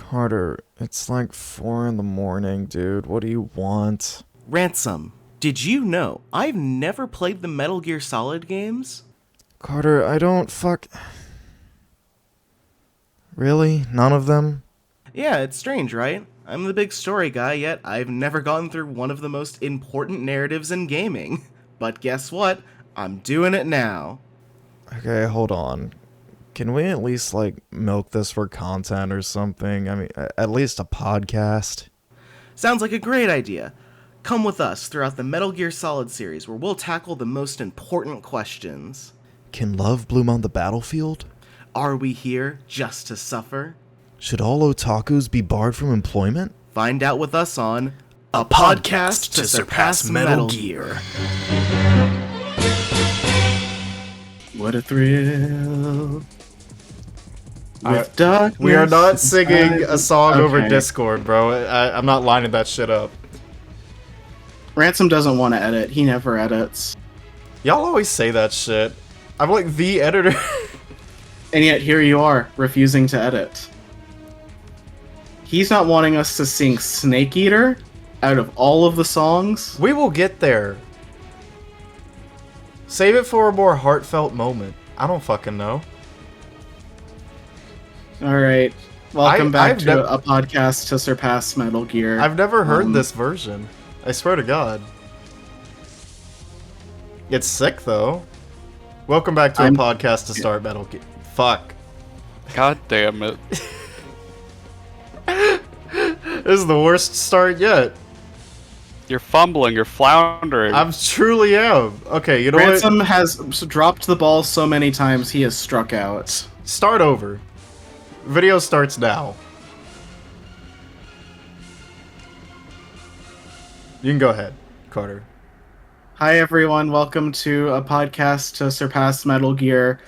Carter, it's like 4 in the morning, dude. What do you want? Ransom, did you know I've never played the Metal Gear Solid games? Carter, I don't Really? None of them? Yeah, it's strange, right? I'm the big story guy, yet I've never gotten through one of the most important narratives in gaming. But guess what? I'm doing it now. Okay, hold on. Can we at least, milk this for content or something? I mean, at least a podcast? Sounds like a great idea. Come with us throughout the Metal Gear Solid series where we'll tackle the most important questions. Can love bloom on the battlefield? Are we here just to suffer? Should all otakus be barred from employment? Find out with us on A Podcast to Surpass Metal Gear. What a thrill. With darkness, we are not singing a song over Okay. Discord, bro. I'm not lining that shit up. Ransom doesn't want to edit. He never edits. Y'all always say that shit. I'm like the editor. And yet here you are, refusing to edit. He's not wanting us to sing Snake Eater out of all of the songs. We will get there. Save it for a more heartfelt moment. I don't fucking know. Alright. Welcome back I've to A Podcast to Surpass Metal Gear. I've never heard this version. I swear to God. It's sick, though. Welcome back to A Podcast to Start Metal Gear. Fuck. God damn it. This is the worst start yet. You're fumbling, you're floundering. I truly am. Okay, you know Ransom what? has dropped the ball so many times he has struck out. Start over. Video starts now. You can go ahead, Carter. Hi everyone, welcome to A Podcast to Surpass Metal Gear.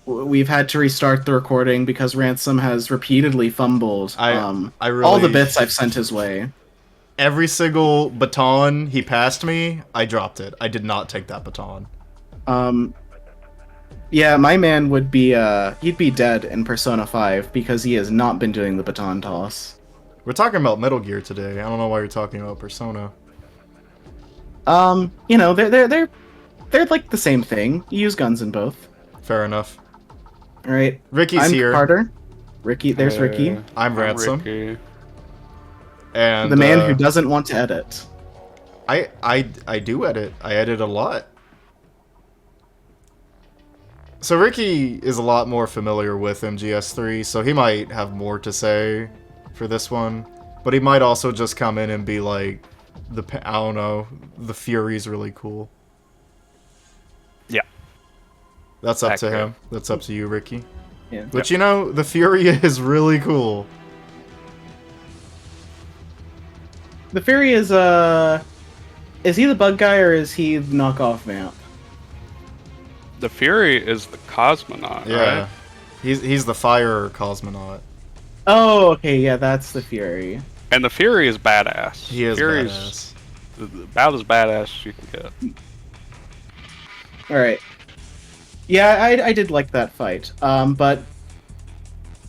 We've had to restart the recording because Ransom has repeatedly fumbled I really, all the bits I've sent his way. Every single baton he passed me, I dropped it. I did not take that baton. Yeah, my man would be, he'd be dead in Persona 5 because he has not been doing the baton toss. We're talking about Metal Gear today. I don't know why you're talking about Persona. You know, they're like the same thing. You use guns in both. Fair enough. Alright. Ricky's I'm here. Carter. Ricky, there's Ricky. I'm Ransom. Ricky. And The man who doesn't want to edit. I do edit. I edit a lot. So Ricky is a lot more familiar with MGS3, so he might have more to say for this one. But he might also just come in and be like, I don't know, the Fury's really cool. Yeah. That's up to Accurate. him. That's up to you, Ricky. Yeah. But you know, the Fury is really cool. The Fury is he the bug guy or is he the knockoff vamp? The Fury is the cosmonaut, Yeah. right? He's the fire cosmonaut. Oh, okay, yeah, that's the Fury. And the Fury is badass. He is Fury's badass. about as badass as you can get. Alright. Yeah, I did like that fight. But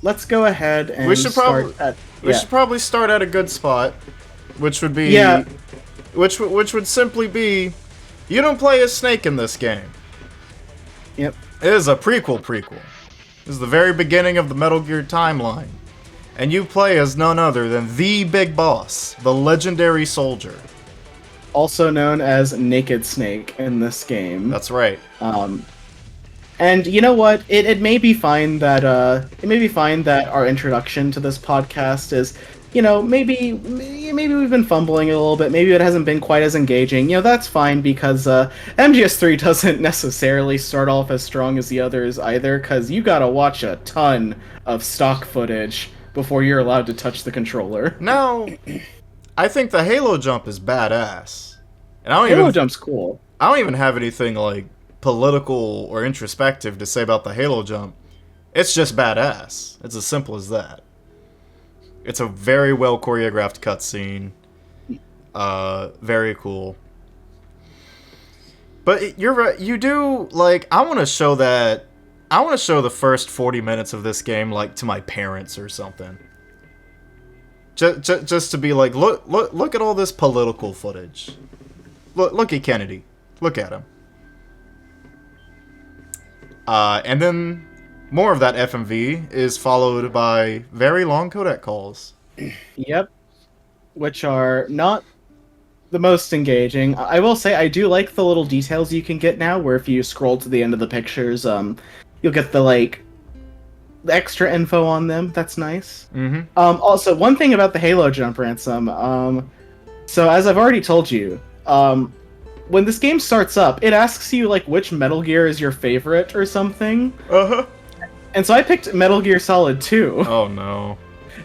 let's go ahead and We should start probably at... we yeah. should probably start at a good spot, which would be Yeah. which would simply be, you don't play as Snake in this game. Yep. It is a prequel. This is the very beginning of the Metal Gear timeline, and you play as none other than the big boss, the legendary soldier. Also known as Naked Snake in this game. That's right. And you know what? It may be fine that our introduction to this podcast is, you know, maybe we've been fumbling a little bit. Maybe it hasn't been quite as engaging. You know, that's fine because MGS3 doesn't necessarily start off as strong as the others either. Because you gotta watch a ton of stock footage before you're allowed to touch the controller. Now, I think the Halo jump is badass, and Halo Jump's cool. I don't even have anything like political or introspective to say about the Halo jump. It's just badass. It's as simple as that. It's a very well choreographed cutscene. Very cool. But you're right. You do like. I want to show the first 40 minutes of this game like to my parents or something. Just to be like, look at all this political footage. Look at Kennedy. Look at him. And then more of that FMV is followed by very long codec calls. Yep. Which are not the most engaging. I will say I do like the little details you can get now, where if you scroll to the end of the pictures, you'll get the extra info on them. That's nice. Mm-hmm. Also, one thing about the Halo jump ransom. So as I've already told you, when this game starts up, it asks you which Metal Gear is your favorite or something. Uh-huh. And so I picked Metal Gear Solid 2. Oh no.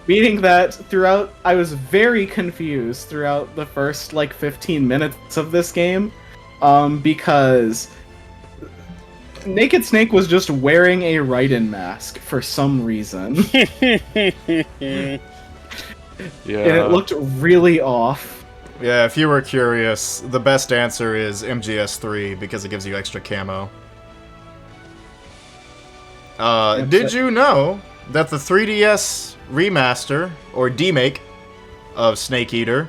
Meaning that throughout, I was very confused throughout the first 15 minutes of this game, because Naked Snake was just wearing a Raiden mask for some reason. Yeah. And it looked really off. Yeah, if you were curious, the best answer is MGS3 because it gives you extra camo. Did you know that the 3DS remaster, or demake, of Snake Eater,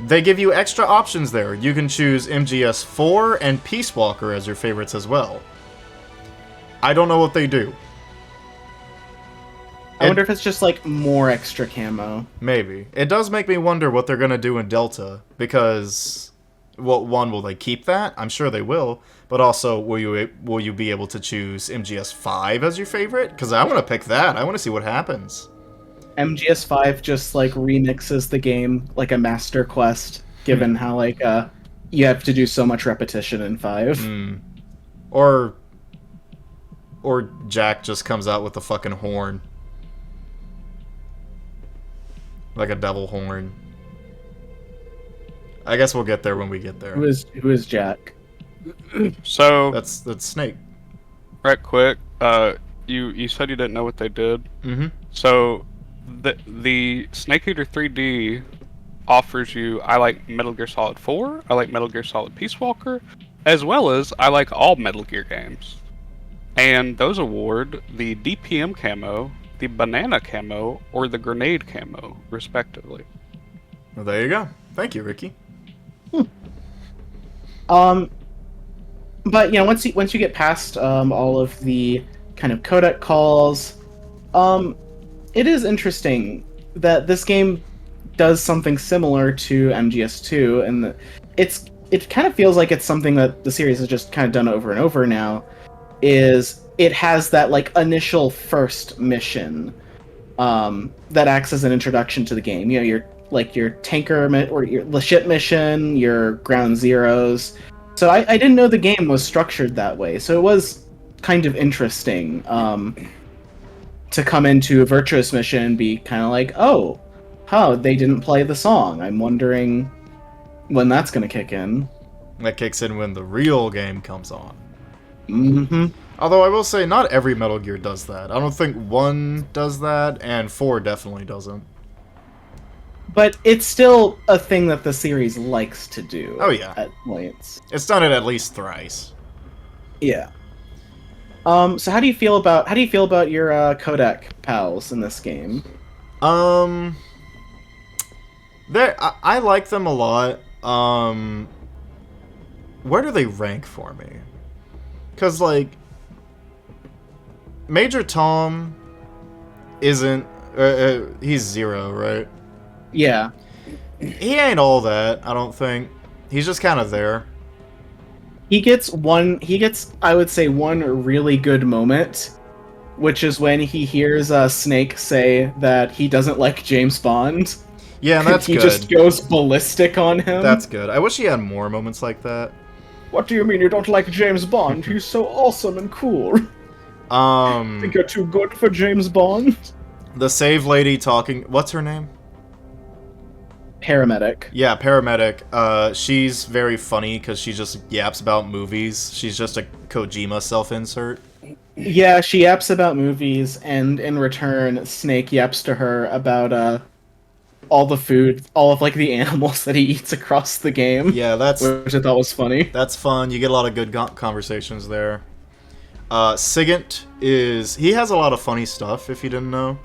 they give you extra options there. You can choose MGS4 and Peace Walker as your favorites as well. I don't know what they do. I wonder if it's just more extra camo. Maybe. It does make me wonder what they're gonna do in Delta, because will they keep that? I'm sure they will, but also will you be able to choose MGS5 as your favorite? Because I want to pick that. I want to see what happens. MGS5 just remixes the game like a master quest, given how you have to do so much repetition in 5. Or Jack just comes out with a fucking horn. Like a devil horn. I guess we'll get there when we get there. Who is Jack? So That's Snake. right quick, you said you didn't know what they did. Mm-hmm. So the Snake Eater 3D offers you, I like Metal Gear Solid 4, I like Metal Gear Solid Peace Walker, as well as I like all Metal Gear games. And those award the DPM camo, the banana camo, or the grenade camo, respectively. Well, there you go. Thank you, Ricky. But once you get past all of the kind of codec calls, it is interesting that this game does something similar to MGS2, and it kind of feels like it's something that the series has just kind of done over and over now. Is it has that initial first mission that acts as an introduction to the game. Your tanker or the ship mission, your ground zeros. So I didn't know the game was structured that way. So it was kind of interesting to come into a Virtuous mission and be kind of they didn't play the song. I'm wondering when that's going to kick in. That kicks in when the real game comes on. Mm-hmm. Although I will say, not every Metal Gear does that. I don't think 1 does that, and 4 definitely doesn't. But it's still a thing that the series likes to do. Oh yeah, at points. It's done it at least thrice. Yeah. So how do you feel about your codec pals in this game? I like them a lot. Where do they rank for me? Cause Major Tom isn't. He's 0, right? Yeah. He ain't all that, I don't think. He's just kind of there. He gets, I would say, one really good moment, which is when he hears Snake say that he doesn't like James Bond. Yeah, and that's he good. He just goes ballistic on him. That's good. I wish he had more moments like that. What do you mean you don't like James Bond? He's so awesome and cool. Think you're too good for James Bond? The save lady talking... What's her name? Paramedic. Yeah, Paramedic. She's very funny because she just yaps about movies. She's just a Kojima self-insert. Yeah, she yaps about movies, and in return, Snake yaps to her about all the food, all of the animals that he eats across the game. Yeah, which I thought was funny. That's fun. You get a lot of good conversations there. Sigint he has a lot of funny stuff, if you didn't know.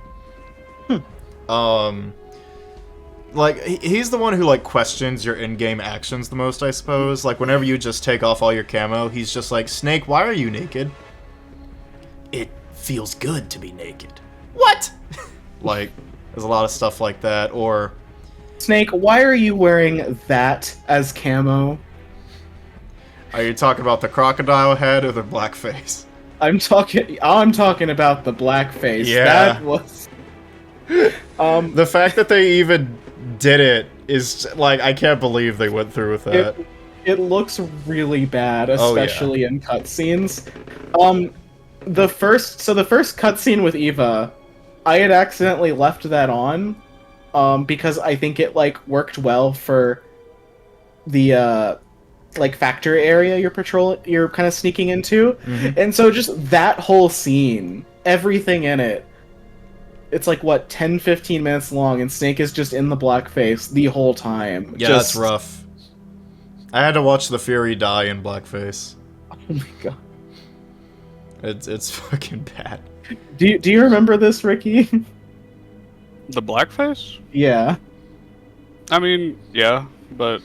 Like, he's the one who, like, questions your in-game actions the most, I suppose. Like, whenever you just take off all your camo, he's just like, Snake, why are you naked? It feels good to be naked. What? Like, there's a lot of stuff like that, or... Snake, why are you wearing that as camo? Are you talking about the crocodile head or the black face? I'm talking about the blackface. Yeah. That was... The fact that they even did it is, like, I can't believe they went through with that. It looks really bad, Oh, yeah. especially in cutscenes. The first cutscene with Eva, I had accidentally left that on, because I think it, like, worked well for the, like, factory area you're kind of sneaking into. Mhm. And so just that whole scene, everything in it, it's like, what, 10-15 minutes long, and Snake is just in the blackface the whole time. Yeah, that's rough. I had to watch the Fury die in blackface. Oh my god. It's fucking bad. Do you remember this, Ricky? The blackface? Yeah. I mean, yeah, but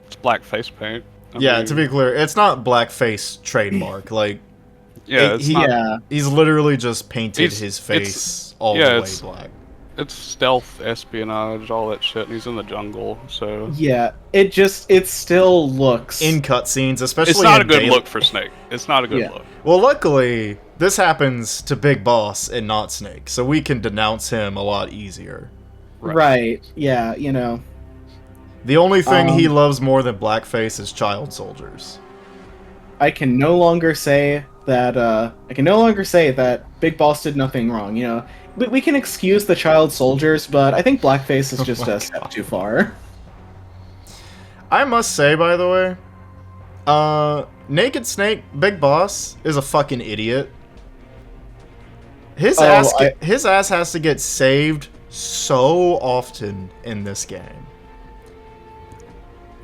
it's black face paint. I Yeah, mean, to be clear, it's not blackface trademark. Like, yeah, it's not. Yeah. he's literally just painted He's- his it's- face all yeah, the way it's- black. It's stealth, espionage, all that shit, and he's in the jungle, so Yeah. It still looks... In cutscenes, especially it's not a in good day- look for Snake. It's not a good Yeah. look. Well, luckily, this happens to Big Boss and not Snake, so we can denounce him a lot easier. Right. Yeah, you know. The only thing he Um, loves more than blackface is child soldiers. I can no longer say that Big Boss did nothing wrong, you know. We can excuse the child soldiers, but I think blackface is just my a step too far. I must say, by the way, Naked Snake, Big Boss, is a fucking idiot. His his ass has to get saved so often in this game.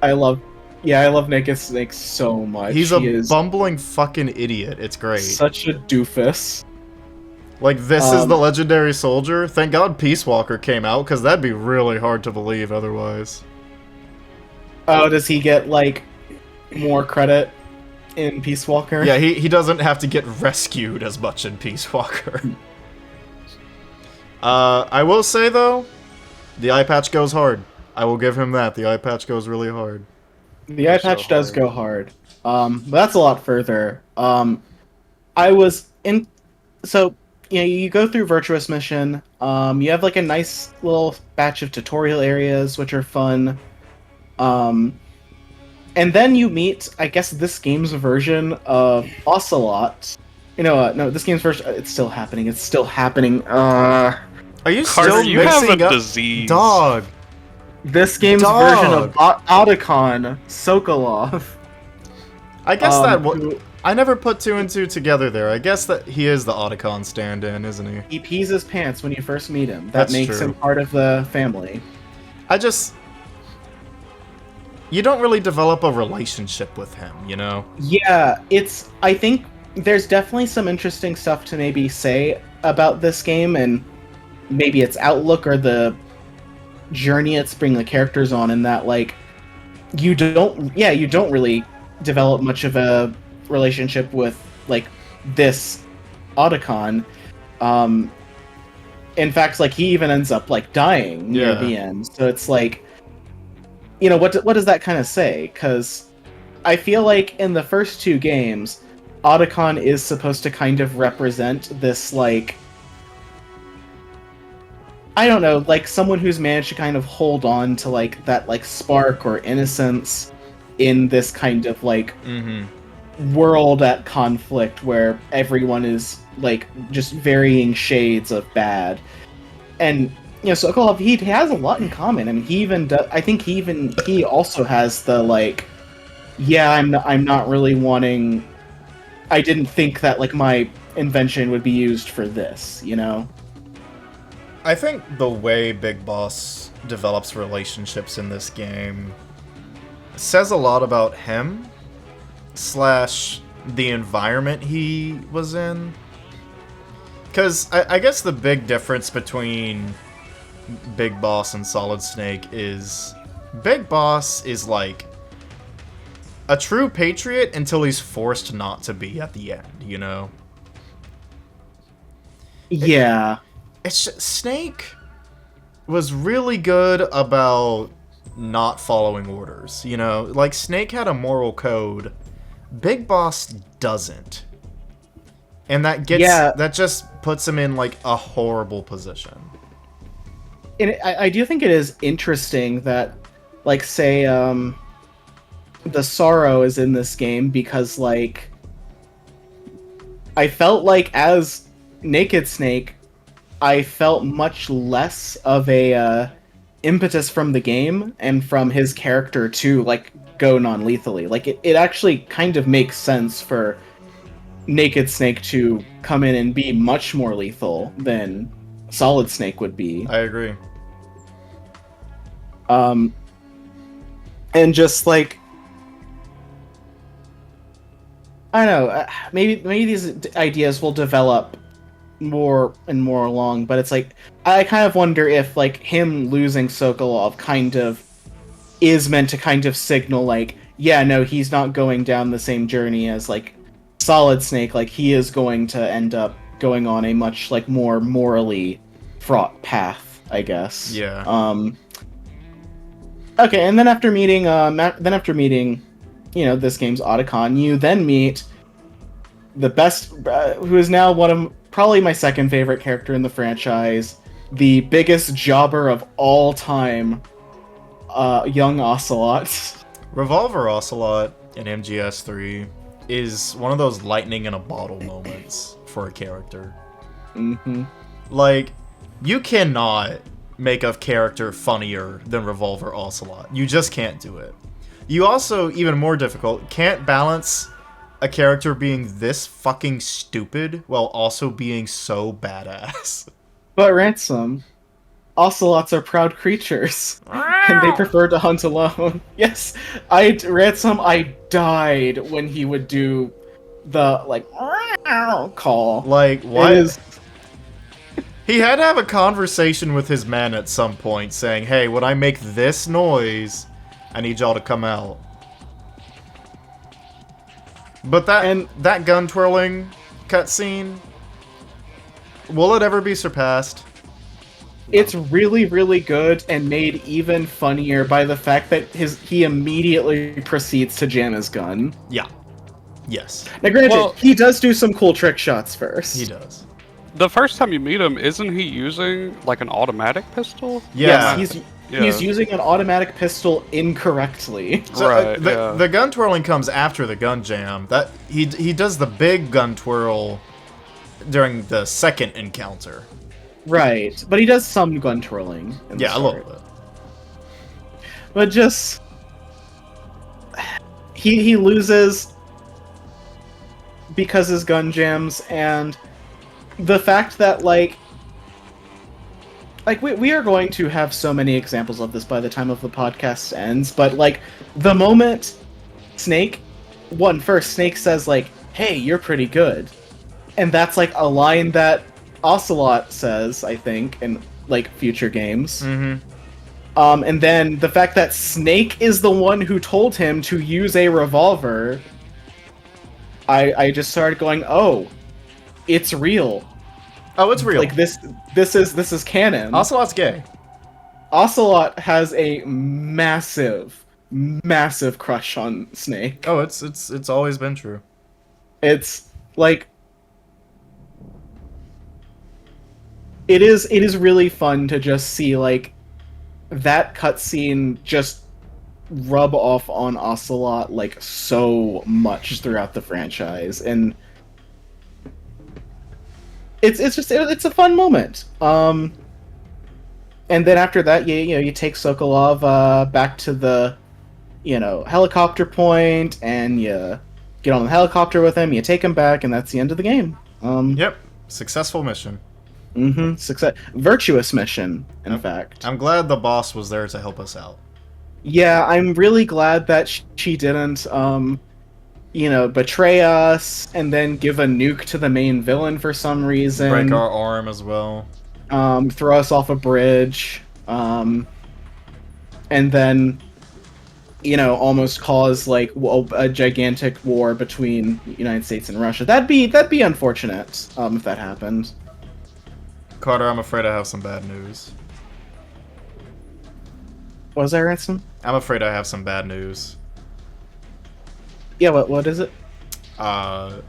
I love Naked Snake so much. He's He a is bumbling fucking idiot. It's great. such a doofus. Like, this is the Um, legendary soldier. Thank God Peace Walker came out, because that'd be really hard to believe otherwise. Oh, does he get, like, more credit in Peace Walker? Yeah, he doesn't have to get rescued as much in Peace Walker. I will say, though, the eye patch goes hard. I will give him that. The eye patch goes really hard. The eye patch does go hard. But that's a lot further. I was in... So, you know, you go through Virtuous Mission. You have, like, a nice little batch of tutorial areas, which are fun. And then you meet, I guess, this game's version of Ocelot. You know, no, this game's version... It's still happening. It's still happening. Are you Carter, still you have mixing a up? disease. Dog. This game's Dog. version of Otacon, Sokolov. I guess who- I never put two and two together there. I guess that he is the Otacon stand-in, isn't he? He pees his pants when you first meet him. That That's makes true. him part of the family. You don't really develop a relationship with him, you know? Yeah, I think there's definitely some interesting stuff to maybe say about this game, and maybe its outlook or the journey it's bringing the characters on, in that, like, you don't really develop much of a relationship with, like, this Otacon. In fact, like, he even ends up, like, dying near Yeah. the end. So it's like, you know, what does that kind of say? Because I feel like in the first two games, Otacon is supposed to kind of represent this, like, I don't know, like, someone who's managed to kind of hold on to, like, that, like, spark or innocence in this kind of, like, world at conflict where everyone is, like, just varying shades of bad. And, you know, Sokolov, he has a lot in common. I mean, I think he also has the, like, yeah, I'm not really wanting, I didn't think that, like, my invention would be used for this, you know? I think the way Big Boss develops relationships in this game says a lot about him, / the environment he was in. Because I guess the big difference between Big Boss and Solid Snake is Big Boss is like a true patriot until he's forced not to be at the end, you know? Yeah. Snake was really good about not following orders, you know? Like, Snake had a moral code. Big Boss doesn't. And that just puts him in, like, a horrible position. And I do think it is interesting that, like, say, the Sorrow is in this game because, like, I felt like as Naked Snake, I felt much less of a impetus from the game and from his character to, like, go non-lethally. Like, it actually kind of makes sense for Naked Snake to come in and be much more lethal than Solid Snake would be. I agree. And just, like, I don't know, maybe these ideas will develop more and more along, but it's like, I kind of wonder if, like, him losing Sokolov kind of is meant to kind of signal, like, yeah, no, he's not going down the same journey as, like, Solid Snake, like, he is going to end up going on a much, like, more morally fraught path, I guess. Yeah. Okay, and then after meeting, you know, this game's Otacon, you then meet the best, who is now one of probably my second favorite character in the franchise, the biggest jobber of all time, young Ocelot. Revolver Ocelot in MGS3 is one of those lightning in a bottle moments for a character. Mm-hmm. Like, you cannot make a character funnier than Revolver Ocelot. You just can't do it. You also, even more difficult, can't balance a character being this fucking stupid while also being so badass. But Ransom, ocelots are proud creatures, and they prefer to hunt alone. Yes, Ransom, I died when he would do the, like, call. Like, what? It is... He had to have a conversation with his men at some point saying, hey, when I make this noise, I need y'all to come out. But that gun twirling cutscene, will it ever be surpassed? It's really, really good and made even funnier by the fact that he immediately proceeds to jam his gun. Yeah. Yes. Now, granted, he does do some cool trick shots first. He does. The first time you meet him, isn't he using, like, an automatic pistol? Yeah. Yes, he's using an automatic pistol incorrectly. So, right, the gun twirling comes after the gun jam. That he does the big gun twirl during the second encounter. Right, but he does some gun twirling. Yeah, a little bit. But just he loses because his gun jams, and the fact that like we are going to have so many examples of this by the time of the podcast ends, but like the moment Snake says like, hey, you're pretty good, and that's like a line that Ocelot says, I think, in like future games. Mm-hmm. And then the fact that Snake is the one who told him to use a revolver, I just started going, oh, it's real. Oh, it's real. Like this is canon. Ocelot's gay. Ocelot has a massive crush on Snake. Oh, it's always been true. It's like it is really fun to just see like that cutscene just rub off on Ocelot like so much throughout the franchise, and it's a fun moment. And then after that, you take Sokolov back to the helicopter point, and you get on the helicopter with him. You take him back, and that's the end of the game. Yep, successful mission. Mm-hmm. Success, virtuous mission. In fact, I'm glad the boss was there to help us out. Yeah, I'm really glad that she didn't, betray us and then give a nuke to the main villain for some reason. Break our arm as well. throw us off a bridge, and then, almost cause like a gigantic war between the United States and Russia. That'd be unfortunate if that happened. Carter, I'm afraid I have some bad news. What was that, Ransom? I'm afraid I have some bad news. Yeah, what is it? That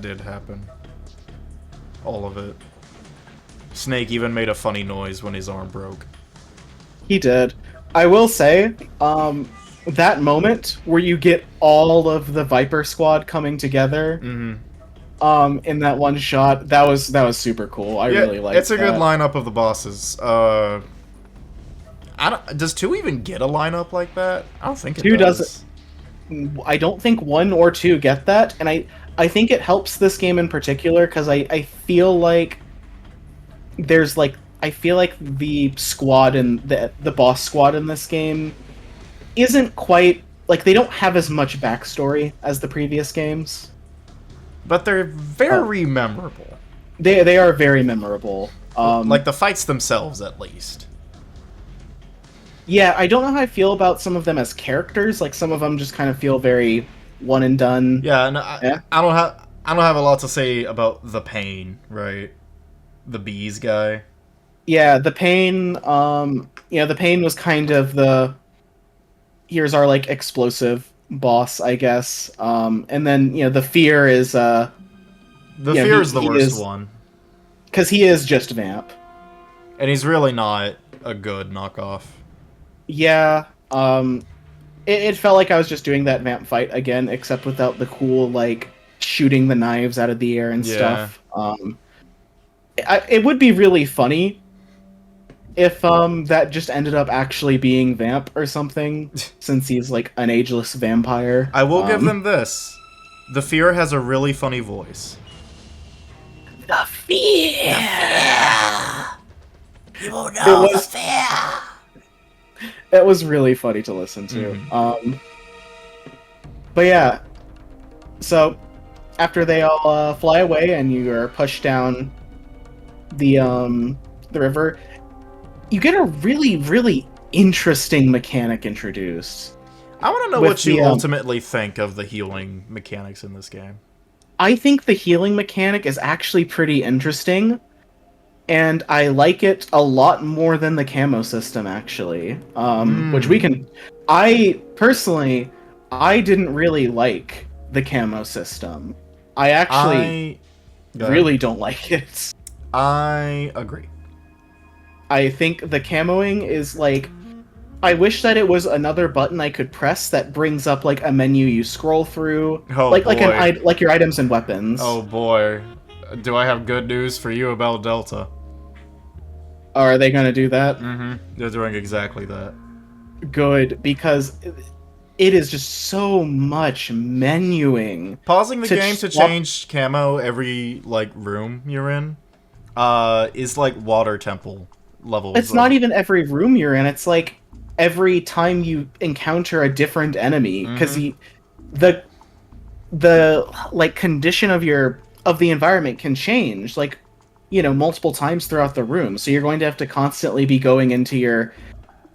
did happen. All of it. Snake even made a funny noise when his arm broke. He did. I will say, that moment where you get all of the Viper squad coming together, in that one shot, that was super cool. I really liked it. It's a good lineup of the bosses. Does 2 even get a lineup like that? I don't think it 2 does. doesn't. I don't think 1 or 2 get that, and I think it helps this game in particular because I feel like there's like I feel like the squad and the boss squad in this game isn't quite like they don't have as much backstory as the previous games. But they're very memorable. They are very memorable. Like the fights themselves, at least. Yeah, I don't know how I feel about some of them as characters. Like some of them just kind of feel very one and done. Yeah, no, I don't have a lot to say about the Pain, right? The bees guy. Yeah, the Pain. The Pain was kind of here's our like explosive boss, I guess. And then the Fear is the Fear is the worst one because he is just Vamp, and he's really not a good knockoff. Yeah, it felt like I was just doing that Vamp fight again, except without the cool, like, shooting the knives out of the air and stuff. It would be really funny if that just ended up actually being Vamp or something, since he's, like, an ageless vampire. I will give them this. The Fear has a really funny voice. The Fear! You know the Fear! It was really funny to listen to. But yeah, so after they all fly away and you are pushed down the river, you get a really, really interesting mechanic introduced. I want to know what you ultimately think of the healing mechanics in this game. I think the healing mechanic is actually pretty interesting. And I like it a lot more than the camo system, actually. Which we can... I didn't really like the camo system. I actually really don't like it. I agree. I think the camoing is, like... I wish that it was another button I could press that brings up, like, a menu you scroll through. Oh, like boy. Like your items and weapons. Oh, boy. Do I have good news for you about Delta? Are they gonna do that? Mm-hmm. They're doing exactly that. Good, because it is just so much menuing. Pausing the game to change camo every, like, room you're in, is like water temple levels. It's not even every room you're in, it's like every time you encounter a different enemy, because the like condition of the environment can change, like, multiple times throughout the room. So you're going to have to constantly be going into your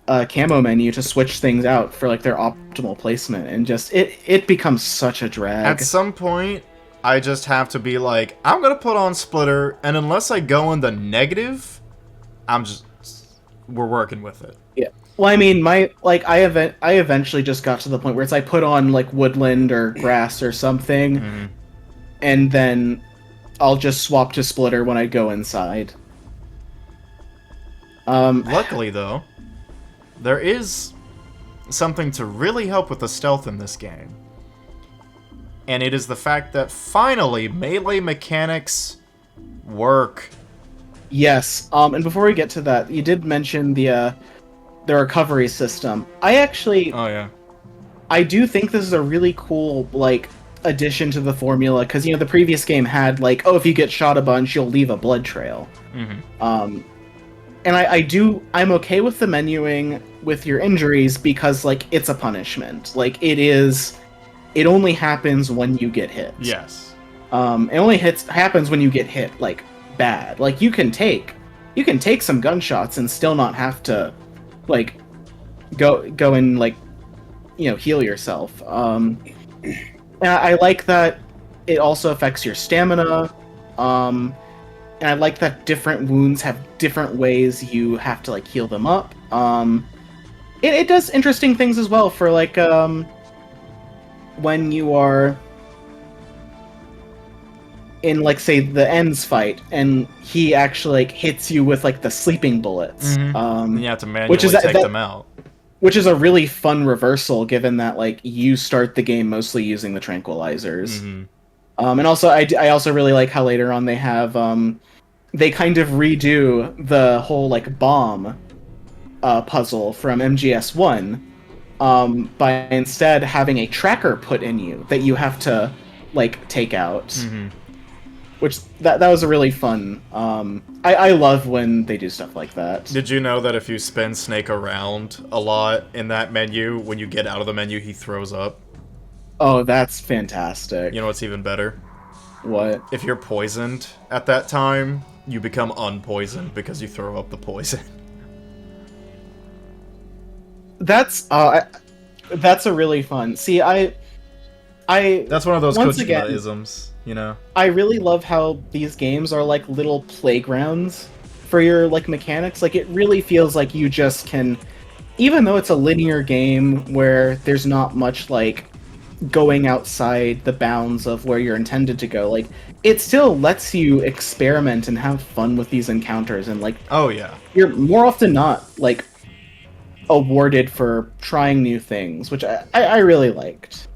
camo menu to switch things out for like their optimal placement, and just it becomes such a drag. At some point, I just have to be like, I'm gonna put on Splitter, and unless I go in the negative, we're working with it. Yeah. Well, I mean, I eventually just got to the point where I put on like woodland or grass or something, and then I'll just swap to Splitter when I go inside. Luckily, though, there is something to really help with the stealth in this game. And it is the fact that finally melee mechanics work. Yes. And before we get to that, you did mention the recovery system. Oh yeah. I do think this is a really cool like addition to the formula, because the previous game had like, if you get shot a bunch, you'll leave a blood trail. And I'm okay with the menuing with your injuries, because like it's a punishment. Like it only happens when you get hit. Yes. It only happens when you get hit like bad. Like you can take some gunshots and still not have to like go and like heal yourself. And I like that it also affects your stamina. And I like that different wounds have different ways you have to like heal them up. It does interesting things as well for like when you are in like say the ends fight and he actually like hits you with like the sleeping bullets. And you have to manually take them out. Which is a really fun reversal given that like you start the game mostly using the tranquilizers. And also I also really like how later on they have they kind of redo the whole like bomb puzzle from MGS1 by instead having a tracker put in you that you have to like take out. Which that was a really fun. I love when they do stuff like that. Did you know that if you spin Snake around a lot in that menu, when you get out of the menu, he throws up? Oh, that's fantastic. You know what's even better? What? If you're poisoned at that time, you become unpoisoned because you throw up the poison. That's a really fun. See, That's one of those once Kojima-isms, you know? I really love how these games are like little playgrounds for your like mechanics. Like it really feels like you just can, even though it's a linear game where there's not much like going outside the bounds of where you're intended to go, like it still lets you experiment and have fun with these encounters, and like Oh yeah. you're more often not like awarded for trying new things, which I really liked.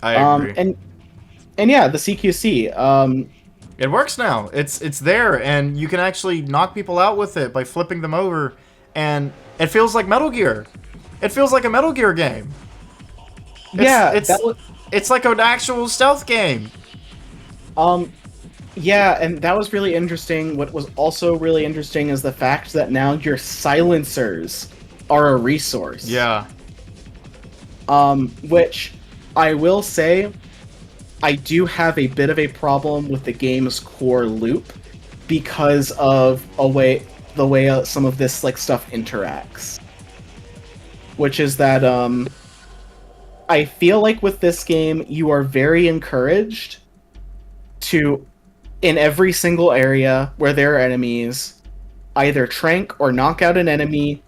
I agree. And yeah, the CQC. It works now. It's there, and you can actually knock people out with it by flipping them over, and it feels like Metal Gear. It feels like a Metal Gear game. It's like an actual stealth game. Yeah, and that was really interesting. What was also really interesting is the fact that now your silencers are a resource. Yeah. Which I will say, I do have a bit of a problem with the game's core loop because of the way some of this like stuff interacts. Which is that I feel like with this game you are very encouraged to, in every single area where there are enemies, either trank or knock out an enemy,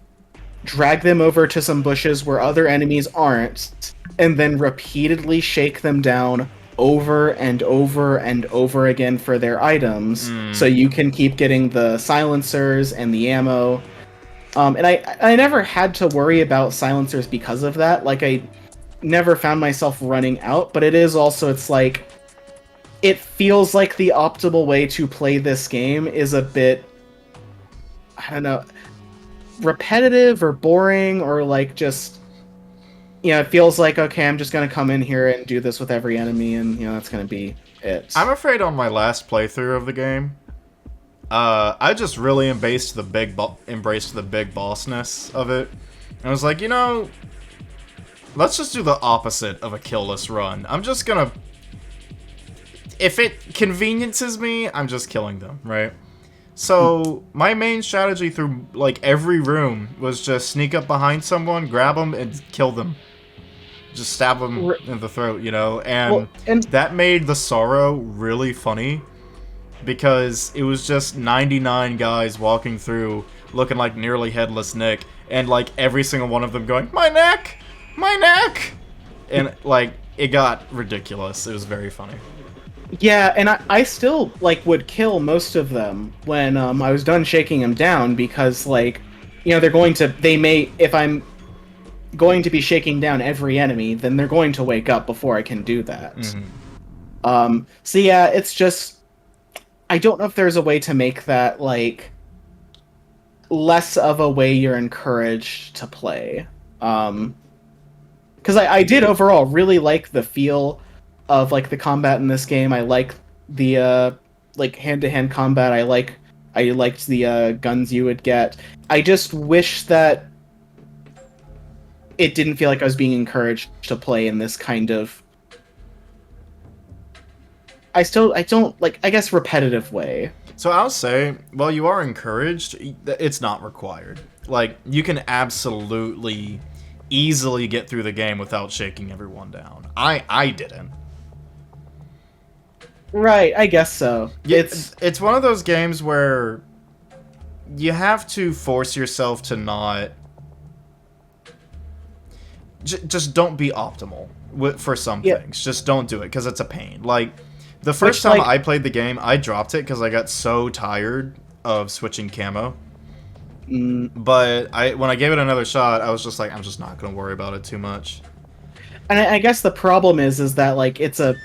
drag them over to some bushes where other enemies aren't, and then repeatedly shake them down over and over and over again for their items, so you can keep getting the silencers and the ammo. And I never had to worry about silencers because of that. Like, I never found myself running out, but it is also, it's like, it feels like the optimal way to play this game is a bit, I don't know, repetitive or boring, or like just, it feels like, okay, I'm just gonna come in here and do this with every enemy, and that's gonna be it. I'm afraid on my last playthrough of the game, I just really embraced the big bossness of it. And I was like, let's just do the opposite of a killless run. I'm just gonna, if it conveniences me, I'm just killing them, right? So my main strategy through like every room was just sneak up behind someone, grab them, and kill them. Just stab them in the throat, and that made the sorrow really funny, because it was just 99 guys walking through looking like nearly headless Nick, and like every single one of them going, my neck! My neck! And like, it got ridiculous. It was very funny. Yeah, and I still like would kill most of them when I was done shaking them down, because like, if I'm going to be shaking down every enemy, then they're going to wake up before I can do that. So yeah, it's just, I don't know if there's a way to make that like less of a way you're encouraged to play. Because I did overall really like the feel of like the combat in this game. I like the like hand-to-hand combat. I liked the guns you would get. I just wish that it didn't feel like I was being encouraged to play in this kind of... I don't like, I guess, repetitive way. So I'll say, while you are encouraged, it's not required. Like, you can absolutely easily get through the game without shaking everyone down. I didn't. Right, I guess so. Yeah, it's one of those games where you have to force yourself to not... just don't be optimal for some things. Just don't do it, because it's a pain. Like, the first time I played the game, I dropped it because I got so tired of switching camo. But when I gave it another shot, I was just like, I'm just not going to worry about it too much. And I guess the problem is that, like, it's a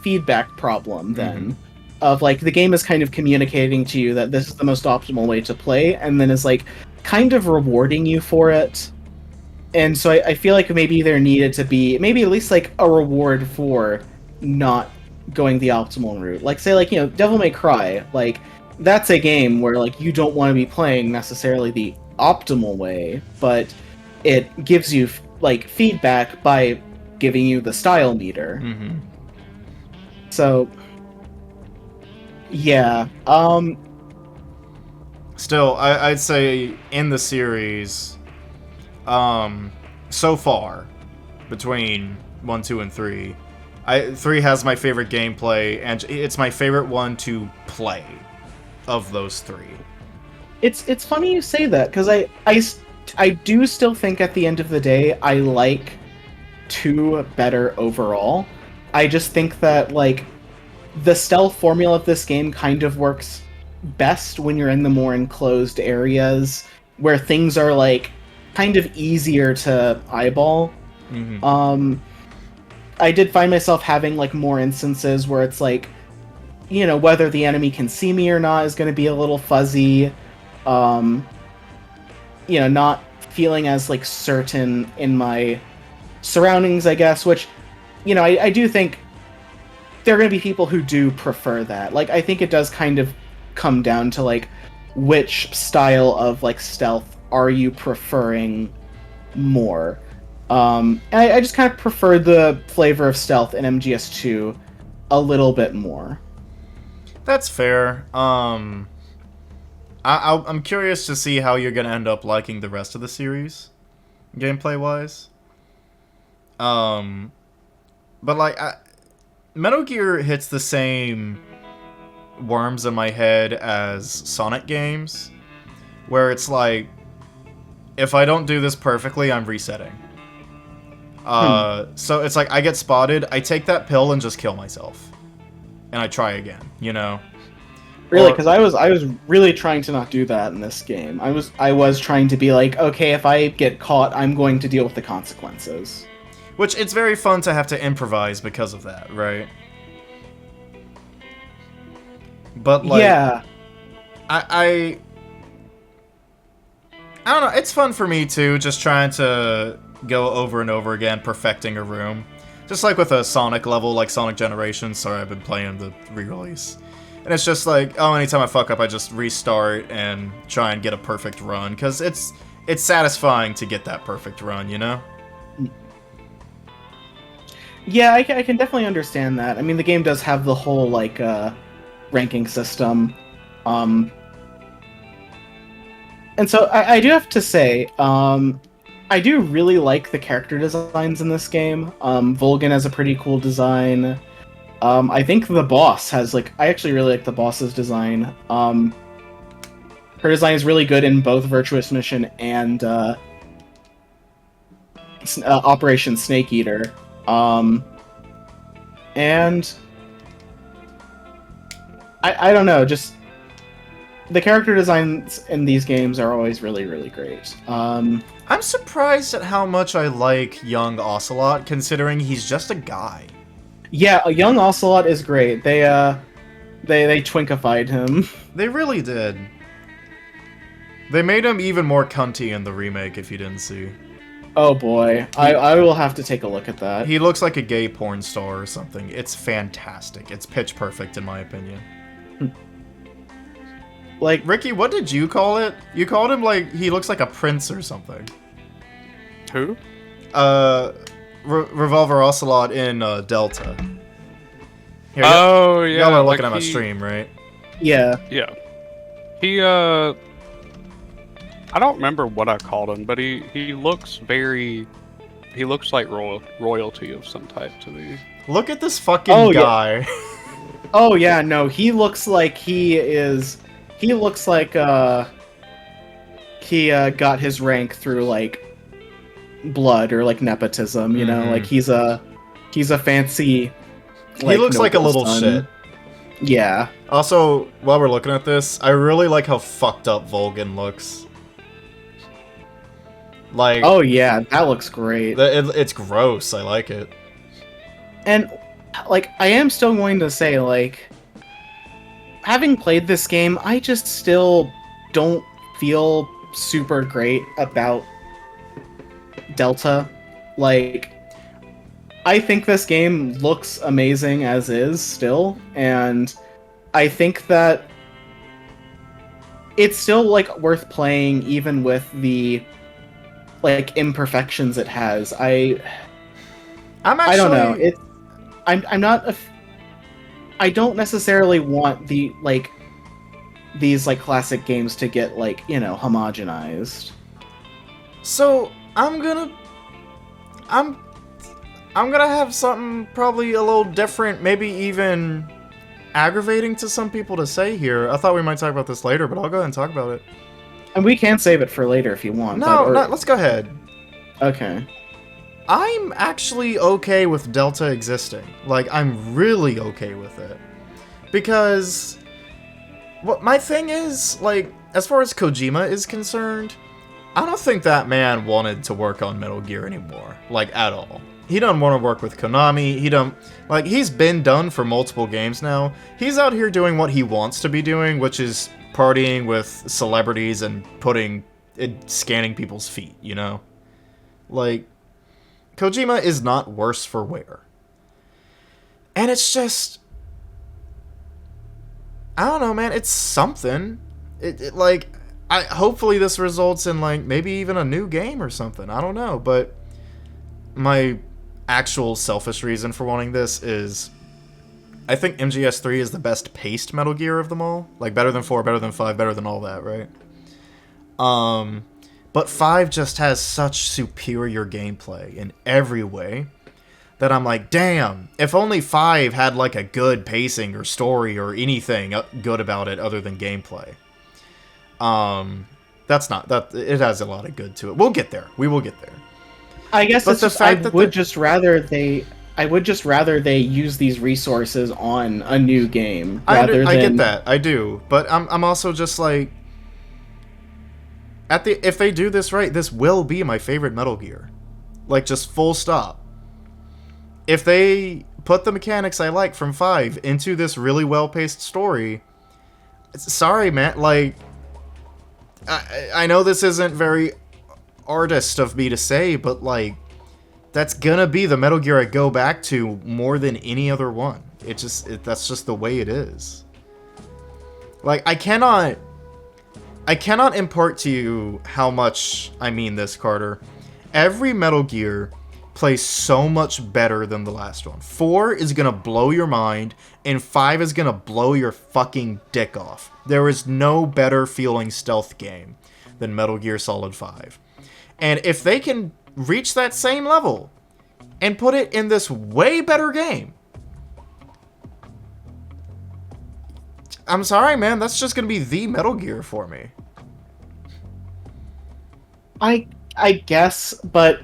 feedback problem then. Of, like, the game is kind of communicating to you that this is the most optimal way to play, and then is, like, kind of rewarding you for it. And so I feel like maybe there needed to be, maybe at least, like, a reward for not going the optimal route. Like, say, like, Devil May Cry, like, that's a game where, like, you don't want to be playing necessarily the optimal way, but it gives you, like, feedback by giving you the style meter. So, yeah. Still, I'd say in the series, so far, between 1, 2, and 3, 3 has my favorite gameplay, and it's my favorite one to play of those 3. It's funny you say that, because I do still think at the end of the day, I like 2 better overall. I just think that, like, the stealth formula of this game kind of works best when you're in the more enclosed areas, where things are, like, kind of easier to eyeball. I did find myself having, like, more instances where it's like, whether the enemy can see me or not is going to be a little fuzzy. Not feeling as, like, certain in my surroundings, I guess, which, I do think there are going to be people who do prefer that. Like, I think it does kind of come down to, like, which style of, like, stealth are you preferring more? I just kind of prefer the flavor of stealth in MGS2 a little bit more. That's fair. I'm curious to see how you're gonna end up liking the rest of the series, gameplay-wise. But, like, Metal Gear hits the same worms in my head as Sonic games, where it's like, if I don't do this perfectly, I'm resetting. So it's like, I get spotted, I take that pill and just kill myself. And I try again, Really, because I was really trying to not do that in this game. I was trying to be like, okay, if I get caught, I'm going to deal with the consequences. Which, it's very fun to have to improvise because of that, right? But, like... yeah. I don't know, it's fun for me too, just trying to go over and over again, perfecting a room. Just like with a Sonic level, like Sonic Generations, sorry, I've been playing the re-release. And it's just like, oh, anytime I fuck up, I just restart and try and get a perfect run, because it's satisfying to get that perfect run, Yeah, I can definitely understand that. I mean, the game does have the whole, like, ranking system. And so I do have to say, I do really like the character designs in this game. Volgan has a pretty cool design. I think the boss has, like, I actually really like the boss's design. Her design is really good in both Virtuous Mission and Operation Snake Eater. And I don't know, just the character designs in these games are always really, really great. I'm surprised at how much I like young Ocelot, considering he's just a guy. Yeah, a young Ocelot is great. They twinkified him. They really did. They made him even more cunty in the remake, if you didn't see. Oh boy, I will have to take a look at that. He looks like a gay porn star or something. It's fantastic. It's pitch perfect, in my opinion. Like, Ricky, what did you call it? You called him, like, he looks like a prince or something. Who? Revolver Ocelot in Delta. Here, Oh yeah, y'all are like looking at my stream, right? Yeah. Yeah, he I don't remember what I called him, but he looks very. He looks like royalty of some type to me. Look at this fucking Oh, yeah. guy. Oh yeah, no, he looks like he is. He looks like he got his rank through like blood or like nepotism. You know, like he's a fancy. He looks like a noble little son. shit. Yeah. Also, while we're looking at this, I really like how fucked up Volgin looks. Like, Oh yeah, that looks great. it's gross. I like it. And like, I am still going to say, like, having played this game, I just still don't feel super great about Delta. Like, I think this game looks amazing as is still, and I think that it's still like worth playing even with the like imperfections it has. I'm actually. I don't know. I'm not I don't necessarily want these like classic games to get like, you know, homogenized. So I'm gonna have something probably a little different, maybe even aggravating to some people to say here. I thought we might talk about this later, but I'll go ahead and talk about it. And we can save it for later if you want. No, let's go ahead. Okay. I'm actually okay with Delta existing. Like, I'm really okay with it. Because what my thing is, like, as far as Kojima is concerned, I don't think that man wanted to work on Metal Gear anymore. Like, at all. He doesn't want to work with Konami. He's been done for multiple games now. He's out here doing what he wants to be doing, which is partying with celebrities and scanning people's feet, you know? Like, Kojima is not worse for wear. And it's just, I don't know, man, it's something. Hopefully this results in, like, maybe even a new game or something. I don't know, but my actual selfish reason for wanting this is I think MGS3 is the best paced Metal Gear of them all. Like, better than 4, better than 5, better than all that, right? But 5 just has such superior gameplay in every way that I'm like, damn, if only 5 had, like, a good pacing or story or anything good about it other than gameplay. It has a lot of good to it. We'll get there. We will get there. I guess But it's the just, fact that I would just rather they use these resources on a new game I rather get than that. I do. But I'm also just like, if they do this right, this will be my favorite Metal Gear. Like, just full stop. If they put the mechanics I like from 5 into this really well-paced story, sorry, man, like, I know this isn't very artist of me to say, but, like, that's gonna be the Metal Gear I go back to more than any other one. That's just the way it is. Like, I cannot impart to you how much I mean this, Carter. Every Metal Gear plays so much better than the last one. 4 is gonna blow your mind, and 5 is gonna blow your fucking dick off. There is no better feeling stealth game than Metal Gear Solid 5. And if they can reach that same level and put it in this way better game, I'm sorry, man, that's just gonna be the Metal Gear for me. I guess, but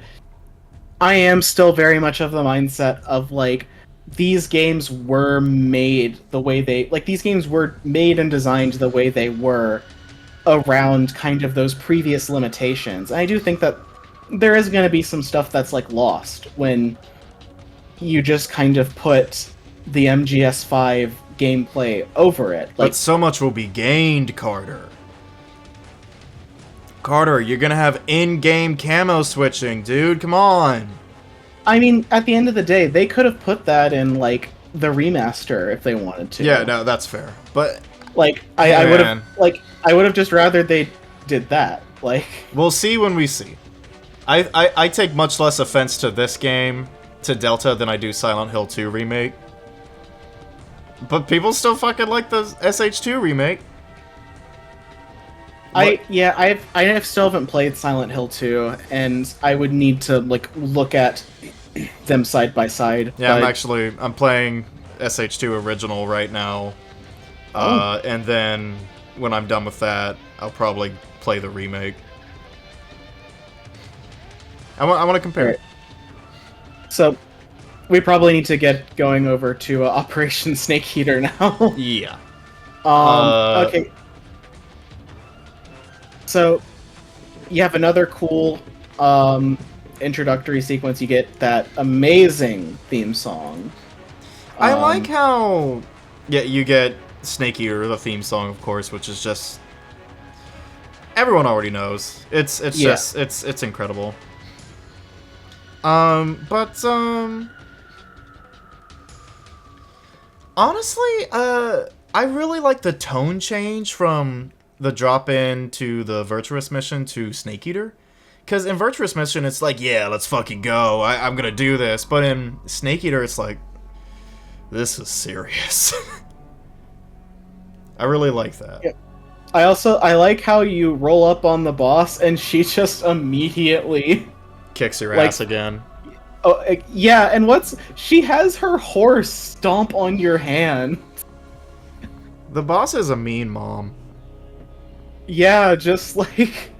I am still very much of the mindset of, like, these games were made the way these games were made and designed the way they were around kind of those previous limitations. And I do think that there is going to be some stuff that's, like, lost when you just kind of put the MGS5 gameplay over it. Like, But so much will be gained, Carter. Carter, you're gonna have in-game camo switching, dude. Come on. I mean, at the end of the day, they could have put that in, like, the remaster if they wanted to. Yeah, no, that's fair. But Like, I would have, man. like, I would have just rather they did that. Like, we'll see when we see. I take much less offense to this game, to Delta, than I do Silent Hill 2 Remake. But people still fucking like the SH2 remake. I still haven't played Silent Hill 2, and I would need to like look at them side by side. Yeah, but... I'm playing SH2 original right now. And then when I'm done with that, I'll probably play the remake. I want to compare. Right. So, we probably need to get going over to Operation Snake Eater now. Yeah. Okay. So, you have another cool introductory sequence. You get that amazing theme song. I like how... Yeah, you get Snake Eater, the theme song, of course, which is just... Everyone already knows. It's incredible. Honestly, I really like the tone change from the drop-in to the Virtuous Mission to Snake Eater. Because in Virtuous Mission, it's like, yeah, let's fucking go, I'm gonna do this. But in Snake Eater, it's like, this is serious. I really like that. Yeah. I like how you roll up on the boss and she just immediately Kicks your like, ass again. Oh, yeah, and she has her horse stomp on your hand. The boss is a mean mom. Yeah, just like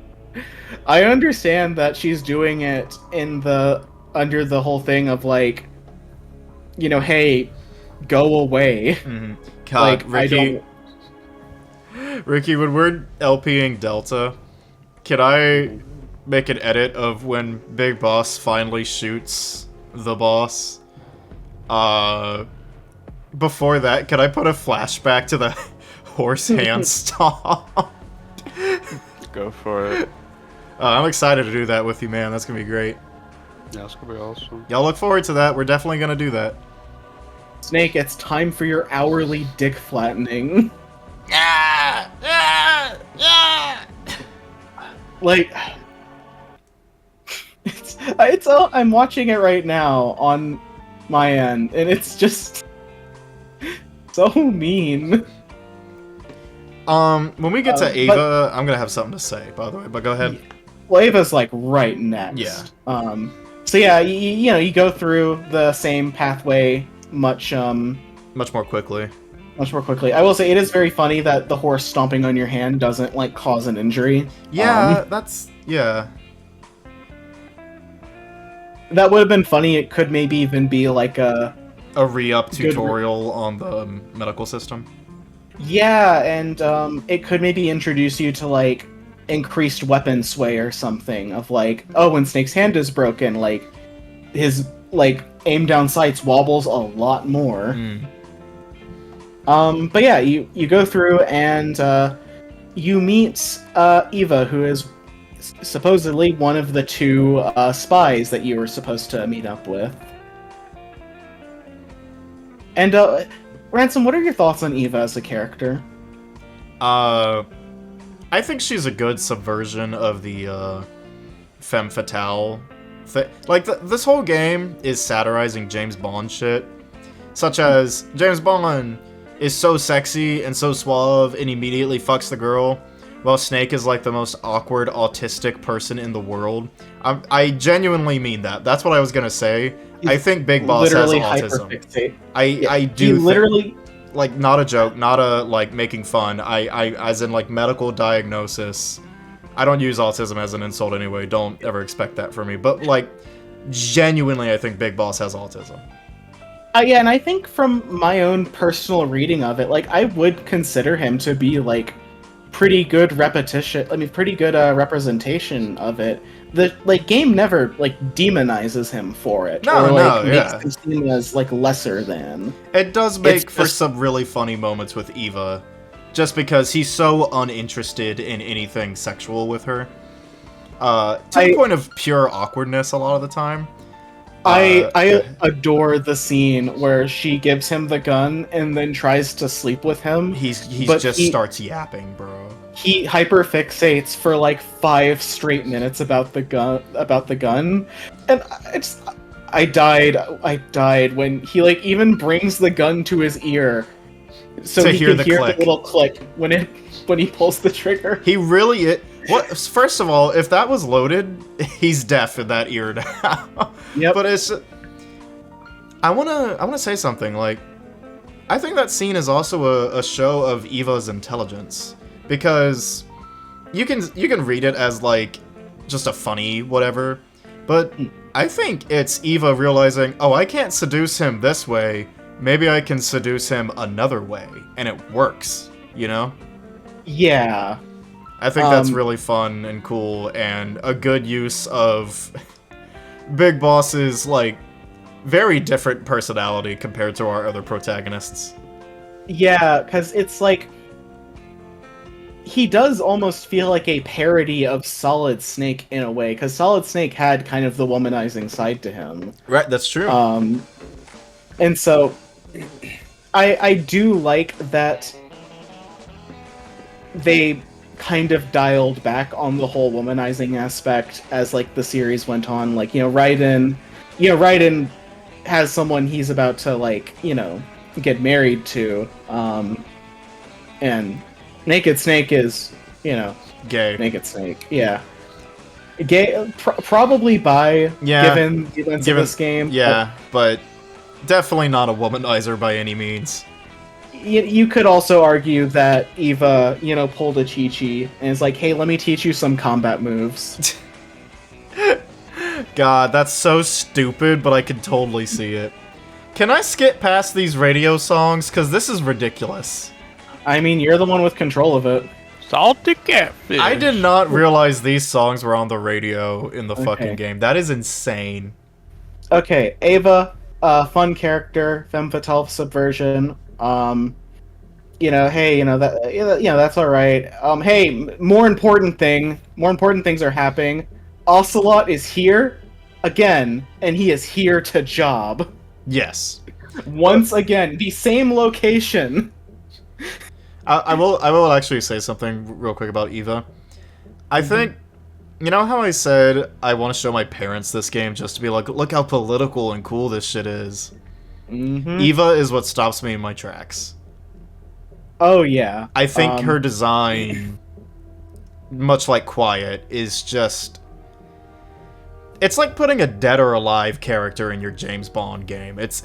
I understand that she's doing it under the whole thing of like, you know, hey, go away. Mm-hmm. God, Like, Ricky, Ricky, when we're LPing Delta, can I make an edit of when Big Boss finally shoots the boss? Before that, can I put a flashback to the horse hand stomp? Go for it. I'm excited to do that with you, man. That's gonna be great. Yeah, it's gonna be awesome. Y'all look forward to that. We're definitely gonna do that. Snake, it's time for your hourly dick flattening. Like, I'm watching it right now on my end, and it's just so mean. When we get to Ava, I'm gonna have something to say, by the way, but go ahead. Well, Ava's like right next. Yeah. So yeah, you know, you go through the same pathway much more quickly. Much more quickly. I will say it is very funny that the horse stomping on your hand doesn't like cause an injury. Yeah, that would have been funny. It could maybe even be like a re-up tutorial on the medical system. Yeah, and it could maybe introduce you to like increased weapon sway or something of like, oh, when Snake's hand is broken, like his like aim down sights wobbles a lot more. But yeah, you go through and you meet Eva, who is supposedly one of the two spies that you were supposed to meet up with. And Ransom, what are your thoughts on Eva as a character? I think she's a good subversion of the femme fatale thing. Like, this whole game is satirizing James Bond shit. Such as, James Bond is so sexy and so suave and immediately fucks the girl, while Snake is like the most awkward, autistic person in the world. I genuinely mean that. That's what I was gonna say. I think Big Boss has autism. I do literally... Like, not a joke, not a, like, making fun. I as in, like, medical diagnosis. I don't use autism as an insult anyway. Don't ever expect that from me. But, like, genuinely, I think Big Boss has autism. Yeah, and I think from my own personal reading of it, like, I would consider him to be, like, pretty good representation of it. The, like, game never, like, demonizes him for it. Makes him seem as, like, lesser than. It does make for some really funny moments with Eva, just because he's so uninterested in anything sexual with her. To the point of pure awkwardness a lot of the time. I adore the scene where she gives him the gun and then tries to sleep with him. He starts yapping, bro. He hyperfixates for like 5 straight minutes about the gun, and I died when he like even brings the gun to his ear so To he hear can the hear click. the little click when he pulls the trigger. He really is. What? First of all, if that was loaded, he's deaf in that ear now. Yep. But it's. I wanna say something. Like, I think that scene is also a show of Eva's intelligence, because you can read it as like just a funny whatever, but I think it's Eva realizing, oh, I can't seduce him this way. Maybe I can seduce him another way, and it works. You know? Yeah. I think that's really fun and cool, and a good use of Big Boss's, like, very different personality compared to our other protagonists. Yeah, because it's like he does almost feel like a parody of Solid Snake in a way, because Solid Snake had kind of the womanizing side to him. Right, that's true. And so I do like that they kind of dialed back on the whole womanizing aspect as like the series went on. Like, Raiden has someone he's about to, like, get married to, and Naked Snake is, Gay. Naked Snake, yeah. Gay, probably bi, given the events of this game. Yeah, but definitely not a womanizer by any means. You could also argue that Eva, pulled a Chi-Chi and is like, hey, let me teach you some combat moves. God, that's so stupid, but I can totally see it. Can I skip past these radio songs? Because this is ridiculous. I mean, you're the one with control of it. Salty catfish. I did not realize these songs were on the radio in the fucking Okay. game. That is insane. Okay, Ava, fun character, femme fatale subversion. Hey, that's all right. Hey, more important things are happening. Ocelot is here again, and he is here to job. Yes. Once again, the same location. I will actually say something real quick about Eva. I think, you know how I said I want to show my parents this game just to be like, look how political and cool this shit is? Mm-hmm. Eva is what stops me in my tracks. Oh, yeah. I think her design, much like Quiet, is just... It's like putting a dead or alive character in your James Bond game. It's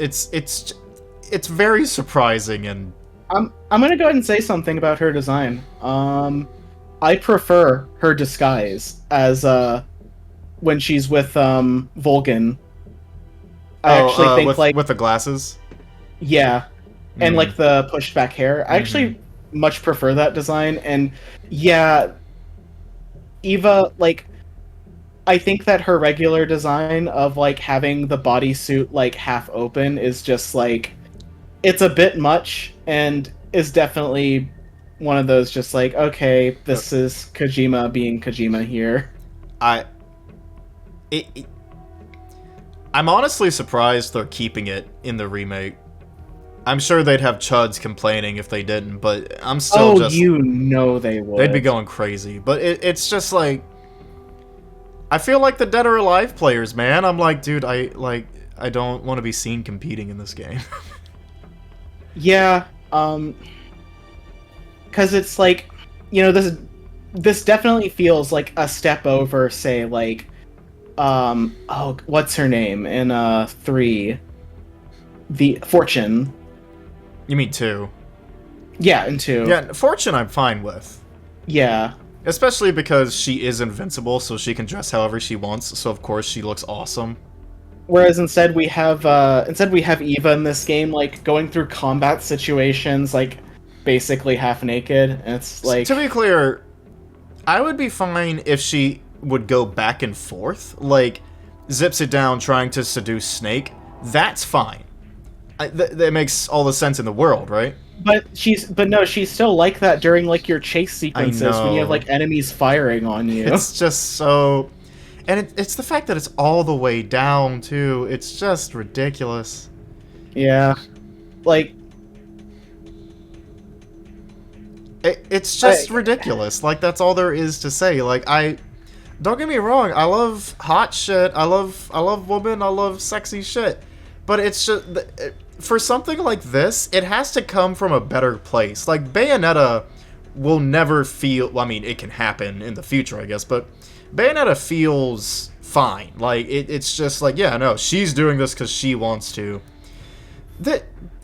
very surprising, and I'm gonna go ahead and say something about her design. I prefer her disguise as when she's with Vulcan. I actually think with the glasses. Yeah, and like the pushed back hair. I actually much prefer that design, and yeah, Eva, like, I think that her regular design of like having the bodysuit like half open is just like, it's a bit much, and is definitely one of those just like, okay, this is Kojima being Kojima here. I'm honestly surprised they're keeping it in the remake. I'm sure they'd have chuds complaining if they didn't, but I'm still just... they would. They'd be going crazy. But it's just like... I feel like the Dead or Alive players, man. I'm like, dude, I don't want to be seen competing in this game. Yeah, because it's like, this definitely feels like a step over, say, like, what's her name in 3? The Fortune. You mean 2? Yeah, in 2. Yeah, Fortune I'm fine with. Yeah. Especially because she is invincible, so she can dress however she wants, so of course she looks awesome. Whereas instead we have Eva in this game, like, going through combat situations, like, basically half naked, and it's like... To be clear, I would be fine if she would go back and forth, like, zips it down trying to seduce Snake. That's fine. That makes all the sense in the world, right? But she's still like that during, like, your chase sequences when you have, like, enemies firing on you. It's just so... And it's the fact that it's all the way down, too. It's just ridiculous. Yeah. Like... It's just ridiculous. Like, that's all there is to say. Like, don't get me wrong, I love hot shit. I love women. I love sexy shit. But it's just... for something like this, it has to come from a better place. Like, Bayonetta will never feel... Well, I mean, it can happen in the future, I guess, but Bayonetta feels fine. Like, it's just like, yeah, no, she's doing this because she wants to.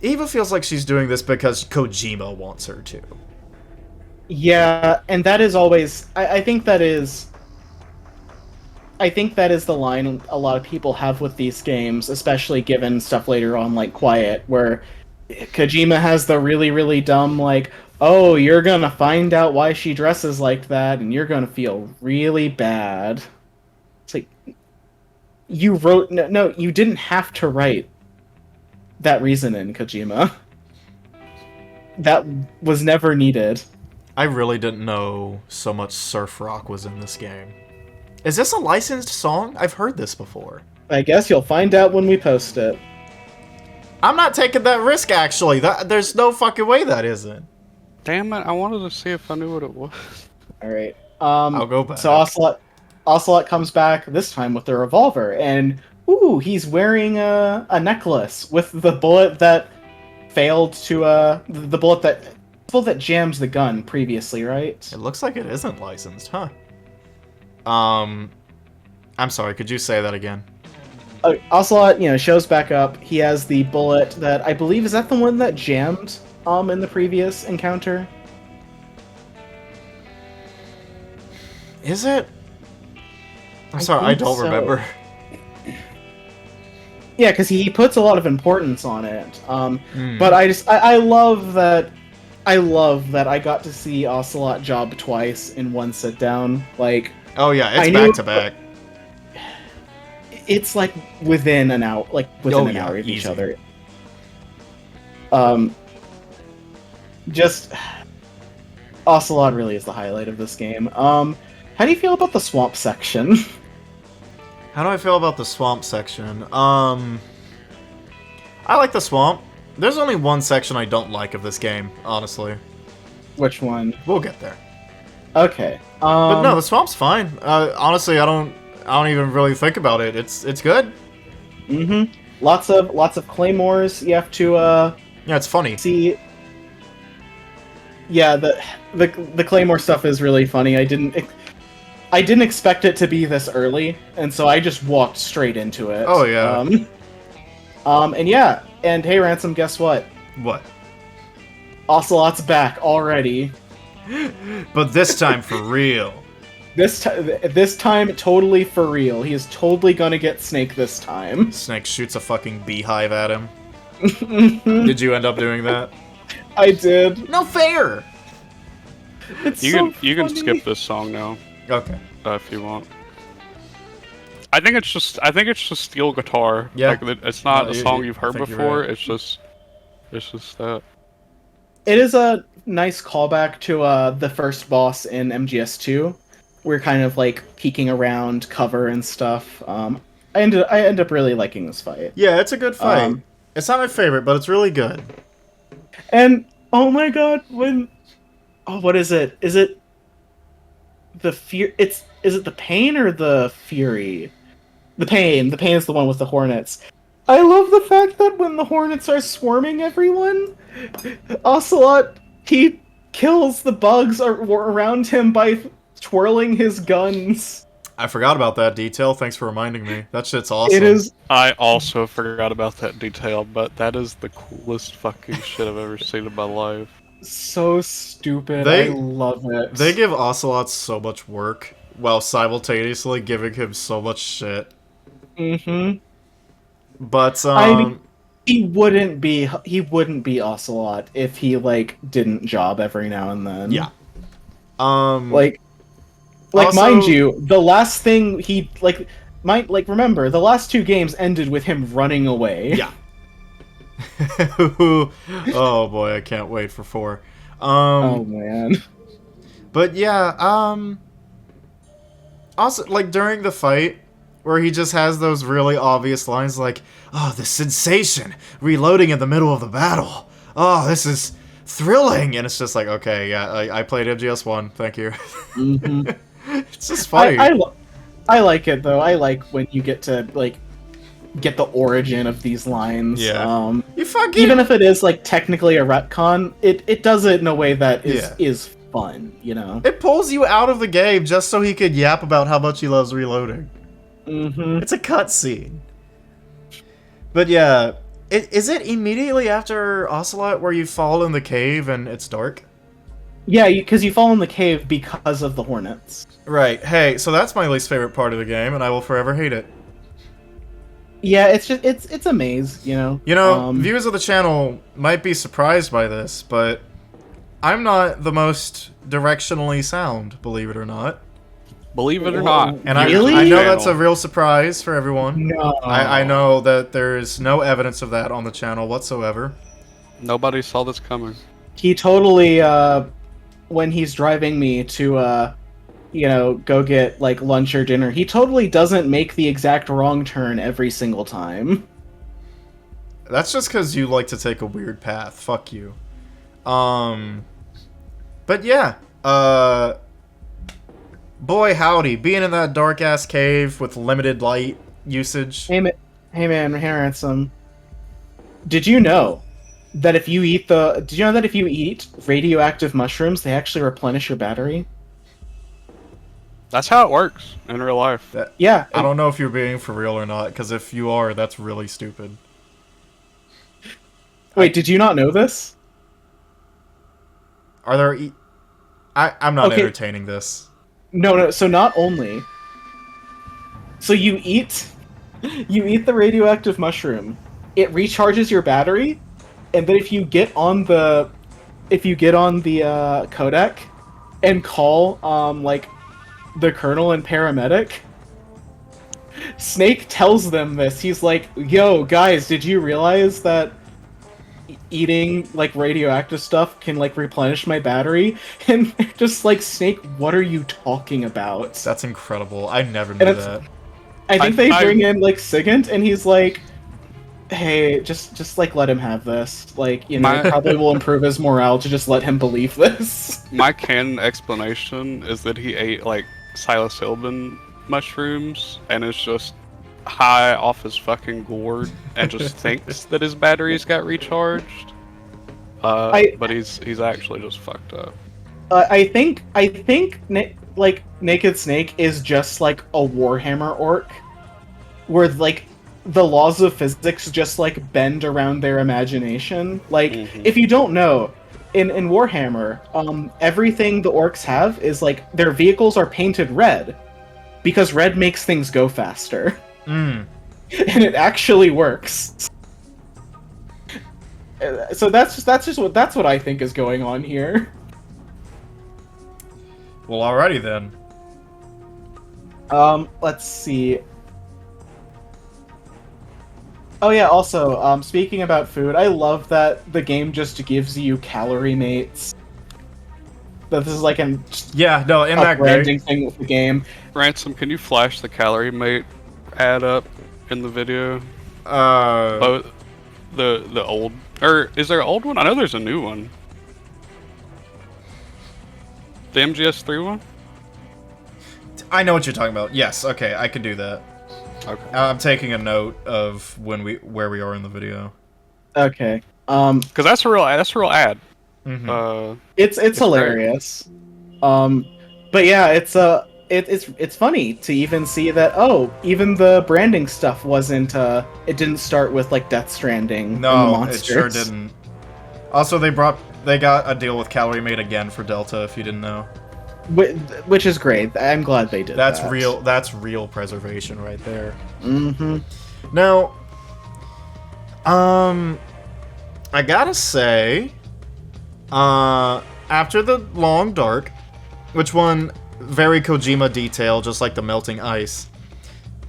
Eva feels like she's doing this because Kojima wants her to. Yeah, and that is always... I think that is the line a lot of people have with these games, especially given stuff later on like Quiet, where Kojima has the really, really dumb, like, oh, you're gonna find out why she dresses like that, and you're gonna feel really bad. It's like, you wrote... No, you didn't have to write that reason in, Kojima. That was never needed. I really didn't know so much surf rock was in this game. Is this a licensed song? I've heard this before. I guess you'll find out when we post it. I'm not taking that risk, actually. There's no fucking way that isn't. Damn it! I wanted to see if I knew what it was. Alright. I'll go back. So Ocelot comes back, this time with the revolver, and ooh, he's wearing a necklace with the bullet that failed to, the bullet that jams the gun previously, right? It looks like it isn't licensed, huh? I'm sorry, could you say that again? Ocelot, shows back up. He has the bullet that I believe is that the one that jammed in the previous encounter. Is it? I'm sorry, I don't remember. Yeah, because he puts a lot of importance on it. But I love that. I love that I got to see Ocelot job twice in one sit down. Like, oh yeah, it's back to back. It's like within an hour, an hour of each other. Just Ocelot really is the highlight of this game. How do you feel about the swamp section? How do I feel about the swamp section? I like the swamp. There's only one section I don't like of this game, honestly. Which one? We'll get there. Okay. But no, the swamp's fine. Honestly, I don't even really think about it. It's good. Mm-hmm. Lots of claymores. You have to yeah, it's funny. See. Yeah, the claymore stuff is really funny. I didn't expect it to be this early, and so I just walked straight into it. Oh yeah. And yeah, and hey Ransom, guess what? What? Ocelot's back already. But this time for real. This time totally for real. He is totally gonna get Snake this time. Snake shoots a fucking beehive at him. Did you end up doing that? I did. No fair. You can skip this song now. Okay. If you want. I think it's just steel guitar. Yeah. Like, it's not a song you've heard before. Right. It's just that. It is a nice callback to the first boss in MGS2. We're kind of like peeking around cover and stuff. I end up really liking this fight. Yeah, it's a good fight. It's not my favorite, but it's really good. And oh my god, what is it? Is it the fear? Is it the pain or the fury? The pain. The pain is the one with the hornets. I love the fact that when the hornets are swarming everyone, Ocelot, he kills the bugs around him by twirling his guns. I forgot about that detail. Thanks for reminding me. That shit's awesome. It is. I also forgot about that detail, but that is the coolest fucking shit I've ever seen in my life. So stupid. I love it. They give Ocelot so much work while simultaneously giving him so much shit. Mm-hmm. But I mean, he wouldn't be Ocelot if he didn't job every now and then. Yeah. Also, mind you, the last thing he remember, the last two games ended with him running away. Yeah. Oh boy, I can't wait for 4. Oh man. But yeah, also during the fight where he just has those really obvious lines like, "Oh, the sensation reloading in the middle of the battle. Oh, this is thrilling." And it's just like, okay, yeah, I played MGS1. Thank you. Mm-hmm. It's just funny. I like it though. I like when you get to get the origin of these lines. Yeah. You fucking... Even if it is like technically a retcon, it does it in a way that Yeah. is fun, you know. It pulls you out of the game just so he could yap about how much he loves reloading. Mm-hmm. It's a cutscene. But yeah, is it immediately after Ocelot where you fall in the cave and it's dark? Yeah, because you fall in the cave because of the hornets. Right. Hey, so that's my least favorite part of the game, and I will forever hate it. Yeah, it's just it's a maze, you know. You know, viewers of the channel might be surprised by this, but I'm not the most directionally sound, believe it or not. Believe it or not. And Really? I know that's a real surprise for everyone. No. I know that there's no evidence of that on the channel whatsoever. Nobody saw this coming. He totally when he's driving me to go get like lunch or dinner, he totally doesn't make the exact wrong turn every single time. That's just because you like to take a weird path. Fuck you. But yeah, boy howdy, being in that dark ass cave with limited light usage. Hey man, Ransom. Did you know that if you eat radioactive mushrooms, they actually replenish your battery? That's how it works in real life. Yeah. I don't know if you're being for real or not, because if you are, that's really stupid. Wait, did you not know this? Are there... I'm not Okay. entertaining this. No, so not only... So you eat the radioactive mushroom, it recharges your battery, and then if you get on the codec and call like the colonel and paramedic, Snake tells them this. He's like, "Yo, guys, did you realize that eating like radioactive stuff can like replenish my battery?" And they're just like, "Snake, what are you talking about?" That's incredible. I never knew that. I think they bring in like Sigint, and he's like, "Hey, just like let him have this. Like, you know, it probably will improve his morale to just let him believe this." My canon explanation is that he ate like psilocybin mushrooms and is just high off his fucking gourd and just thinks that his batteries got recharged. But he's actually just fucked up. I think like Naked Snake is just like a Warhammer orc, where like the laws of physics just like bend around their imagination. Like, if you don't know, in Warhammer, everything the orcs have is like their vehicles are painted red because red makes things go faster. And it actually works. So that's what I think is going on here. Well, alrighty then. Let's see. Oh yeah, also, speaking about food, I love that the game just gives you calorie mates. That this is like an branding thing with the game. Ransom, can you flash the calorie mate ad up in the video? The old, or is there an old one? I know there's a new one. The MGS3 one? I know what you're talking about. Yes, okay, I could do that. Okay. I'm taking a note of where we are in the video. Okay. Because that's a real ad. It's hilarious. But yeah, it's funny to even see that even the branding stuff wasn't it didn't start with like Death Stranding. and the No, it monsters. sure didn't. Also, they got a deal with Calorie Mate again for Delta, if you didn't know. Which is great. I'm glad they did That's that. real. That's real preservation right there. Now, I gotta say, after the long dark, which one very Kojima detail, just like the melting ice.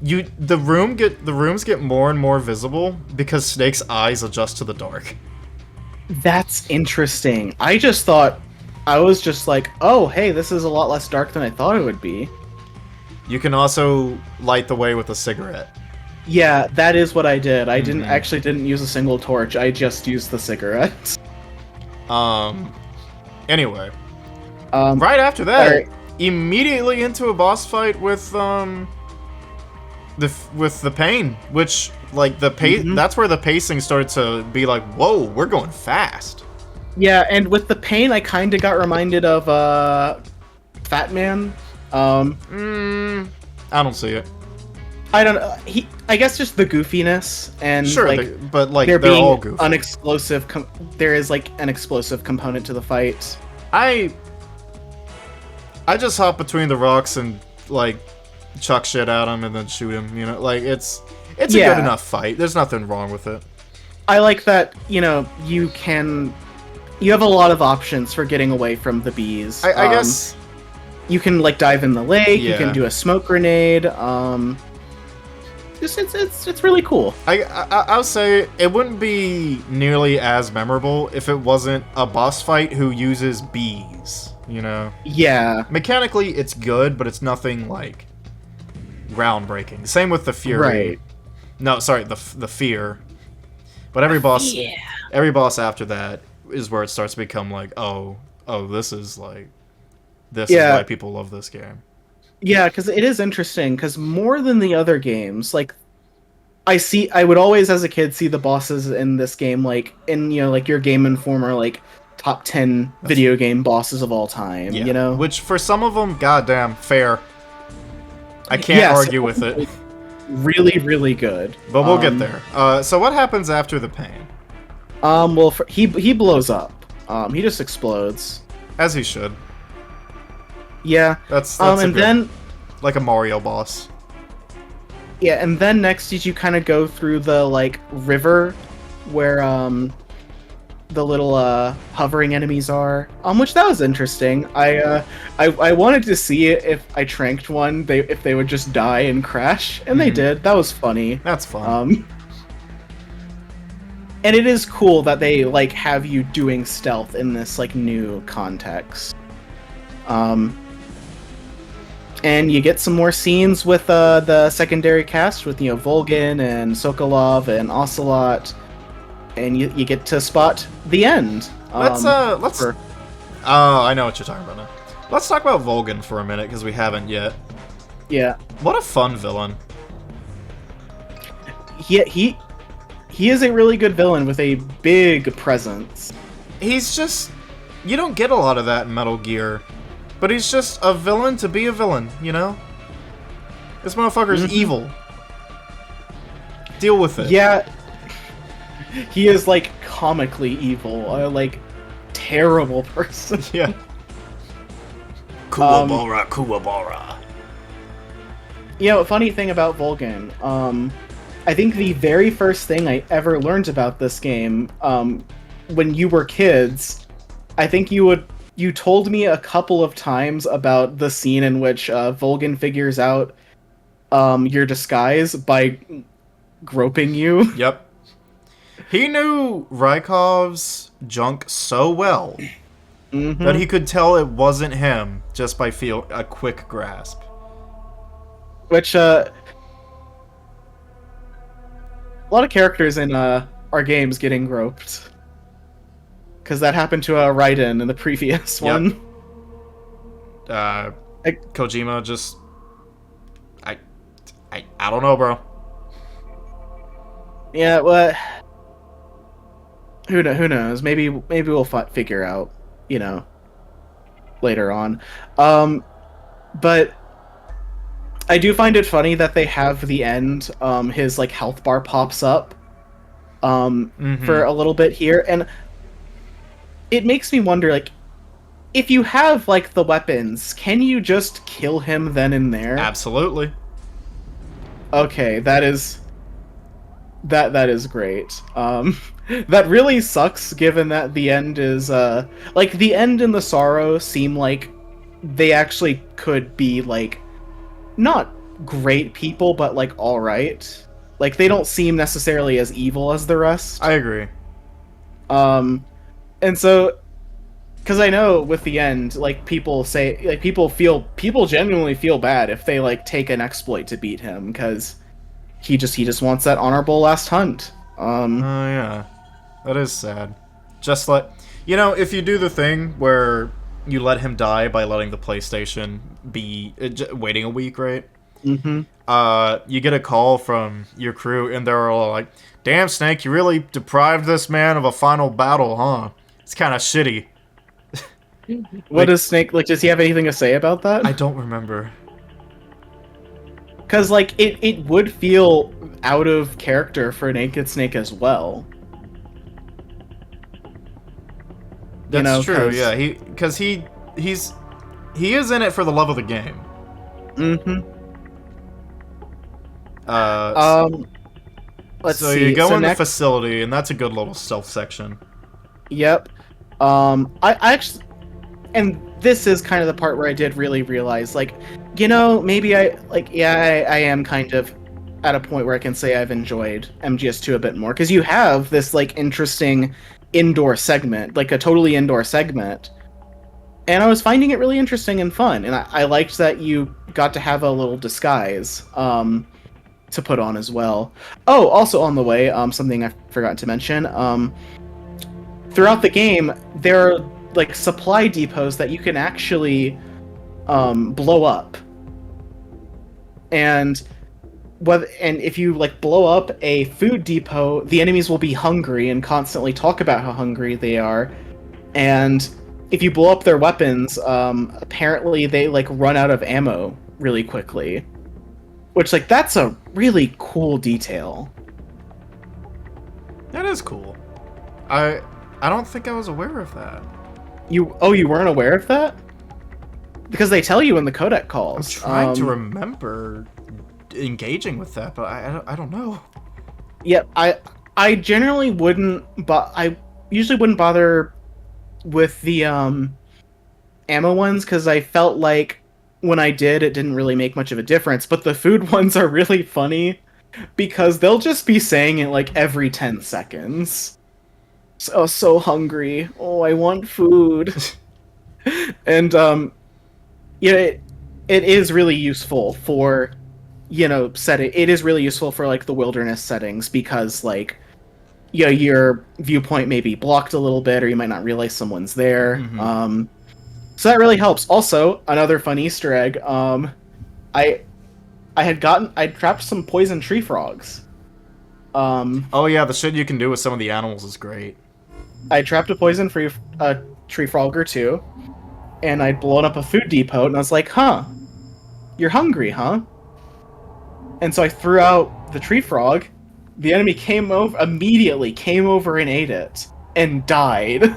The rooms get more and more visible because Snake's eyes adjust to the dark. that's interesting. I was just like, oh, hey, this is a lot less dark than I thought it would be. You can also light the way with a cigarette. Yeah, that is what I did. I didn't use a single torch. I just used the cigarette. Anyway. Right after that, alright. immediately into a boss fight with with the pain, which like the pace. That's where the pacing started to be like, whoa, we're going fast. Yeah, and with the pain, I kind of got reminded of Fat Man. I don't see it. I don't know. I guess just the goofiness and Sure, like, but like there they're being all goofy. unexplosive. There is like an explosive component to the fight. I just hop between the rocks and like chuck shit at him and then shoot him. You know, like it's a good enough fight. There's nothing wrong with it. I like that. You know, you have a lot of options for getting away from the bees. I guess you can like dive in the lake. You Yeah. can do a smoke grenade. It's really cool. I'll say it wouldn't be nearly as memorable if it wasn't a boss fight who uses bees, you know? Yeah. Mechanically, it's good, but it's nothing, like, groundbreaking. Same with the Fury. Right. No, sorry, the Fear. But every boss after that is where it starts to become like, oh, this is why people love this game. Yeah, because it is interesting, because more than the other games, like, I would always, as a kid, see the bosses in this game, like, in, you know, like, your Game Informer, like, top 10 video game bosses of all time, you know? Which, for some of them, goddamn, fair. I can't argue with it. Really, really good. But we'll get there. So what happens after the pain? Well, he blows up. He just explodes. As he should. Yeah. That's and then like a Mario boss. Yeah, and then next did you kind of go through the like river where the little hovering enemies are. Which that was interesting. I wanted to see it if I tranked one, if they would just die and crash, and they did. That was funny. That's fun. And it is cool that they like have you doing stealth in this like new context. And you get some more scenes with the secondary cast with, you know, Volgin and Sokolov and Ocelot, and you get to spot the end. Let's I know what you're talking about now. Let's talk about Volgin for a minute, because we haven't yet. Yeah. What a fun villain. He is a really good villain with a big presence. He's just... You don't get a lot of that in Metal Gear. But he's just a villain to be a villain, you know? This motherfucker's evil. Deal with it. Yeah. He is, like, comically evil. A, like, terrible person. Yeah. Kuwabara, Kuwabara. You know, funny thing about Volgin, I think the very first thing I ever learned about this game, when you were kids, I think you told me a couple of times about the scene in which Volgin figures out your disguise by groping you. Yep. He knew Rykov's junk so well that he could tell it wasn't him just by a quick grasp. Which, a lot of characters in our games getting groped. Because that happened to Raiden in the previous one. Kojima just... I don't know, bro. Yeah, well... Who knows? Maybe we'll figure out, you know, later on. But I do find it funny that they have the end, his, like, health bar pops up for a little bit here, and it makes me wonder, like, if you have, like, the weapons, can you just kill him then and there? Absolutely. Okay, that is great. That really sucks, given that the end is, like, the end and the sorrow seem like they actually could be, like, not great people, but, like, alright. Like, they don't seem necessarily as evil as the rest. I agree. And so, because I know with the end, like, people say, like, people genuinely feel bad if they, like, take an exploit to beat him, because he just wants that honorable last hunt. Oh, yeah. That is sad. Just you know, if you do the thing where you let him die by letting the PlayStation be waiting a week, right? Mm-hmm. You get a call from your crew, and they're all like, "Damn, Snake, you really deprived this man of a final battle, huh? It's kind of shitty." What does Snake like? Does he have anything to say about that? I don't remember. Because like it would feel out of character for Naked Snake as well. That's true. Yeah, he is in it for the love of the game. Mm-hmm. Let's so see. you go in next, the facility, and that's a good little stealth section. Yep. I actually, and this is kind of the part where I did really realize, like, maybe I am kind of at a point where I can say I've enjoyed MGS2 a bit more, because you have this, like, interesting indoor segment, like a totally indoor segment, and I was finding it really interesting and fun, and I liked that you got to have a little disguise, to put on as well. Oh, also on the way, something I forgot to mention, throughout the game, there are, like, supply depots that you can actually blow up. And if you, like, blow up a food depot, the enemies will be hungry and constantly talk about how hungry they are. And if you blow up their weapons, apparently they, like, run out of ammo really quickly. Which, like, that's a really cool detail. That is cool. I don't think I was aware of that. You weren't aware of that? Because they tell you in the codec calls. I'm trying to remember engaging with that, but I don't know. Yeah, I generally wouldn't, but I usually wouldn't bother with the ammo ones, because I felt like when I did, it didn't really make much of a difference. But the food ones are really funny because they'll just be saying it like every 10 seconds. So hungry. Oh, I want food. And it is really useful for it is really useful for, like, the wilderness settings, because, like, your viewpoint may be blocked a little bit, or you might not realize someone's there. Mm-hmm. So that really helps. Also, another fun Easter egg. I trapped some poison tree frogs. Oh yeah, the shit you can do with some of the animals is great. I trapped a poison tree frog or two, and I'd blown up a food depot, and I was like, "Huh, you're hungry, huh?" And so I threw out the tree frog. The enemy immediately came over and ate it, and died.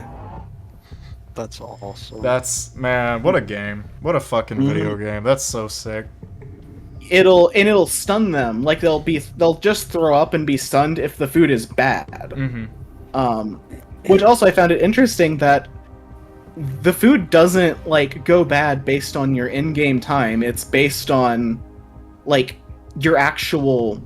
That's awesome. Man, what a game. What a fucking video game. That's so sick. It'll stun them. Like, they'll just throw up and be stunned if the food is bad. Mm-hmm. Which also, I found it interesting that the food doesn't, like, go bad based on your in-game time. It's based on, like, your actual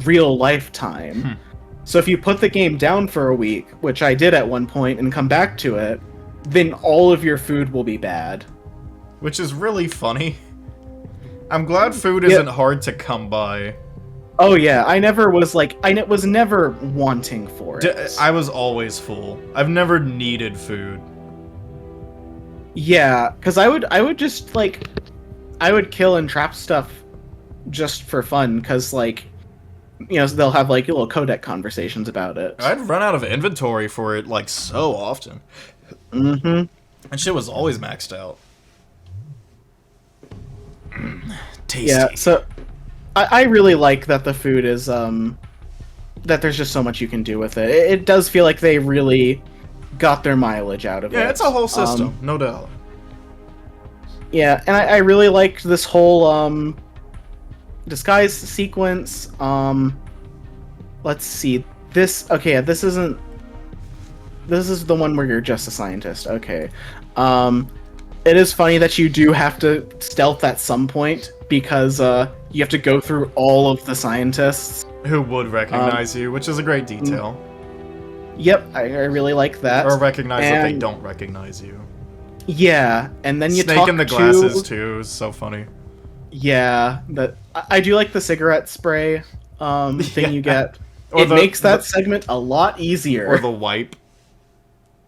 real life time. So if you put the game down for a week, which I did at one point, and come back to it, then all of your food will be bad. Which is really funny. I'm glad food isn't hard to come by. Oh yeah, I was never wanting for it. I was always full. I've never needed food. Yeah, because I would just, like, I would kill and trap stuff just for fun, because, like, they'll have, like, little codec conversations about it. I'd run out of inventory for it, like, so often. Mm-hmm. And shit was always maxed out. Tasty. Yeah, so I really like that the food is, that there's just so much you can do with it. It does feel like they really got their mileage out of it. Yeah, it's a whole system, no doubt. Yeah, and I really liked this whole, disguise sequence. Let's see. This is the one where you're just a scientist. Okay. It is funny that you do have to stealth at some point, because you have to go through all of the scientists who would recognize you, which is a great detail. Yep, I really like that. Or recognize that they don't recognize you. Yeah, and then you Snake talk in the glasses too is so funny. Yeah, I do like the cigarette spray thing you get. It makes that segment a lot easier. Or the wipe.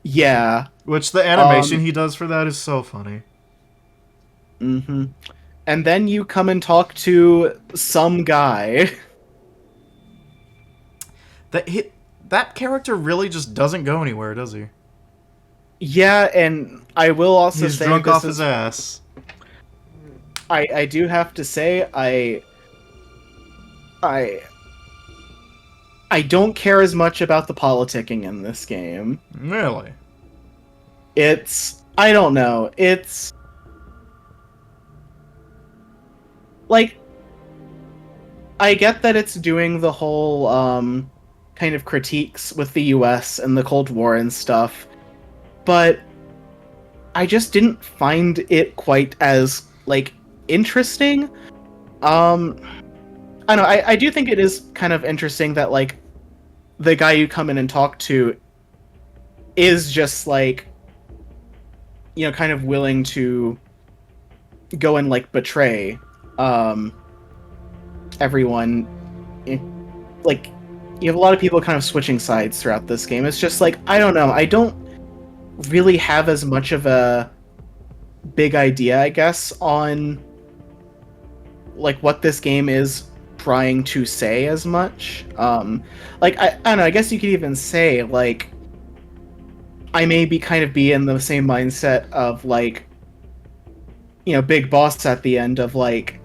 Yeah. Which the animation he does for that is so funny. Mm-hmm. and then you come and talk to some guy. That character really just doesn't go anywhere, does he? Yeah, and I will also He's say drunk this off is, his ass. I do have to say I don't care as much about the politicking in this game. Really? I don't know. It's like I get that it's doing the whole kind of critiques with the US and the Cold War and stuff, but I just didn't find it quite as like interesting. I don't know, I do think it is kind of interesting that like the guy you come in and talk to is just like, you know, kind of willing to go and like betray everyone. Like, you have a lot of people kind of switching sides throughout this game. It's just like, I don't know, I don't really have as much of a big idea, I guess, on like what this game is trying to say as much. Like, I don't know, I guess you could even say like I may be kind of be in the same mindset of like, you know, Big Boss at the end of like,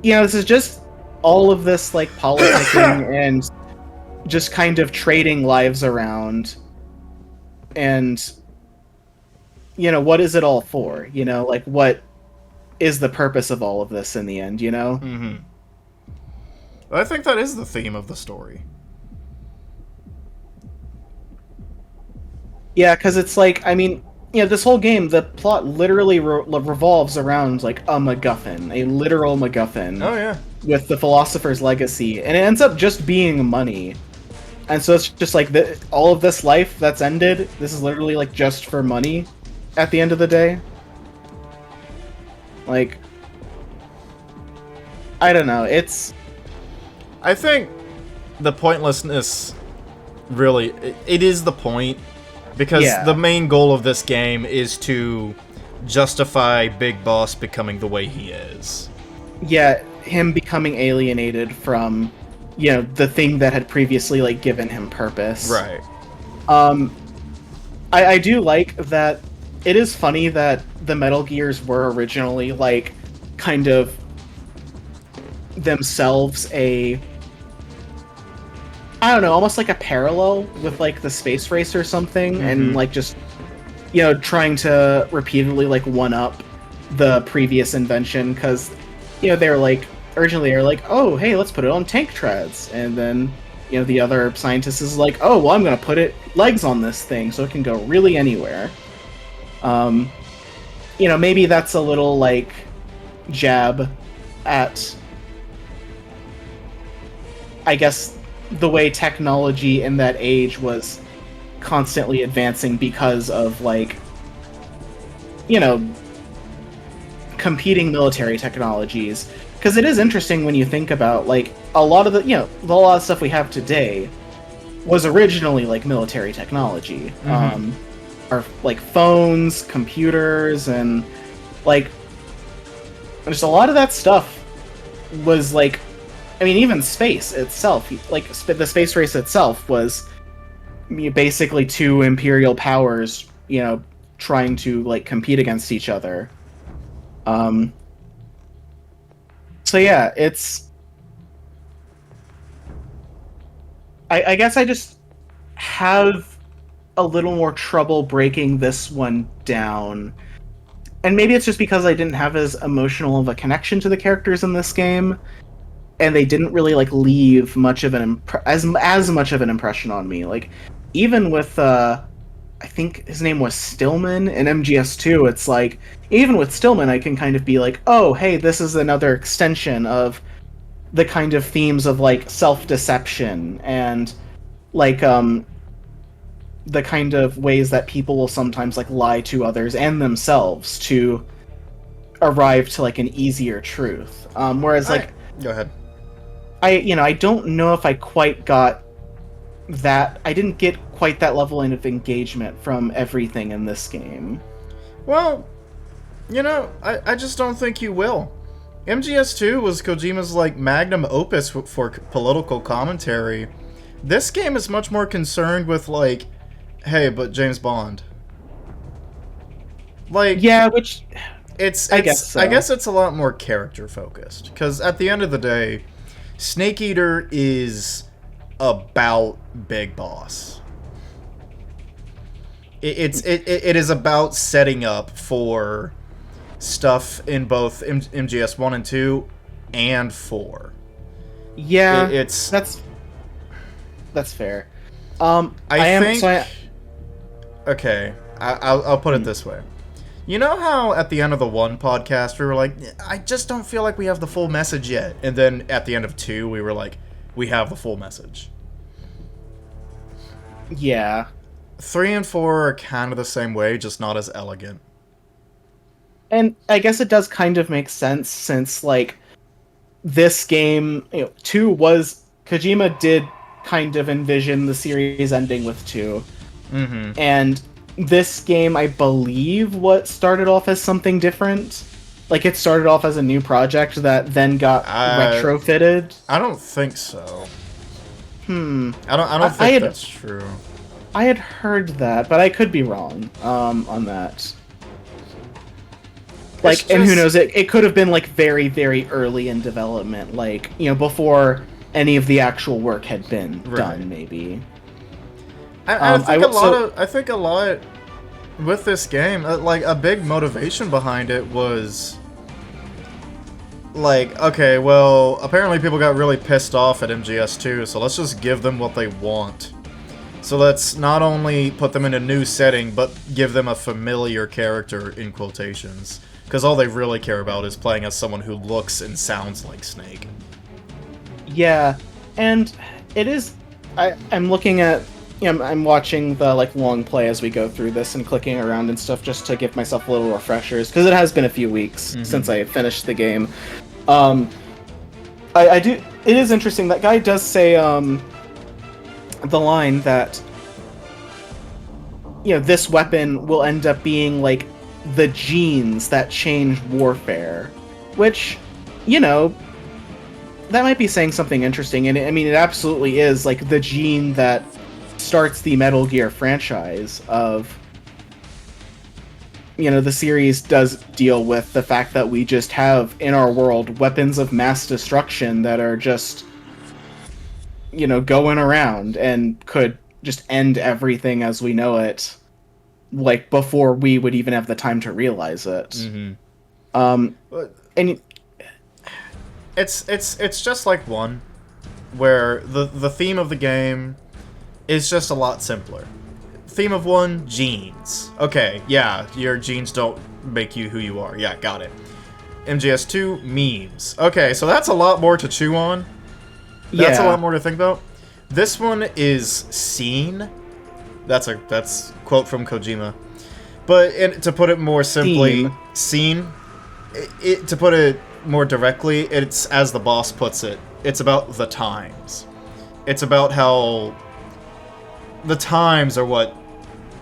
you know, this is just all of this like politicking and just kind of trading lives around, and you know, what is it all for? You know, like what is the purpose of all of this in the end, you know? Mm-hmm. I think that is the theme of the story. Yeah, because it's like, I mean, you know, this whole game, the plot literally revolves around like a MacGuffin, a literal MacGuffin. Oh yeah. With the Philosopher's Legacy, and it ends up just being money. And so it's just like all of this life that's ended, this is literally like just for money at the end of the day. Like, I don't know, I think the pointlessness really, it is the point, because the main goal of this game is to justify Big Boss becoming the way he is. Yeah, him becoming alienated from, you know, the thing that had previously like given him purpose. Right. I do like that. It is funny that the Metal Gears were originally like kind of themselves I don't know, almost like a parallel with like the Space Race or something, and like just, you know, trying to repeatedly like one up the previous invention, because, you know, they're like originally they're like, oh hey, let's put it on tank treads, and then, you know, the other scientist is like, oh well, I'm gonna put legs on this thing so it can go really anywhere. You know, maybe that's a little like jab at, I guess, the way technology in that age was constantly advancing because of like, you know, competing military technologies. Because it is interesting when you think about like a lot of the, you know, a lot of stuff we have today was originally like military technology. Or like phones, computers, and like just a lot of that stuff was like, I mean, even space itself, like the space race itself was basically two imperial powers, you know, trying to like compete against each other. So yeah, I guess I just have a little more trouble breaking this one down. And maybe it's just because I didn't have as emotional of a connection to the characters in this game, and they didn't really like leave much of an as much of an impression on me. Like, even with I think his name was Stillman in MGS2, it's like, even with Stillman I can kind of be like, oh hey, this is another extension of the kind of themes of like self-deception and like the kind of ways that people will sometimes like lie to others and themselves to arrive to like an easier truth. Whereas like, go ahead. I don't know if I quite got that. I didn't get quite that level of engagement from everything in this game. Well, You know, I just don't think you will. MGS2 was Kojima's, like, magnum opus for political commentary. This game is much more concerned with, like, hey, but James Bond. Like, Yeah, which I guess so. I guess it's a lot more character focused, because at the end of the day, Snake Eater is about Big Boss. It is about setting up for stuff in both MGS 1 and 2 and 4. Yeah, It's that's fair. Okay, I'll put it this way. You know how at the end of the 1 podcast we were like, I just don't feel like we have the full message yet, and then at the end of 2 we were like, we have the full message. Yeah. 3 and 4 are kind of the same way, just not as elegant. And I guess it does kind of make sense since, like, this game, 2 was... Kojima did kind of envision the series ending with 2. Mm-hmm. And this game, I believe, what started off as something different. Like, it started off as a new project that then got retrofitted. I don't think so. I I don't think that's true. I had heard that, but I could be wrong on that. Like, and who knows, it could have been, like, very, very early in development, like, before any of the actual work had been done, maybe. I think a lot with this game, like, a big motivation behind it was, like, okay, well, apparently people got really pissed off at MGS2, so let's just give them what they want. So let's not only put them in a new setting, but give them a familiar character, in quotations. Because all they really care about is playing as someone who looks and sounds like Snake. Yeah, and it is... I'm looking at... I'm watching the, like, long play as we go through this and clicking around and stuff just to give myself a little refreshers, because it has been a few weeks since I finished the game. I do... It is interesting, that guy does say, the line that, this weapon will end up being, like, the genes that change warfare. Which, that might be saying something interesting, and I mean, it absolutely is, like, the gene that starts the Metal Gear franchise of... the series does deal with the fact that we just have, in our world, weapons of mass destruction that are just... going around and could just end everything as we know it, like, before we would even have the time to realize it. Mm-hmm. And it's just like 1, where the theme of the game is just a lot simpler. Theme of 1, genes. Okay, yeah, your genes don't make you who you are. Yeah, got it. MGS2, memes. Okay, so that's a lot more to chew on. That's a lot more to think about. This one is scene. That's quote from Kojima. But to put it more simply, scene. To put it more directly, it's, as the boss puts it, it's about the times. It's about how the times are what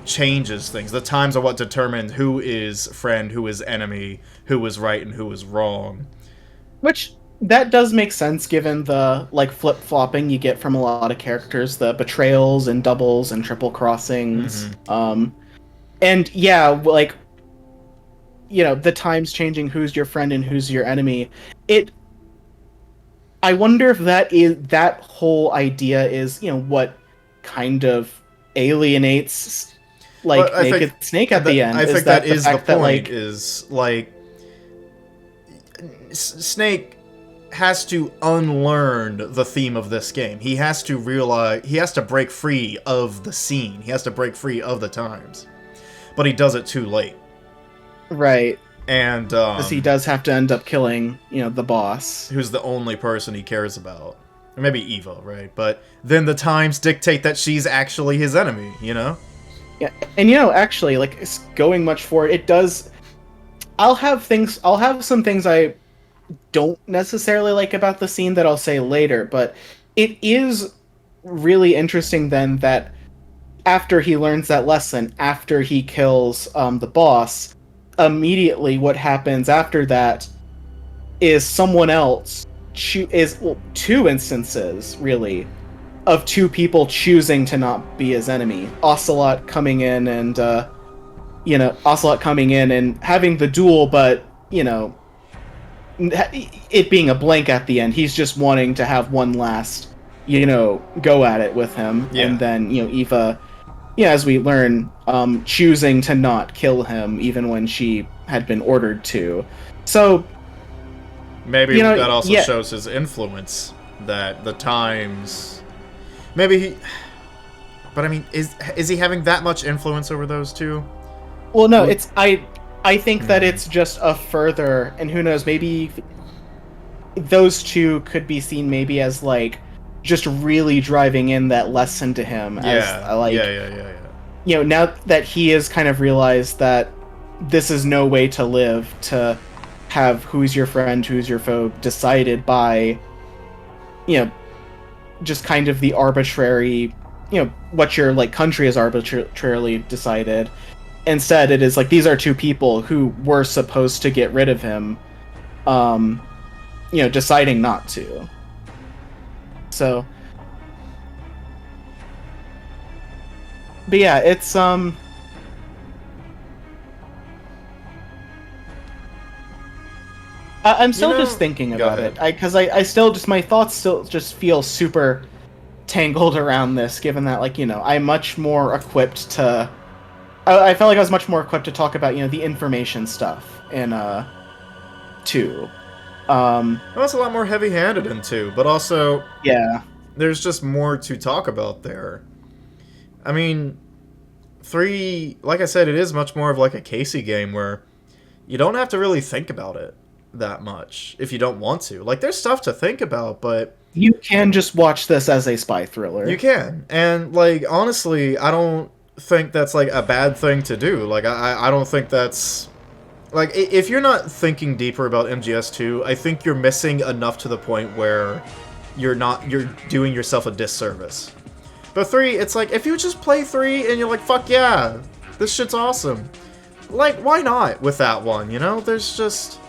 changes things. The times are what determine who is friend, who is enemy, who is right and who is wrong. Which... that does make sense, given the, like, flip-flopping you get from a lot of characters, the betrayals and doubles and triple crossings. Mm-hmm. And, yeah, like, the times changing who's your friend and who's your enemy. I wonder if that whole idea is, what kind of alienates, like, Naked Snake at the end. I think that is the point, that, is, like, Snake has to unlearn the theme of this game. He has to realize, he has to break free of the scene. He has to break free of the times. But he does it too late. Right. And, because he does have to end up killing, the boss. Who's the only person he cares about. Or maybe Evo, right? But then the times dictate that she's actually his enemy, Yeah, and actually, like, it's going much forward, it does... I'll have some things I don't necessarily like about the scene that I'll say later, but it is really interesting then that after he learns that lesson, after he kills the boss, immediately what happens after that is someone else two instances really of two people choosing to not be his enemy. Ocelot coming in and having the duel, but it being a blank at the end. He's just wanting to have one last go at it with him, and then Eva, as we learn, choosing to not kill him even when she had been ordered to. So maybe that also shows his influence, that the times maybe he, but I mean, is he having that much influence over those two? Well, no, it's I think that it's just a further, and who knows, maybe those two could be seen maybe as like just really driving in that lesson to him. Yeah. Now that he has kind of realized that this is no way to live, to have who's your friend, who's your foe decided by, just kind of the arbitrary, what your like country is arbitrarily decided. Instead, it is like these are two people who were supposed to get rid of him, deciding not to. So, but yeah, it's I'm still just thinking about it, because I still just, my thoughts still just feel super tangled around this, given that I'm much more equipped to. I felt like I was much more equipped to talk about the information stuff in 2. Well, it's a lot more heavy-handed in 2, but also there's just more to talk about there. I mean, 3, like I said, it is much more of like a Casey game where you don't have to really think about it that much if you don't want to. Like, there's stuff to think about, but you can just watch this as a spy thriller. You can, and like honestly, I don't think that's like a bad thing to do. Like, I don't think that's like, if you're not thinking deeper about MGS2, I think you're missing enough to the point where you're doing yourself a disservice. But 3, it's like, if you just play 3 and you're like, fuck yeah, this shit's awesome, like, why not with that one, there's just,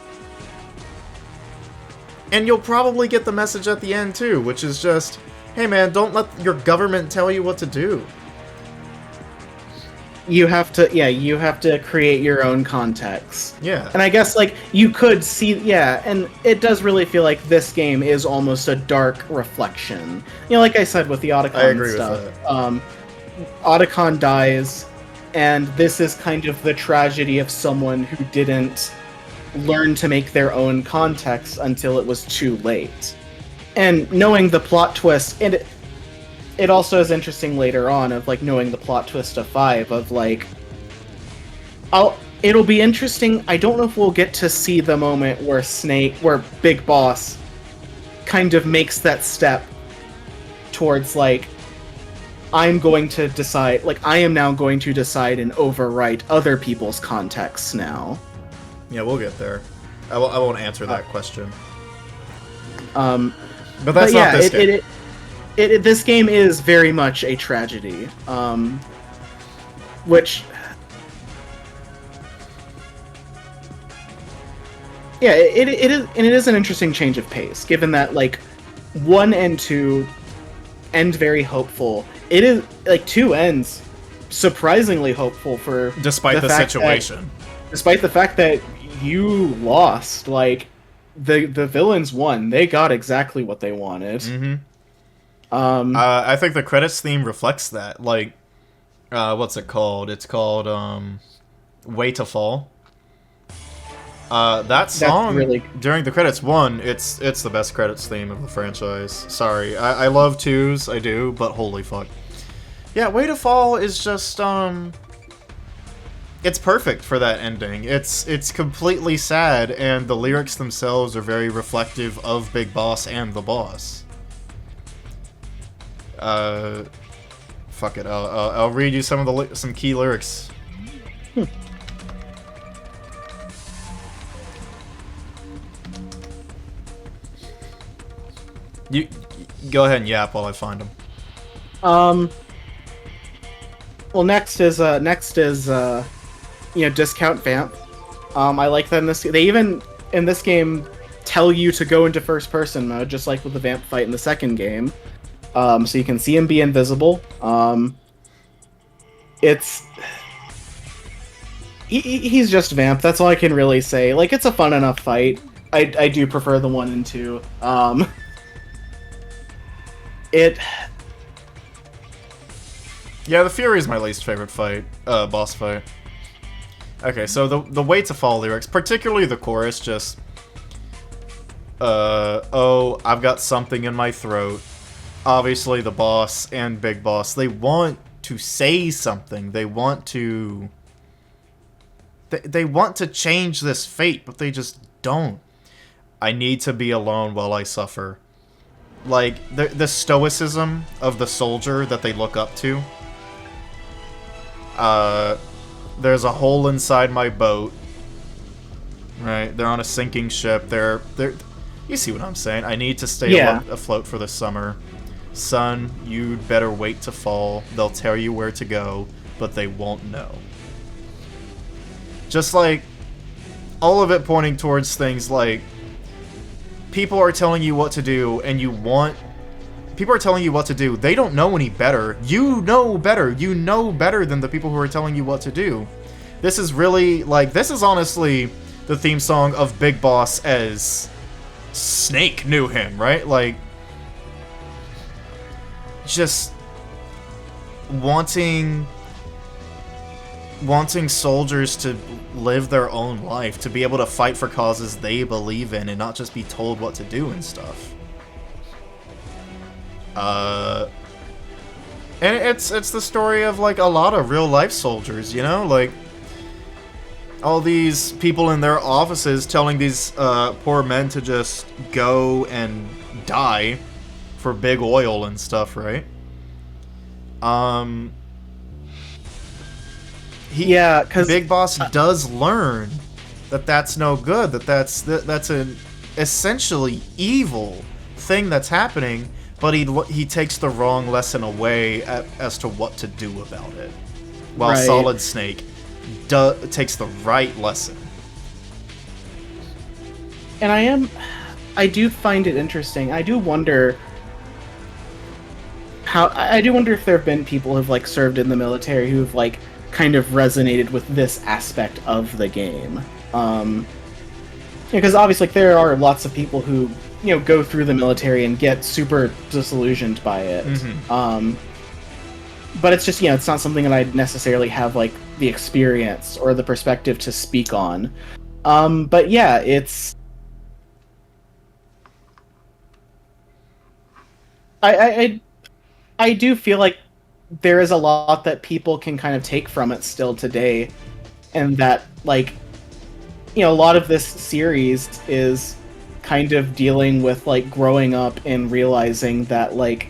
and you'll probably get the message at the end too, which is just, hey man, don't let your government tell you what to do. You have to create your own context. Yeah. And I guess, you could see, and it does really feel like this game is almost a dark reflection. Like I said with the Otacon stuff. With that. Otacon dies, and this is kind of the tragedy of someone who didn't learn to make their own context until it was too late. And knowing the plot twist, and it also is interesting later on of knowing the plot twist of 5 of it'll be interesting. I don't know if we'll get to see the moment where Big Boss kind of makes that step towards I'm going to decide, I am now going to decide and overwrite other people's contexts now. Yeah, we'll get there. I won't answer that question. But that's not this game. This game is very much a tragedy, which, it is, and it is an interesting change of pace, given that 1 and 2 end very hopeful. It is 2 ends surprisingly hopeful for despite the situation. Despite the fact that you lost, the villains won. They got exactly what they wanted. Mm-hmm. I think the credits theme reflects that. What's it called? It's called Way to Fall. That song during the credits, it's the best credits theme of the franchise. Sorry, I love 2s, I do, but holy fuck. Yeah, Way to Fall is just it's perfect for that ending. It's completely sad, and the lyrics themselves are very reflective of Big Boss and the boss. Fuck it. I'll read you some key lyrics. You go ahead and yap while I find them. Well, next is Discount Vamp. I like that in this. They even in this game tell you to go into first person mode, just like with the vamp fight in the second game. So you can see him be invisible. It's he's just vamp. That's all I can really say. Like, it's a fun enough fight. I do prefer the 1 and 2. Yeah, the Fury is my least favorite fight, boss fight. Okay, so the way to fall lyrics, particularly the chorus, just oh, I've got something in my throat. Obviously, the boss and Big Boss, they want to say something. They want to change this fate, but they just don't. I need to be alone while I suffer. Like, the stoicism of the soldier that they look up to. There's a hole inside my boat. Right? They're on a sinking ship. They're you see what I'm saying? I need to stay afloat for the summer. Son, you'd better wait to fall. They'll tell you where to go, but they won't know. Just like, all of it pointing towards things like, people are telling you what to do, and people are telling you what to do. They don't know any better. You know better. You know better than the people who are telling you what to do. This is really, like, this is honestly the theme song of Big Boss as Snake knew him, right? Like, just wanting soldiers to live their own life, to be able to fight for causes they believe in and not just be told what to do and stuff. And it's the story of, like, a lot of real life soldiers, you know? Like, all these people in their offices telling these poor men to just go and die for big oil and stuff, right? Big Boss does learn that that's no good, that's an essentially evil thing that's happening, but he takes the wrong lesson away as to what to do about it, while Solid Snake takes the right lesson. And I do find it interesting. I do wonder if there have been people who've, like, served in the military who've, like, kind of resonated with this aspect of the game. Because obviously, like, there are lots of people who, you know, go through the military and get super disillusioned by it. Mm-hmm. But it's just, you know, it's not something that I necessarily have, like, the experience or the perspective to speak on. But yeah, it's... I do feel like there is a lot that people can kind of take from it still today, and that, like, you know, a lot of this series is kind of dealing with, like, growing up and realizing that, like,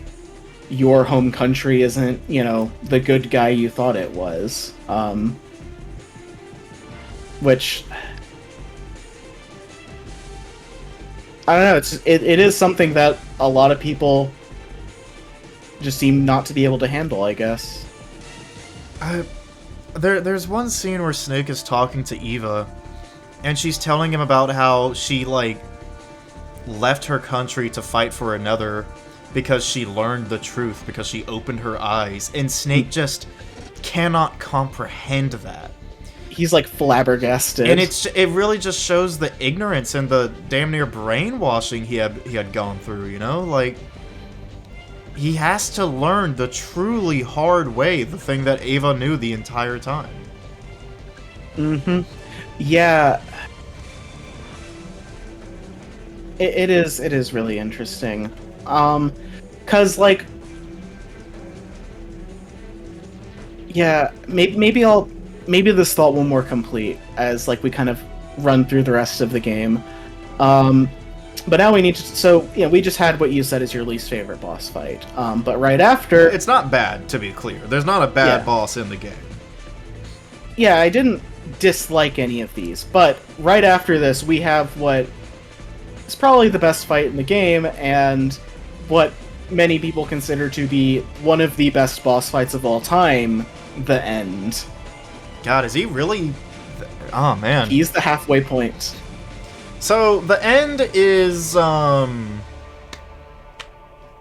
your home country isn't, you know, the good guy you thought it was. Which... I don't know, it is something that a lot of people just seem not to be able to handle, I guess. There's one scene where Snake is talking to Eva, and she's telling him about how she, like, left her country to fight for another because she learned the truth, because she opened her eyes, and Snake just cannot comprehend that. He's, like, flabbergasted. And it really just shows the ignorance and the damn near brainwashing he had gone through, you know? Like, he has to learn the truly hard way, the thing that Ava knew the entire time. Mm-hmm. Yeah. It is really interesting. 'Cause, like... Yeah, maybe this thought will more complete as, like, we kind of run through the rest of the game. But now we need to... So, yeah, we just had what you said is your least favorite boss fight. But right after... It's not bad, to be clear. There's not a bad boss in the game. Yeah, I didn't dislike any of these. But right after this, we have what is probably the best fight in the game, and what many people consider to be one of the best boss fights of all time, the end. God, is he really Oh man. He's the halfway point. So the end is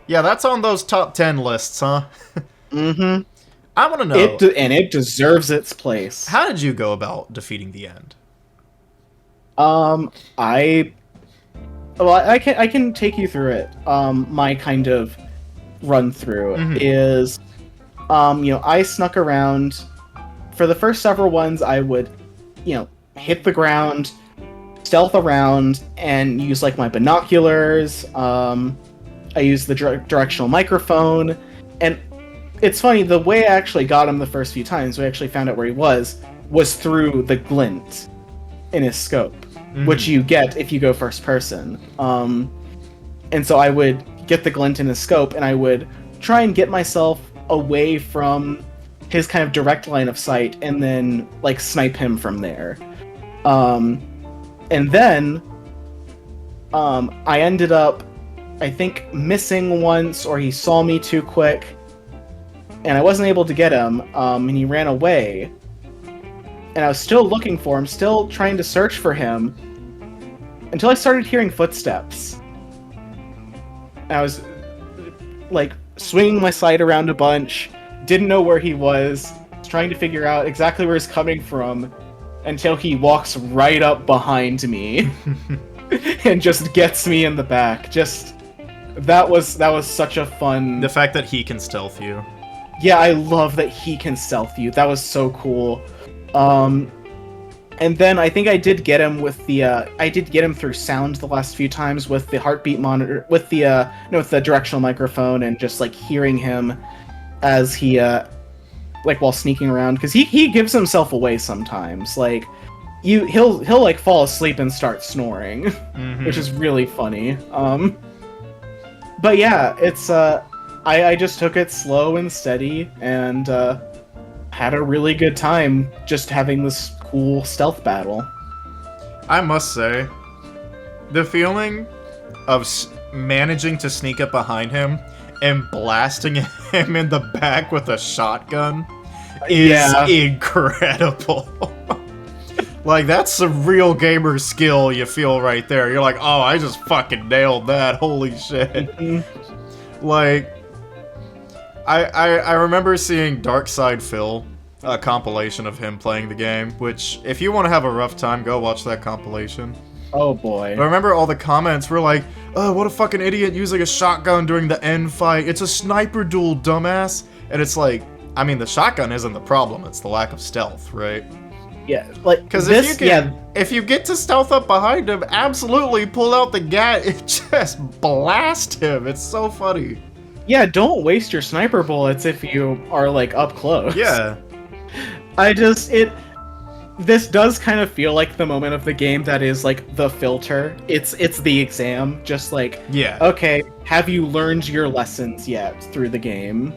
yeah, that's on those top 10 lists, huh? Mm-hmm. I want to know. It deserves its place. How did you go about defeating the end? I can take you through it. My kind of run through is, I snuck around. For the first several ones, I would, hit the ground, stealth around, and use like my binoculars. I used the directional microphone, and it's funny, the way I actually got him the first few times, we actually found out where he was through the glint in his scope, which you get if you go first person. And so I would get the glint in his scope, and I would try and get myself away from his kind of direct line of sight, and then like snipe him from there. And then I ended up, I think, missing once, or he saw me too quick, and I wasn't able to get him, and he ran away. And I was still looking for him, still trying to search for him, until I started hearing footsteps. And I was, like, swinging my sight around a bunch, didn't know where he was trying to figure out exactly where he's coming from, until he walks right up behind me, and just gets me in the back. That was such a fun... The fact that he can stealth you. Yeah, I love that he can stealth you. That was so cool. And then I think I did get him with the, I did get him through sound the last few times with the heartbeat monitor, with the directional microphone, and just like hearing him as he, like while sneaking around, because he gives himself away sometimes. Like, he'll like fall asleep and start snoring, which is really funny. But yeah, it's, I just took it slow and steady, and had a really good time just having this cool stealth battle. I must say, the feeling of managing to sneak up behind him and blasting him in the back with a shotgun is incredible. Like, that's some real gamer skill you feel right there. You're like, oh, I just fucking nailed that. Holy shit. Like, I remember seeing Darkside Phil, a compilation of him playing the game, which, if you want to have a rough time, go watch that compilation. Oh boy. But I remember all the comments were like, oh, what a fucking idiot using a shotgun during the end fight. It's a sniper duel, dumbass. And it's like, I mean, the shotgun isn't the problem, it's the lack of stealth, right? Yeah, like, because if you get to stealth up behind him, absolutely pull out the gat and just blast him. It's so funny. Yeah, don't waste your sniper bullets if you are, like, up close. Yeah. This does kind of feel like the moment of the game that is, like, the filter. It's the exam. Just like, yeah. Okay, have you learned your lessons yet through the game?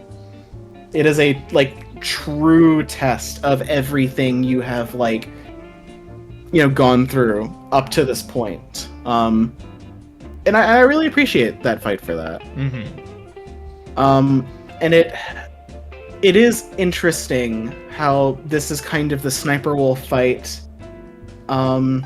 It is a, like, true test of everything you have, like, gone through up to this point. And I really appreciate that fight for that. And it is interesting how this is kind of the sniper wolf fight. And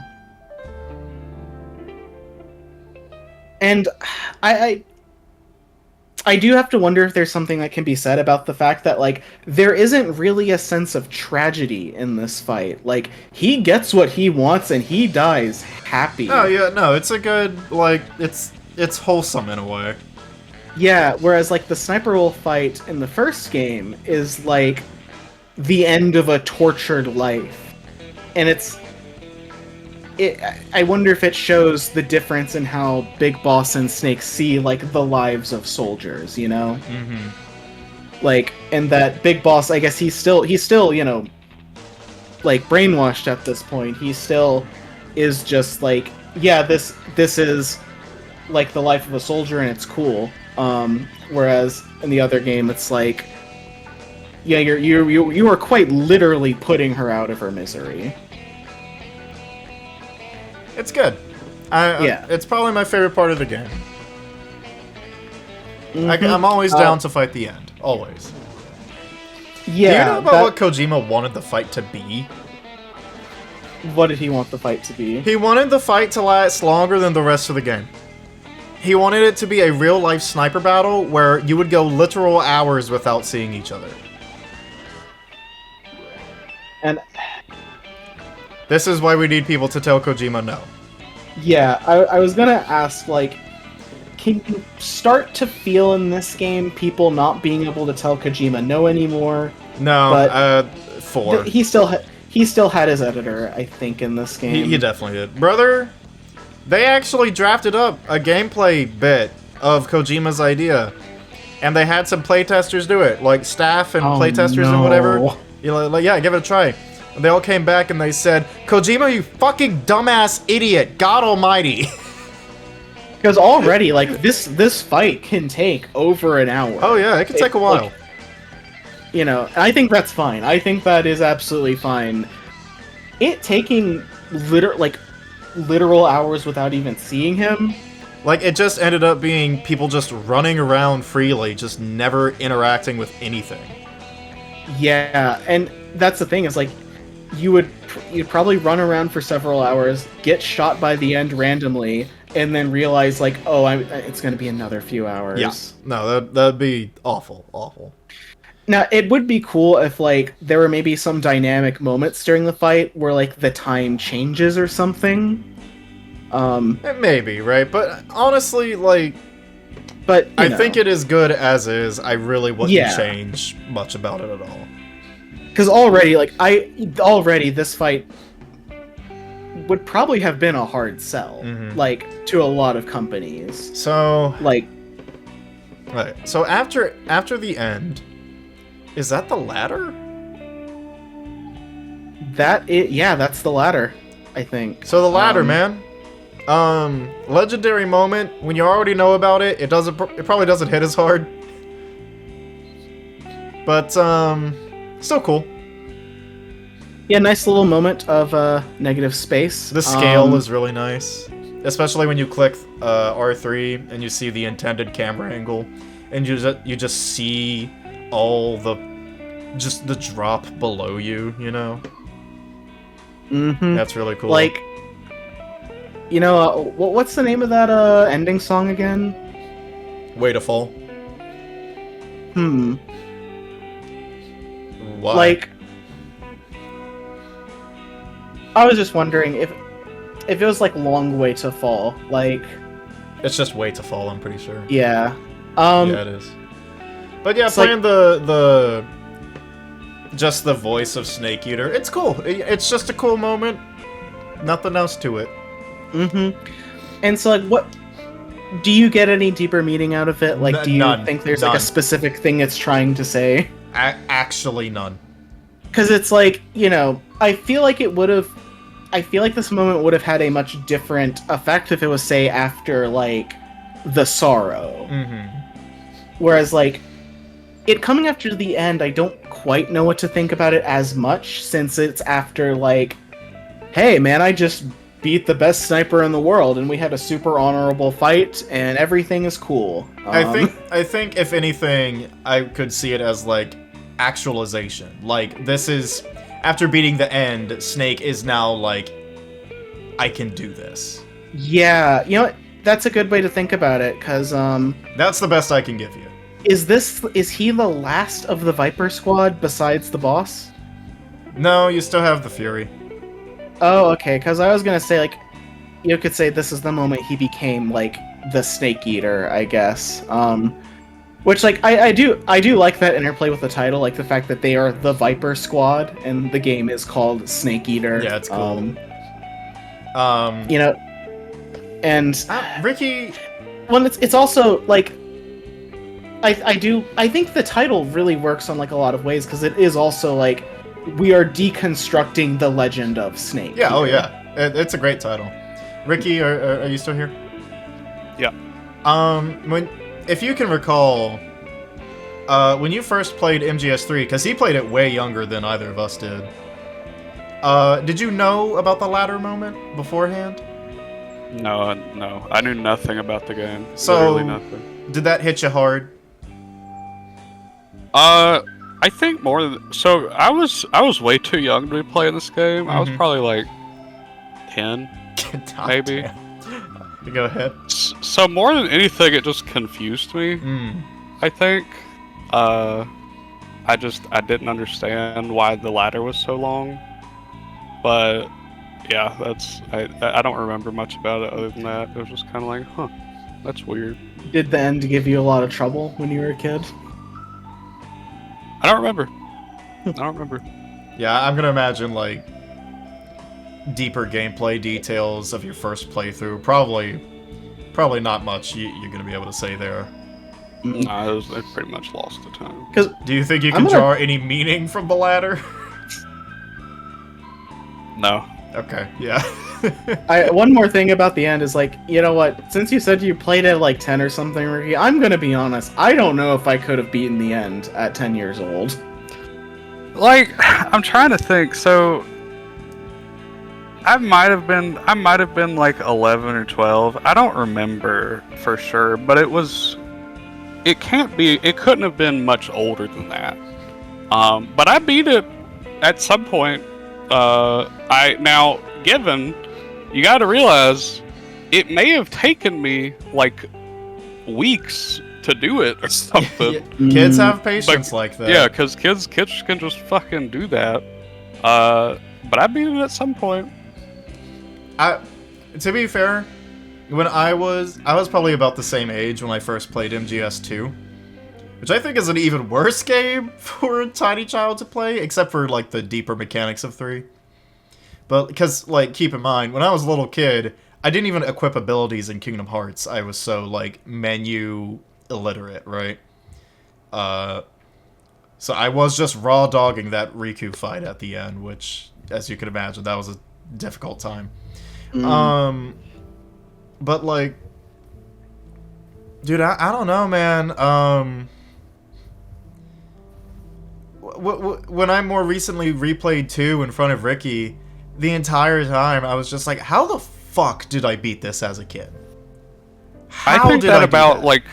I do have to wonder if there's something that can be said about the fact that, like, there isn't really a sense of tragedy in this fight. Like, he gets what he wants and he dies happy. Oh yeah, no, it's a good, like, it's wholesome in a way. Yeah, whereas, like, the Sniper Wolf fight in the first game is, like, the end of a tortured life. And I wonder if it shows the difference in how Big Boss and Snake see, like, the lives of soldiers, you know? Like, and that Big Boss, I guess he's still, like, brainwashed at this point. He still is just like, yeah, this is, like, the life of a soldier and it's cool. Whereas in the other game, it's like, yeah, you are quite literally putting her out of her misery. It's good. It's probably my favorite part of the game. I'm always down to fight the end. Always. Yeah. Do you know about what Kojima wanted the fight to be? What did he want the fight to be? He wanted the fight to last longer than the rest of the game. He wanted it to be a real-life sniper battle where you would go literal hours without seeing each other. And this is why we need people to tell Kojima no. yeah, I was gonna ask, like, can you start to feel in this game people not being able to tell Kojima no anymore? No, But 4. He still had his editor, I think, in this game. He definitely did. Brother, they actually drafted up a gameplay bit of Kojima's idea. And they had some playtesters do it, like staff and playtesters and whatever. You're like, yeah, give it a try. And they all came back and they said, Kojima, you fucking dumbass idiot, God almighty. Because already, like, this fight can take over an hour. Oh yeah, it could take a while. Like, you know, I think that's fine. I think that is absolutely fine. It taking literal hours without even seeing him. Like, it just ended up being people just running around freely, just never interacting with anything. Yeah, and that's the thing, is like, you'd probably run around for several hours, get shot by the end randomly, and then realize, like, oh, it's gonna be another few hours. Yeah. No, that'd be awful, awful. Now, it would be cool if, like, there were maybe some dynamic moments during the fight where, like, the time changes or something. Maybe, right? But honestly, like, but I think it is good as is. I really wouldn't change much about it at all. Because already, this fight would probably have been a hard sell, like, to a lot of companies. So, like, right. So after the end, is that the ladder? That's the ladder, I think. So the ladder, man. Legendary moment. When you already know about it, it probably doesn't hit as hard. But still cool. Yeah, nice little moment of negative space. The scale is really nice, especially when you click R3 and you see the intended camera angle, and you just see all the drop below you. You know. That's really cool. Like, you know, what's the name of that ending song again? Way to Fall. Why? Like, I was just wondering if it was like Long Way to Fall, like. It's just Way to Fall, I'm pretty sure. Yeah. Yeah, it is. But yeah, playing like, just the voice of Snake Eater, it's cool. It's just a cool moment. Nothing else to it. And so, like, what do you get any deeper meaning out of it? Like, do you think there's like a specific thing it's trying to say? Actually, none. Because it's like, you know, I feel like this moment would have had a much different effect if it was, say, after, like, the sorrow. Whereas, like, it coming after the end, I don't quite know what to think about it as much, since it's after, like, hey, man, I just beat the best sniper in the world, and we had a super honorable fight, and everything is cool. I think if anything, I could see it as, like, actualization. Like, this is, after beating the end, Snake is now like, I can do this. Yeah, you know what? That's a good way to think about it, because, that's the best I can give you. Is he the last of the Viper squad besides the boss? No, you still have the Fury. Oh, okay, because I was gonna say, like, you could say this is the moment he became, like, the Snake Eater, I guess. Which, like, I do like that interplay with the title, like the fact that they are the Viper Squad, and the game is called Snake Eater. Yeah, it's cool. You know, and Ricky. Well, it's also like, I think the title really works on, like, a lot of ways, because it is also like, we are deconstructing the legend of Snake. Yeah. Oh yeah, it's a great title. Ricky, are you still here? Yeah. If you can recall, when you first played MGS3, because he played it way younger than either of us did you know about the ladder moment beforehand? No, I knew nothing about the game. So, literally nothing. Did that hit you hard? I think more. So I was way too young to be playing this game. I was probably like 10, God maybe. damn. You go ahead. So more than anything, it just confused me. I think. I didn't understand why the ladder was so long. But yeah, I don't remember much about it other than that. It was just kind of like, huh, that's weird. Did the end give you a lot of trouble when you were a kid? I don't remember. I don't remember. Yeah, I'm gonna imagine like deeper gameplay details of your first playthrough. Probably not much you're gonna be able to say there. No, I pretty much lost the time. Do you think you can draw any meaning from the ladder? No. Okay, yeah. One more thing about the end is like, you know what? Since you said you played at like 10 or something, Ricky, I'm gonna be honest. I don't know if I could have beaten the end at 10 years old. Like, I'm trying to think. So, I might have been like 11 or 12. I don't remember for sure, but it couldn't have been much older than that. But I beat it at some point. You got to realize it may have taken me like weeks to do it or something. Kids have patience like that. Yeah, because kids can just fucking do that. But I beat it at some point. To be fair, when I was probably about the same age when I first played MGS2, which I think is an even worse game for a tiny child to play, except for like the deeper mechanics of 3. But because like keep in mind, when I was a little kid, I didn't even equip abilities in Kingdom Hearts. I was so like menu illiterate, right? So I was just raw dogging that Riku fight at the end, which, as you can imagine, that was a difficult time. But like, dude, I don't know, man. When I more recently replayed 2 in front of Ricky, the entire time I was just like, how the fuck did I beat this as a kid? I think that about like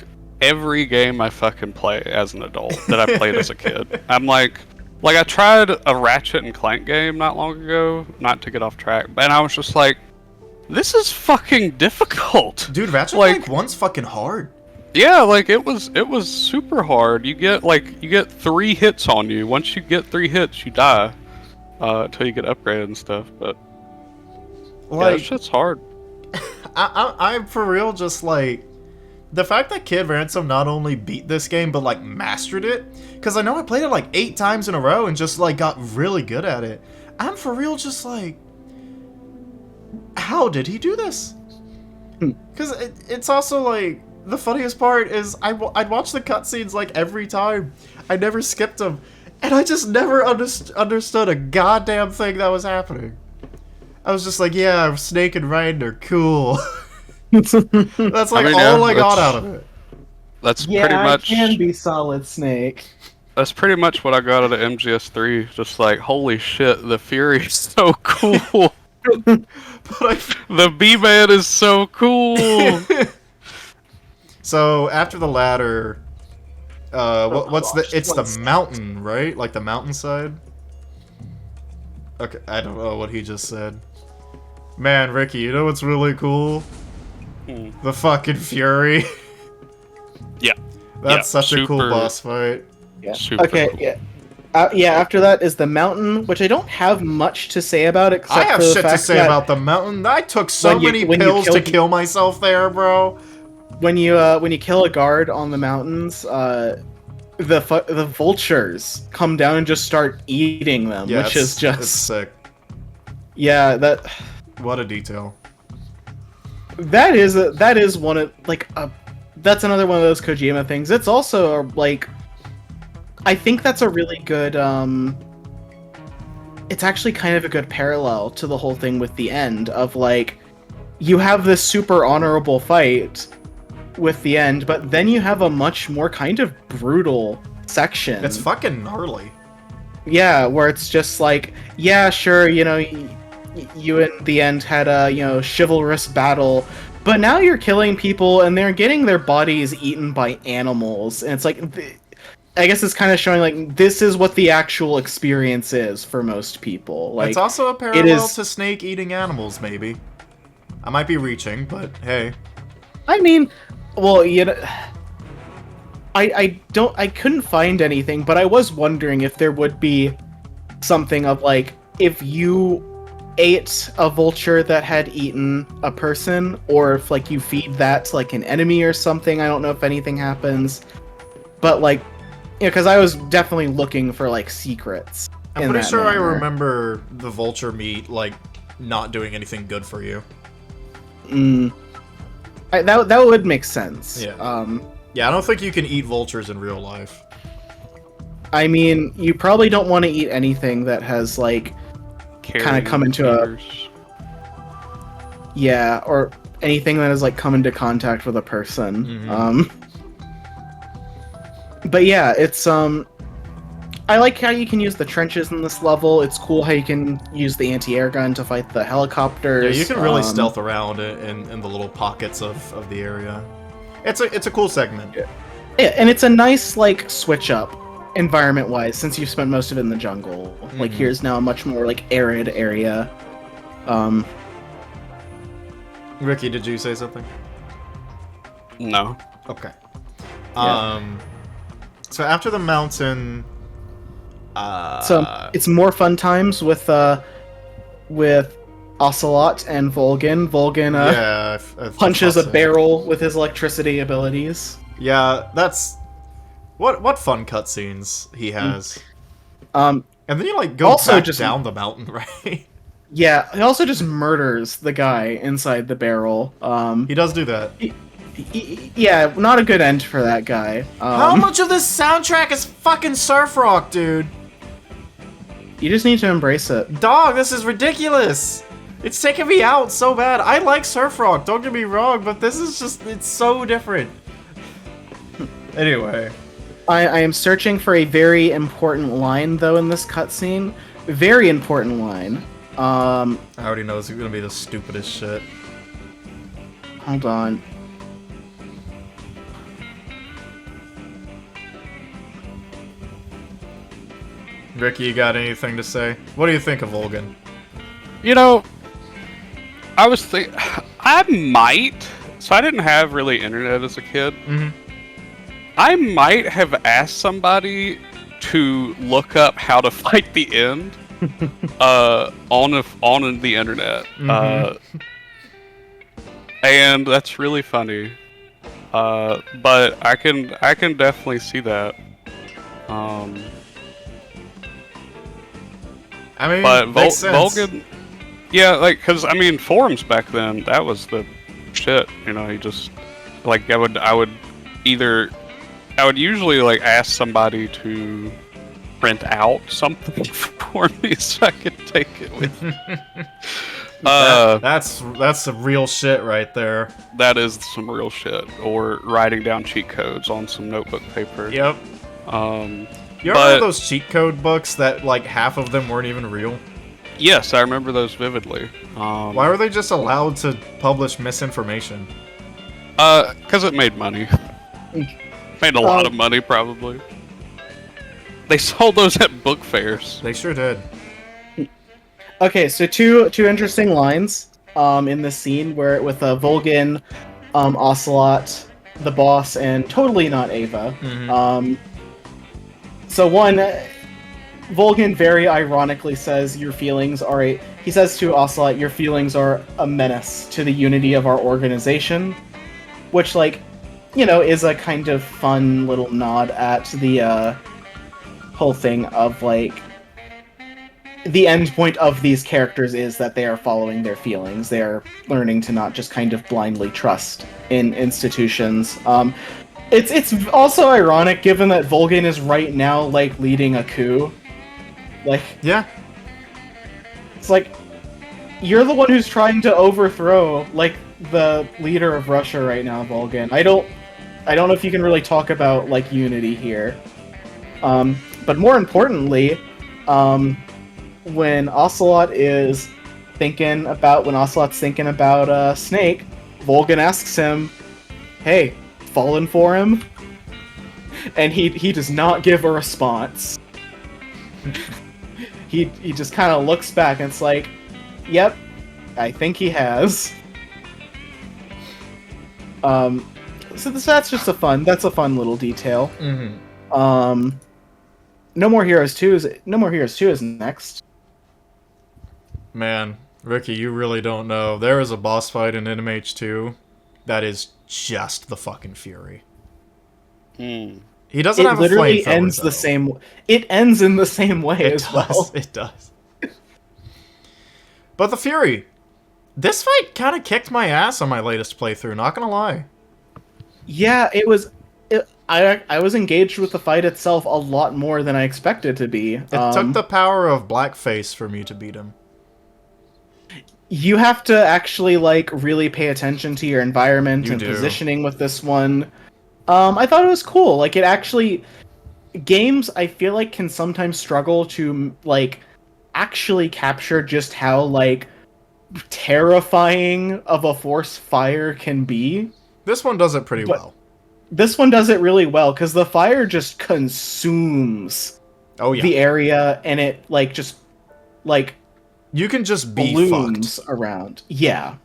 every game I fucking play as an adult that I played as a kid. I'm like I tried a Ratchet and Clank game not long ago, not to get off track, and I was just like, this is fucking difficult. Dude, Ratchet and Clank 1's fucking hard. Yeah, like it was super hard. You get 3 hits on you. Once you get 3 hits, you die. Until you get upgraded and stuff, but like, yeah, that shit's hard. I'm for real just like, the fact that Kid Ransom not only beat this game, but like mastered it, because I know I played it like 8 times in a row and just like got really good at it. I'm for real just like, how did he do this? Because it's also like, the funniest part is I'd watch the cutscenes like every time. I never skipped them. And I just never understood a goddamn thing that was happening. I was just like, yeah, Snake and Raiden are cool. That's like all I got out of it. That's pretty much. I can be Solid Snake. That's pretty much what I got out of MGS3. Just like, holy shit, the Fury is so cool. The B-Man is so cool. So after the ladder, it's the mountain, right? Like the mountainside? Okay, I don't know what he just said. Man, Ricky, you know what's really cool? The fucking Fury. Yeah. That's such a cool boss fight. Yeah. Okay, cool. Yeah. After that is the mountain, which I don't have much to say about, except I have for the shit fact to say that about the mountain. I took so many pills to kill myself there, bro. When you kill a guard on the mountains, the vultures come down and just start eating them, which is just it's sick. Yeah, that. What a detail. That is one of that's another one of those Kojima things. It's also like, I think that's a really good it's actually kind of a good parallel to the whole thing with the end of like, you have this super honorable fight with the end, but then you have a much more kind of brutal section. It's fucking gnarly. Yeah, where it's just like, yeah, sure, you know, you in the end had a, chivalrous battle, but now you're killing people and they're getting their bodies eaten by animals, and it's like, I guess it's kind of showing like this is what the actual experience is for most people. Like it's also a parallel is, to snake eating animals, maybe. I might be reaching, but hey. I mean, well, you know, I couldn't find anything, but I was wondering if there would be something of like if you ate a vulture that had eaten a person, or if like you feed that to like an enemy or something. I don't know if anything happens, but like, you know, because I was definitely looking for like secrets. I'm pretty sure I remember the vulture meat like not doing anything good for you. That would make sense. Yeah. Yeah, I don't think you can eat vultures in real life. I mean, you probably don't want to eat anything that has like kind of come into yeah, or anything that has like come into contact with a person. Mm-hmm. But yeah, it's I like how you can use the trenches in this level. It's cool how you can use the anti-air gun to fight the helicopters. Yeah, you can really stealth around it in the little pockets of the area. It's a cool segment. Yeah, and it's a nice like switch up environment-wise since you've spent most of it in the jungle. Mm-hmm. Like here's now a much more like arid area. Ricky, did you say something? No. Okay. Yeah. So after the mountain, So it's more fun times with Ocelot and Volgin. Volgin punches a barrel with his electricity abilities. Yeah, that's what fun cutscenes he has. And then you like go also back just down the mountain, right? Yeah, he also just murders the guy inside the barrel. He does do that. Yeah, not a good end for that guy. How much of this soundtrack is fucking surf rock, dude? You just need to embrace it. Dog, this is ridiculous. It's taking me out so bad. I like surf rock, don't get me wrong, but this is just, it's so different. Anyway. I am searching for a very important line, though, in this cutscene. Very important line. I already know it's gonna be the stupidest shit. Hold on. Ricky, you got anything to say? What do you think of Volgin? You know, I was thinking, I might. So I didn't have really internet as a kid. Mm-hmm. I might have asked somebody to look up how to fight the end on the internet. Mm-hmm. And that's really funny. But I can definitely see that. I mean, but makes sense. Volgin, yeah, like, cause I mean, forums back then, that was the shit. You know, he just like I would usually like ask somebody to print out something for me so I could take it with me. That's some real shit right there. That is some real shit. Or writing down cheat codes on some notebook paper. Yep. You remember those cheat code books that like half of them weren't even real? Yes, I remember those vividly. Why were they just allowed to publish misinformation? Because it made money. Made a lot of money, probably. They sold those at book fairs. They sure did. Okay, so two interesting lines in this scene where with Volgin, Ocelot, the boss, and totally not Ava. Mm-hmm. So one, Volgin very ironically says, "Your feelings are a." He says to Ocelot, "Your feelings are a menace to the unity of our organization," which, like, you know, is a kind of fun little nod at the whole thing of like the end point of these characters is that they are following their feelings. They are learning to not just kind of blindly trust in institutions. It's also ironic given that Volgin is right now like leading a coup. Like, yeah, it's like you're the one who's trying to overthrow like the leader of Russia right now, Volgin. I don't know if you can really talk about like unity here. But more importantly, when Ocelot's thinking about Snake, Volgin asks him, "Hey, fallen for him?" and he does not give a response. He just kind of looks back and it's like, yep, I think he has. So that's just a fun little detail. Mm-hmm. No More Heroes 2 is next. Man, Ricky, you really don't know. There is a boss fight in MH2 that is just the fucking Fury. He doesn't have a literally flamethrower, ends though. the same. It ends in the same way as well. It does. But the Fury, this fight kind of kicked my ass on my latest playthrough. Not gonna lie. Yeah, it was. I was engaged with the fight itself a lot more than I expected to be. It took the power of Blackface for me to beat him. You have to actually like really pay attention to your environment and do. positioning with this one. I thought it was cool. Like it actually, games I feel like can sometimes struggle to like actually capture just how like terrifying of a force fire can be. This one does it pretty well. This one does it really well because the fire just consumes the area, and it like just like you can just be balloons fucked around. Yeah.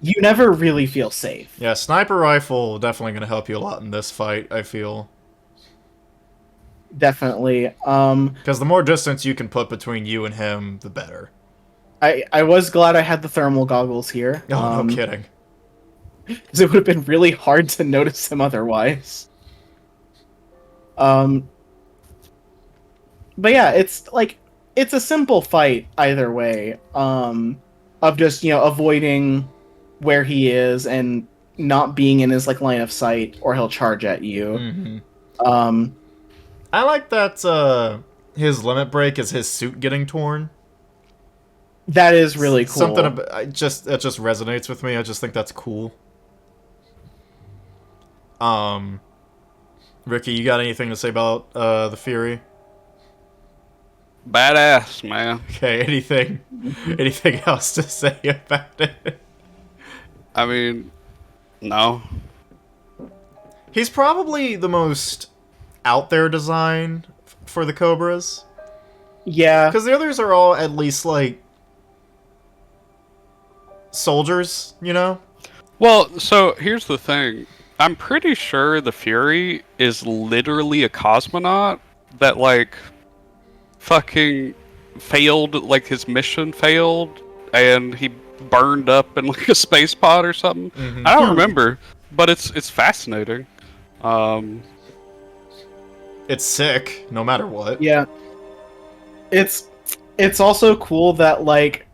You never really feel safe. Yeah, sniper rifle definitely gonna help you a lot in this fight, I feel. Definitely. Because the more distance you can put between you and him, the better. I was glad I had the thermal goggles here. Oh, no kidding. Because it would have been really hard to notice him otherwise. But yeah, it's like it's a simple fight either way. Of just, avoiding where he is and not being in his like line of sight, or he'll charge at you. Mm-hmm. I like that his limit break is his suit getting torn. That is really cool. Something that just resonates with me. I just think that's cool. Ricky, you got anything to say about the Fury? Badass, man. Okay, anything else to say about it? I mean, no. He's probably the most out there design for the Cobras. Yeah. Because the others are all at least, like, soldiers, you know? Well, so here's the thing. I'm pretty sure the Fury is literally a cosmonaut that, like, fucking failed, like, his mission failed, and he burned up in, like, a space pod or something. Mm-hmm. I don't remember, but it's fascinating. It's sick, no matter what. Yeah. It's also cool that, like,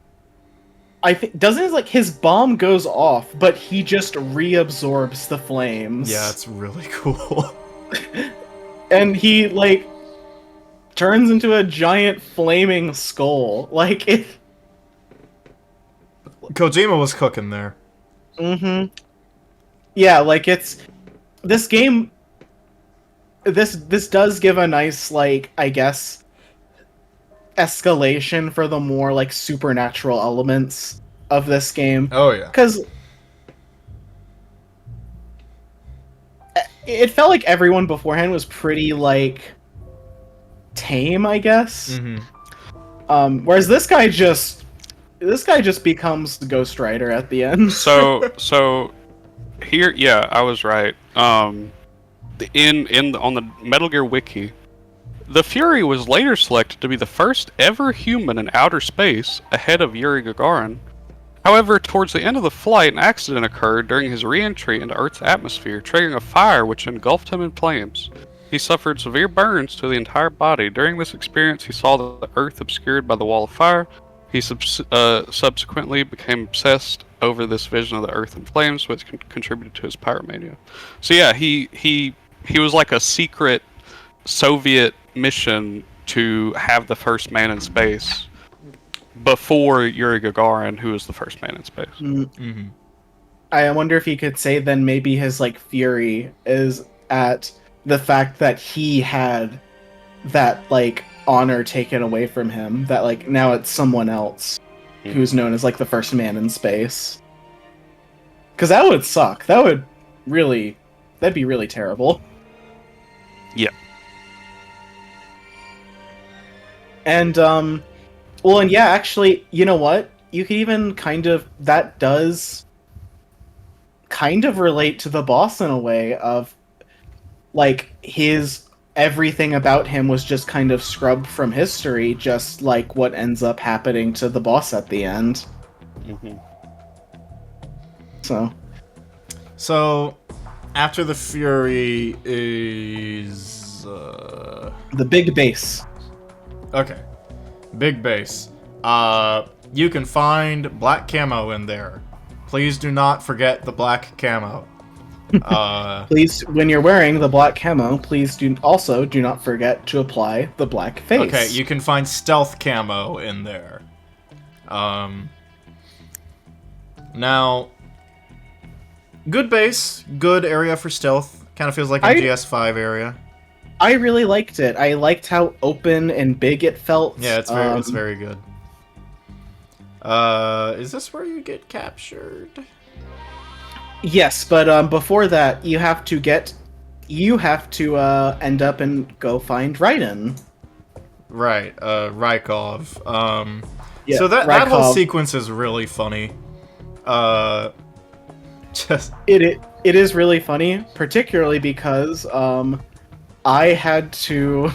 I think doesn't like his bomb goes off, but he just reabsorbs the flames. Yeah, it's really cool. And he like turns into a giant flaming skull. Like it. Kojima was cooking there. Mm-hmm. Yeah, like it's this game. This does give a nice, like, I guess, escalation for the more like supernatural elements of this game. Oh yeah. Because it felt like everyone beforehand was pretty like tame, I guess. Mm-hmm. Whereas this guy just becomes the Ghost Rider at the end. So here, yeah, I was right. On the Metal Gear Wiki, the Fury was later selected to be the first ever human in outer space, ahead of Yuri Gagarin. However, towards the end of the flight, an accident occurred during his re-entry into Earth's atmosphere, triggering a fire which engulfed him in flames. He suffered severe burns to the entire body. During this experience, he saw the Earth obscured by the wall of fire. He subsequently became obsessed over this vision of the Earth in flames, which contributed to his pyromania. So yeah, he was like a secret Soviet mission to have the first man in space before Yuri Gagarin, who was the first man in space. Mm-hmm. I wonder if he could say then maybe his like fury is at the fact that he had that like honor taken away from him, that like now it's someone else who's known as like the first man in space. Because that would suck. That'd be really terrible. Yep. And well, and yeah, actually, you know what? You could even that does kind of relate to the boss in a way of like his everything about him was just kind of scrubbed from history, just like what ends up happening to the boss at the end. Mm-hmm. So after the Fury is the big base. okay, big base. You can find black camo in there. Please do not forget the black camo. Please, when you're wearing the black camo, please do not forget to apply the black face. Okay, you can find stealth camo in there. Now, good base, good area for stealth. Kind of feels like a GS5 area. I really liked it. I liked how open and big it felt. Yeah, it's very good. Is this where you get captured? Yes, but before that, you have to end up and go find Raiden. Right, Rykov. Yeah, so that whole Rykov. sequence is really funny. Just It is really funny, particularly because I had to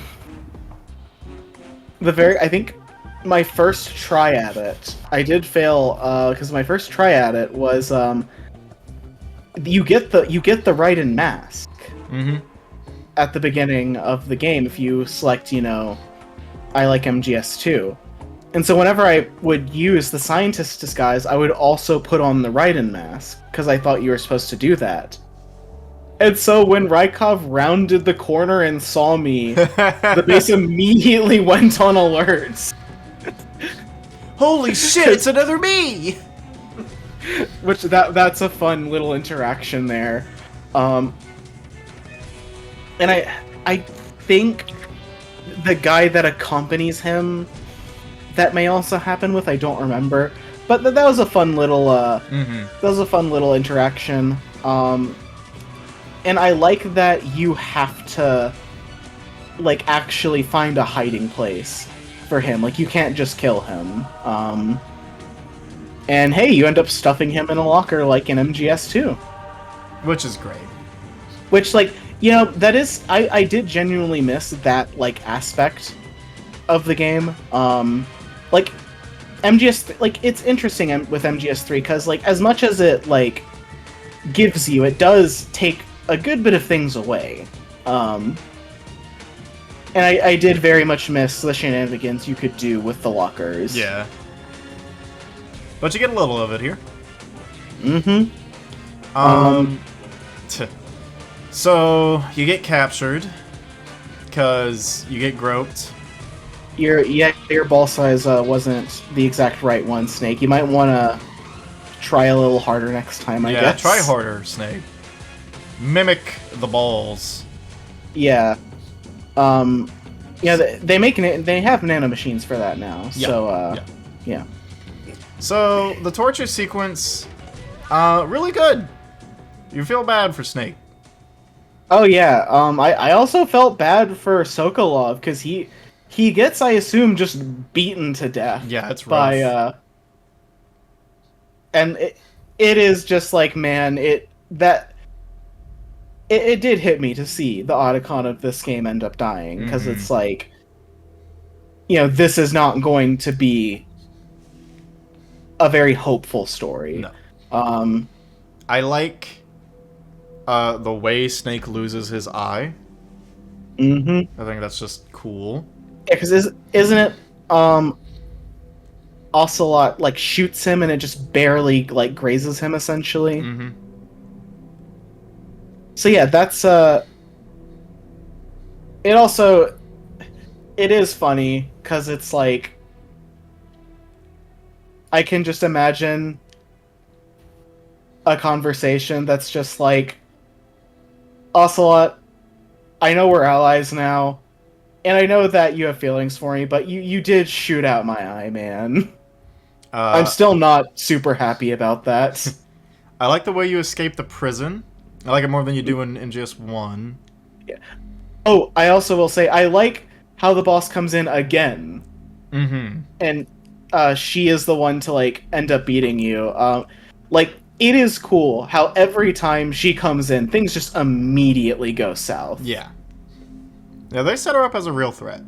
I think my first try at it, I did fail because my first try at it was you get the Raiden mask at the beginning of the game if you select, I like MGS2. And so whenever I would use the scientist disguise, I would also put on the Raiden mask, because I thought you were supposed to do that. And so when Rykov rounded the corner and saw me, the base immediately went on alerts. holy shit! It's another me. Which that's a fun little interaction there. And I think the guy that accompanies him, that may also happen with, I don't remember. But that was a fun little interaction. And I like that you have to like actually find a hiding place for him. Like you can't just kill him. And hey, you end up stuffing him in a locker like in MGS2. Which is great. Which, like, that is... I did genuinely miss that, like, aspect of the game. Like, MGS... Like, it's interesting with MGS3, because, like, as much as it, like, gives you, it does take a good bit of things away. And I did very much miss the shenanigans you could do with the lockers. Yeah. But you get a little of it here. So, you get captured, because you get groped. Your ball size wasn't the exact right one, Snake. You might want to try a little harder next time, I guess. Yeah, try harder, Snake. Mimic the balls. Yeah. They have nanomachines for that now, so, yeah. So, the torture sequence, really good. You feel bad for Snake. Oh yeah, I also felt bad for Sokolov, because he gets, I assume, just beaten to death. Yeah, it's rough. By, and it is just like, man, it did hit me to see the Otacon of this game end up dying, because it's like, this is not going to be a very hopeful story. No. I like the way Snake loses his eye. I think that's just cool. Yeah, because isn't it Ocelot like shoots him and it just barely like grazes him essentially? So yeah, that's it is funny because it's like I can just imagine a conversation that's just like, Ocelot, I know we're allies now, and I know that you have feelings for me, but you did shoot out my eye, man. I'm still not super happy about that. I like the way you escape the prison. I like it more than you do in MGS1. Yeah. Oh, I also will say I like how the boss comes in again, Mm-hmm. and she is the one to like end up beating you. Like it is cool how every time she comes in, things just immediately go south. Yeah. Yeah, they set her up as a real threat.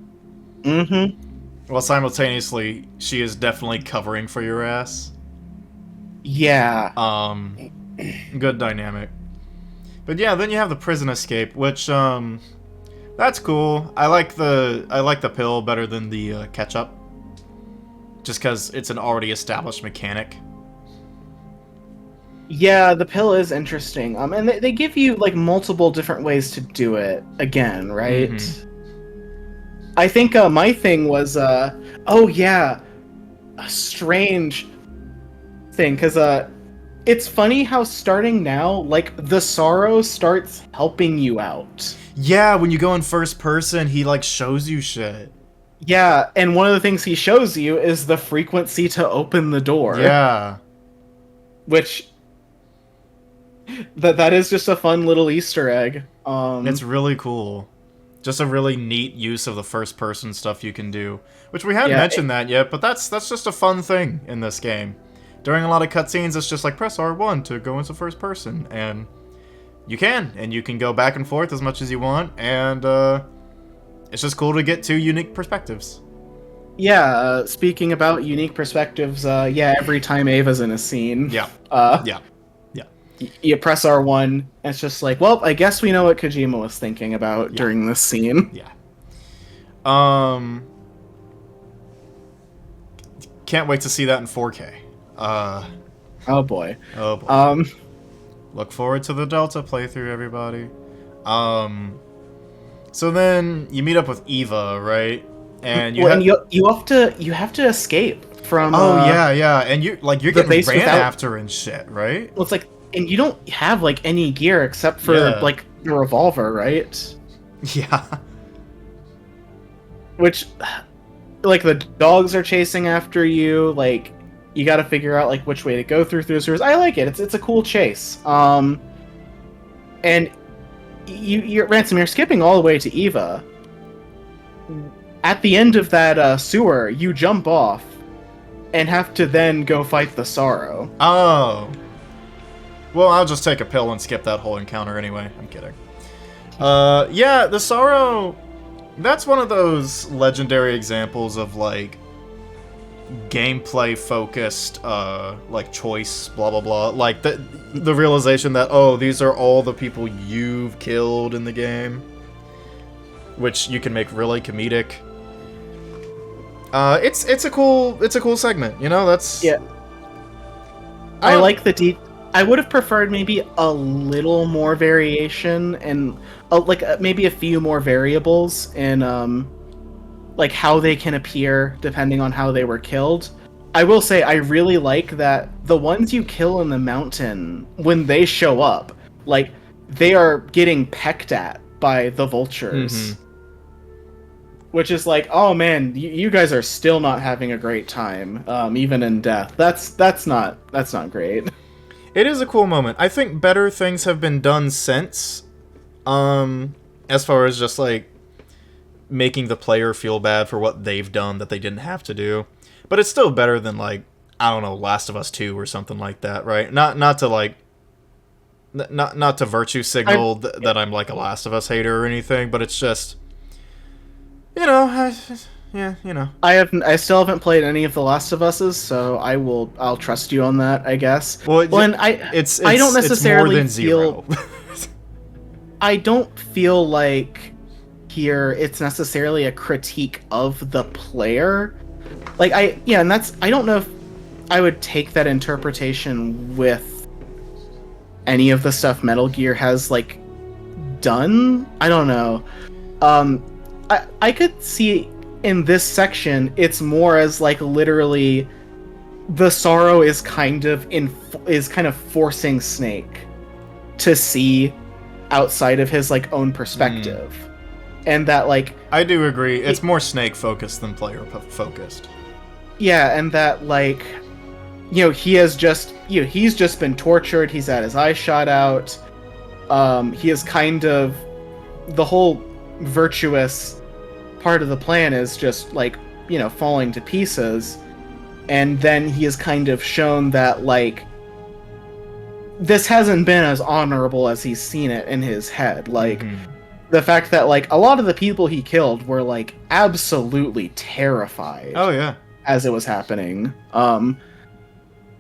Mm-hmm. While simultaneously, she is definitely covering for your ass. Yeah. Good dynamic. But yeah, then you have the prison escape, which that's cool. I like the pill better than the ketchup, just because it's an already established mechanic. Yeah, the pill is interesting. And they give you like multiple different ways to do it again, right? Mhm. I think my thing was oh yeah, a strange thing because it's funny how starting now, like the sorrow starts helping you out. Yeah, when you go in first person, he like shows you shit. Yeah, and one of the things he shows you is the frequency to open the door. Yeah. Which that is just a fun little Easter egg. It's really cool. Just a really neat use of the first person stuff you can do. Which we haven't mentioned that yet, but that's just a fun thing in this game. During a lot of cutscenes, it's just like press R1 to go into first person, and you can go back and forth as much as you want, and it's just cool to get two unique perspectives. Yeah, speaking about unique perspectives, yeah, every time Ava's in a scene, Yeah. Yeah. you press R1, and it's just like, well, I guess we know what Kojima was thinking about during this scene. Yeah. Can't wait to see that in 4K. Oh boy. Oh boy. Look forward to the Delta playthrough, everybody. So then you meet up with Eva, right? And you you have to escape from. Oh yeah, and you're getting base ran without... after and shit, right? Well, it's like, and you don't have like any gear except for like the revolver, right? Yeah. Which, like, the dogs are chasing after you. Like, you got to figure out like which way to go through the sewers. I like it. It's a cool chase. And you're Ransom. You're skipping all the way to Eva. At the end of that sewer, you jump off and have to then go fight the Sorrow. Oh. Well, I'll just take a pill and skip that whole encounter anyway. I'm kidding. Yeah, the Sorrow... That's one of those legendary examples of, like, gameplay-focused, like, choice, blah, blah, blah. Like, the realization that, oh, these are all the people you've killed in the game. Which you can make really comedic. It's a cool segment, you know, that's... Yeah. I like the I would have preferred maybe a little more variation and maybe a few more variables in like how they can appear depending on how they were killed. I will say I really like that the ones you kill in the mountain, when they show up, like they are getting pecked at by the vultures. Mm-hmm. Which is like, oh man, you guys are still not having a great time, even in death. That's not great. It is a cool moment. I think better things have been done since, as far as just, like, making the player feel bad for what they've done that they didn't have to do. But it's still better than, like, I don't know, Last of Us 2 or something like that, right? Not to, like, not to virtue signal that I'm, like, a Last of Us hater or anything, but it's just, you know, yeah, you know. I still haven't played any of the Last of Us's, so I'll trust you on that, I guess. Well, and I don't necessarily it's more than zero. I don't feel like here it's necessarily a critique of the player. Like I don't know if I would take that interpretation with any of the stuff Metal Gear has like done. I don't know. I could see in this section, it's more as like literally the Sorrow is kind of forcing Snake to see outside of his like own perspective. And that like I do agree. It's more Snake focused than player focused. Yeah, and that like he's just been tortured, he's had his eyes shot out. He is kind of the whole virtuous part of the plan is just like, you know, falling to pieces. And then he is kind of shown that like this hasn't been as honorable as he's seen it in his head. Like the fact that like a lot of the people he killed were like absolutely terrified. Oh yeah. As it was happening.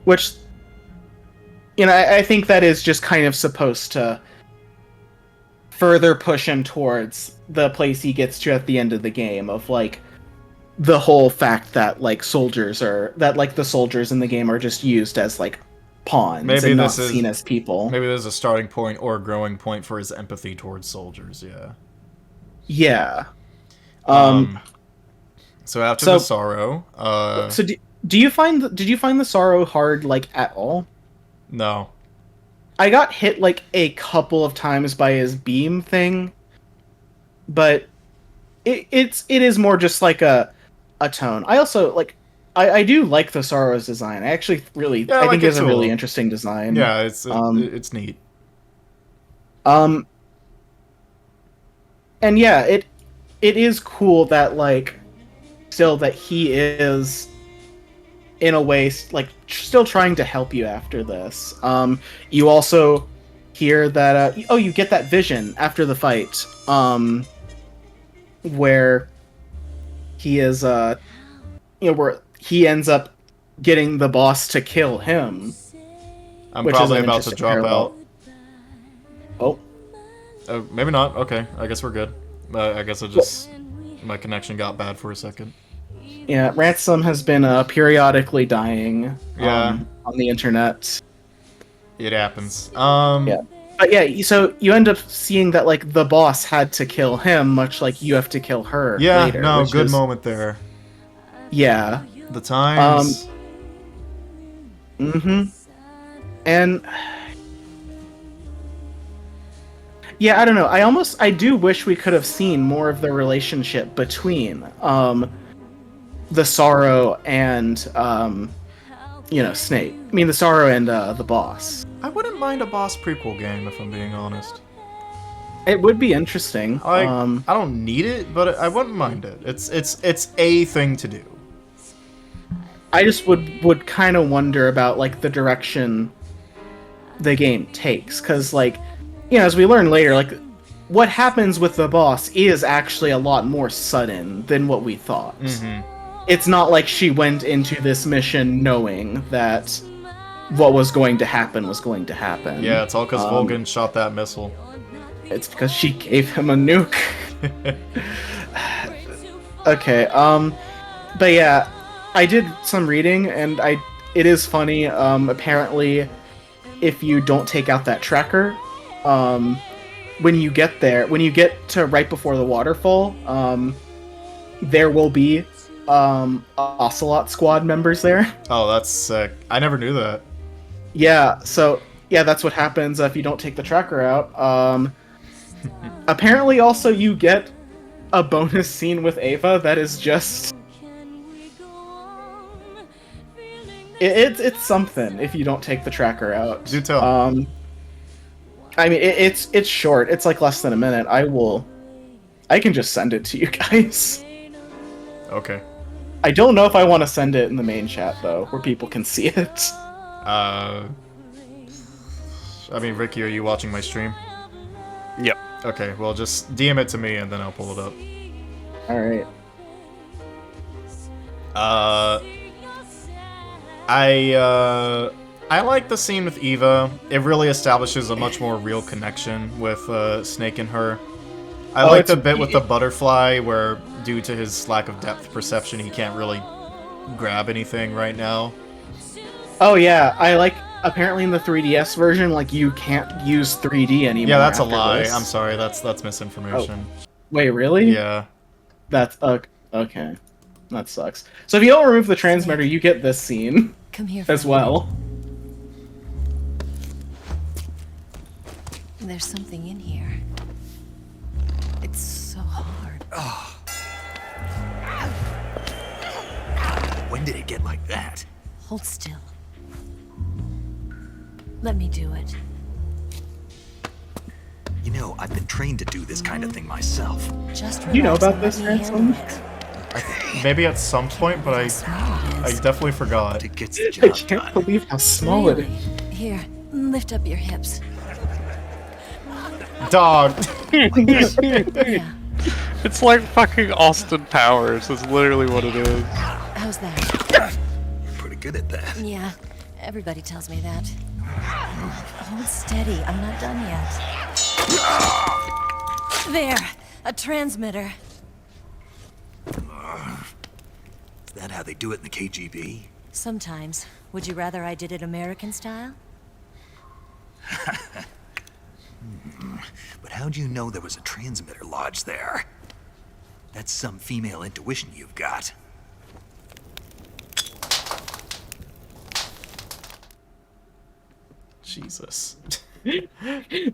Which, you know, I think that is just kind of supposed to further push him towards the place he gets to at the end of the game of like the whole fact that like the soldiers in the game are just used as like pawns and not seen as people. Maybe there's a starting point or a growing point for his empathy towards soldiers. Yeah. Yeah. So after the sorrow, so did you find the sorrow hard like at all? No. I got hit like a couple of times by his beam thing, but it is more just like a tone. I also like I do like the sorrow's design. I actually really I think it's a really interesting design. Yeah, it's neat. And yeah, it is cool that like still that he is in a way like still trying to help you after this. You also hear that you get that vision after the fight where he is where he ends up getting the boss to kill him. I'm probably about to drop out. Oh, maybe not. Okay, I guess we're good. I guess my connection got bad for a second. Yeah, Ransom has been periodically dying on the internet. It happens. Yeah. But yeah, so you end up seeing that like the boss had to kill him, much like you have to kill her later. No, good moment there. Yeah. The times. And yeah, I don't know. I do wish we could have seen more of the relationship between the Sorrow and Snape. I mean, the Sorrow and the boss. I wouldn't mind a boss prequel game if I'm being honest. It would be interesting. I don't need it, but I wouldn't mind it. It's a thing to do. I just would kind of wonder about like the direction the game takes, because like, as we learn later, like what happens with the boss is actually a lot more sudden than what we thought. It's not like she went into this mission knowing that what was going to happen was going to happen. Yeah, it's all because Volgan shot that missile. It's because she gave him a nuke. Okay, but yeah, I did some reading, and it is funny. Apparently, if you don't take out that tracker, when you get to right before the waterfall, there will be Ocelot squad members there. Oh, that's sick. I never knew that. Yeah, so yeah, that's what happens if you don't take the tracker out. Apparently, also you get a bonus scene with Ava that is just it's something if you don't take the tracker out. Do tell. I mean, it's short. It's like less than a minute. I can just send it to you guys. Okay. I don't know if I want to send it in the main chat though, where people can see it. I mean, Ricky, are you watching my stream? Yep. Okay, well, just DM it to me and then I'll pull it up. Alright. I like the scene with Eva. It really establishes a much more real connection with Snake and her. I like the bit with the butterfly where, due to his lack of depth perception, he can't really grab anything right now. Oh yeah, I like, apparently in the 3DS version, like, you can't use 3D anymore. Yeah, that's a lie. This. I'm sorry, that's misinformation. Oh. Wait, really? Yeah. That's, okay. That sucks. So if you don't remove the transmitter, you get this scene as well. There's something in here. It's so hard. Oh. When did it get like that? Hold still. Let me do it. You know, I've been trained to do this kind of thing myself. Just You know relax about and this, let me Ransom? handle it. Maybe at some point, but I definitely forgot. It gets the I job can't done. believe how small it Really? is. Here, lift up your hips. Dog. Yeah. It's like fucking Austin Powers. That's literally what it is. How's that? Pretty good at that. Yeah, everybody tells me that. Hold steady, I'm not done yet. There, a transmitter. Is that how they do it in the KGB? Sometimes. Would you rather I did it American style? But how'd you know there was a transmitter lodged there? That's some female intuition you've got. Jesus.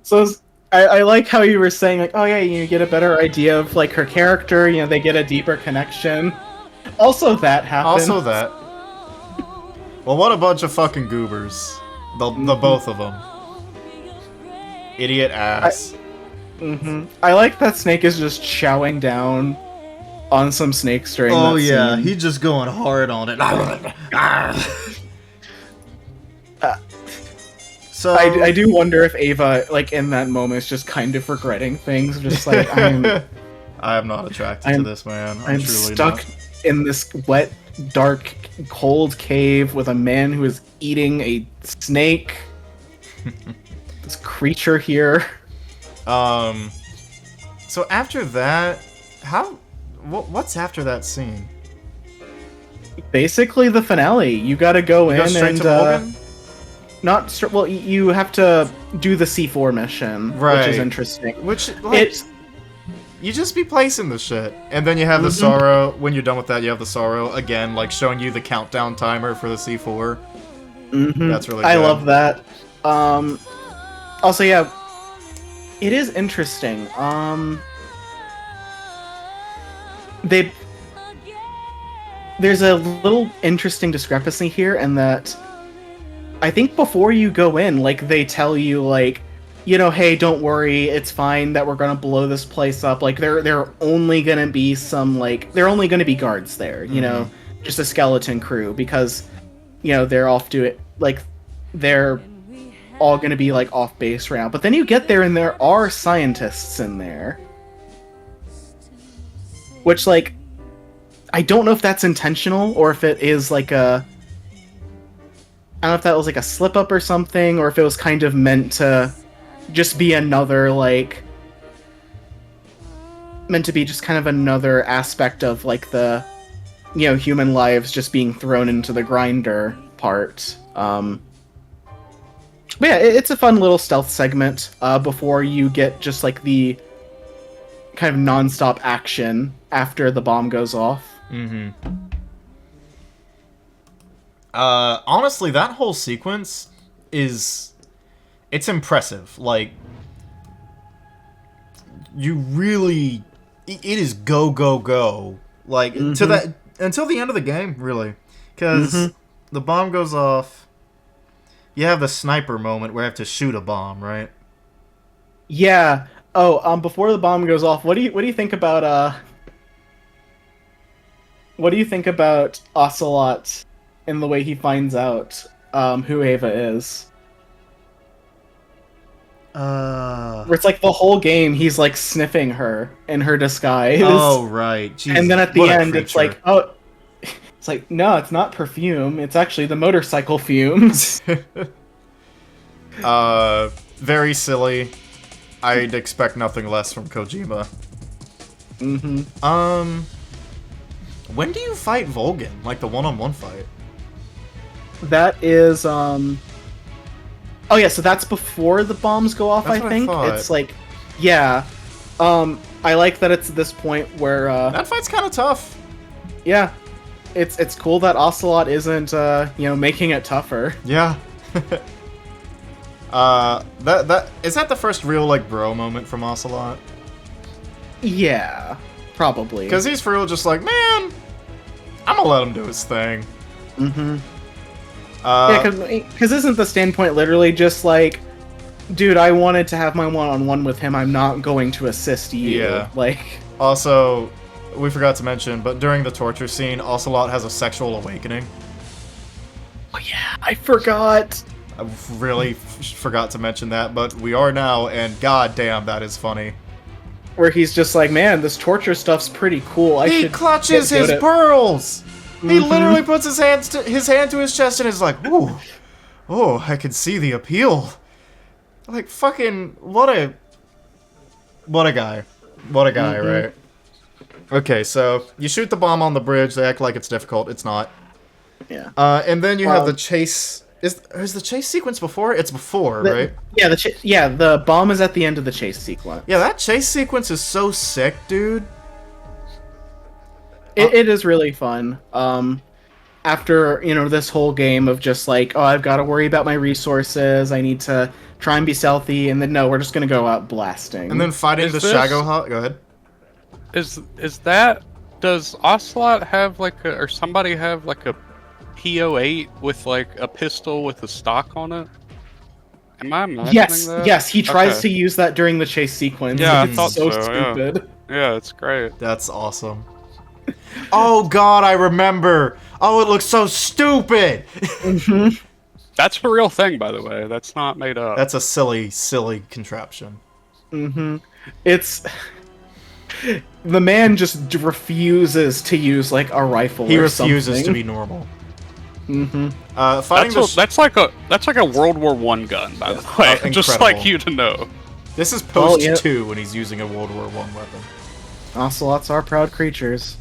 So I like how you were saying, like, oh yeah, you get a better idea of like her character. You know, they get a deeper connection. Also, that happened. Also that. Well, what a bunch of fucking goobers. The both of them. Idiot ass. I like that Snake is just chowing down on some snakes during that scene. he's just going hard on it. So I do wonder if Ava, like in that moment, is just kind of regretting things. Just like I am not attracted to this man. I'm truly stuck not. in this wet, dark, cold cave with a man who is eating a snake. This creature here. So after that, what's after that scene? Basically, the finale. You got to go Go in straight and to Morgan? well, you have to do the C4 mission, which Right. is interesting. Which like, you just be placing the shit, and then you have the sorrow. When you're done with that, you have the sorrow again, like showing you the countdown timer for the C4. That's really good. I love that. Also, yeah, it is interesting. There's a little interesting discrepancy here in that I think before you go in, like, they tell you, like, you know, hey, don't worry, it's fine that we're gonna blow this place up. Like, there are only gonna be some, like, there are only gonna be guards there, you know, just a skeleton crew, because, you know, they're off to it, like, they're all gonna be, like, off base right now. But then you get there and there are scientists in there. Which, like, I don't know if that's intentional, or if it is, like, I don't know if that was, like, a slip-up or something, or if it was kind of meant to just be another, like, meant to be just kind of another aspect of, like, the, you know, human lives just being thrown into the grinder part. But yeah, it's a fun little stealth segment before you get just, like, the kind of non-stop action after the bomb goes off. Honestly, that whole sequence it's impressive. Like, you really, it is go, go, go. Like, to that, until the end of the game, really. Because the bomb goes off, you have the sniper moment where you have to shoot a bomb, right? Yeah. Oh, before the bomb goes off, what do you think about what do you think about Ocelot and the way he finds out who Ava is? Where it's like the whole game he's like sniffing her in her disguise. Oh, right. Jesus, and then at the what a end it's creature. like, oh, it's like, no, it's not perfume, it's actually the motorcycle fumes. Very silly. I'd expect nothing less from Kojima. When do you fight Volgin? Like the one-on-one fight? That is, oh yeah, so that's before the bombs go off, That's I what I think. thought. It's like, yeah. I like that it's this point where, That fight's kind of tough. yeah. It's cool that Ocelot isn't, you know, making it tougher. Yeah. Is that the first real, like, bro moment from Ocelot? Yeah, probably. Because he's for real just like, man, I'm gonna let him do his thing. Yeah, because isn't the standpoint literally just like, dude, I wanted to have my one-on-one with him. I'm not going to assist you. Yeah. Like, Also, we forgot to mention, but during the torture scene, Ocelot has a sexual awakening. oh yeah, I forgot. I really forgot to mention that, but we are now, and goddamn, that is funny. Where he's just like, man, this torture stuff's pretty cool. I He should clutches get his good at-" pearls! He literally puts his hand to his chest and is like, ooh, oh, I can see the appeal. Like, fucking, what a guy. What a guy, right? Okay, so, you shoot the bomb on the bridge, they act like it's difficult, it's not. Yeah. And then you have the chase. Is the chase sequence before? It's before, right? Yeah, the bomb is at the end of the chase sequence. Yeah, that chase sequence is so sick, dude. It is really fun. After, this whole game of just like, oh, I've got to worry about my resources, I need to try and be stealthy, and then no, we're just gonna go out blasting. And then fighting Is the this- Shagohod. Go ahead. Does Ocelot have or somebody have like a PO8 with like a pistol with a stock on it? Am I imagining yes, that? yes, he tries Okay. to use that during the chase sequence. Yeah, I it's thought so so, yeah. stupid. Yeah, it's great. That's awesome. Oh god, I remember. Oh, it looks so stupid. That's a real thing, by the way. That's not made up. That's a silly contraption. It's the man just refuses to use like a rifle. He or refuses to something. be normal. Fighting that's like a World War I gun, by the way. Just incredible. like you to know. This is post yeah. 2 when he's using a World War I weapon. Ocelots are proud creatures.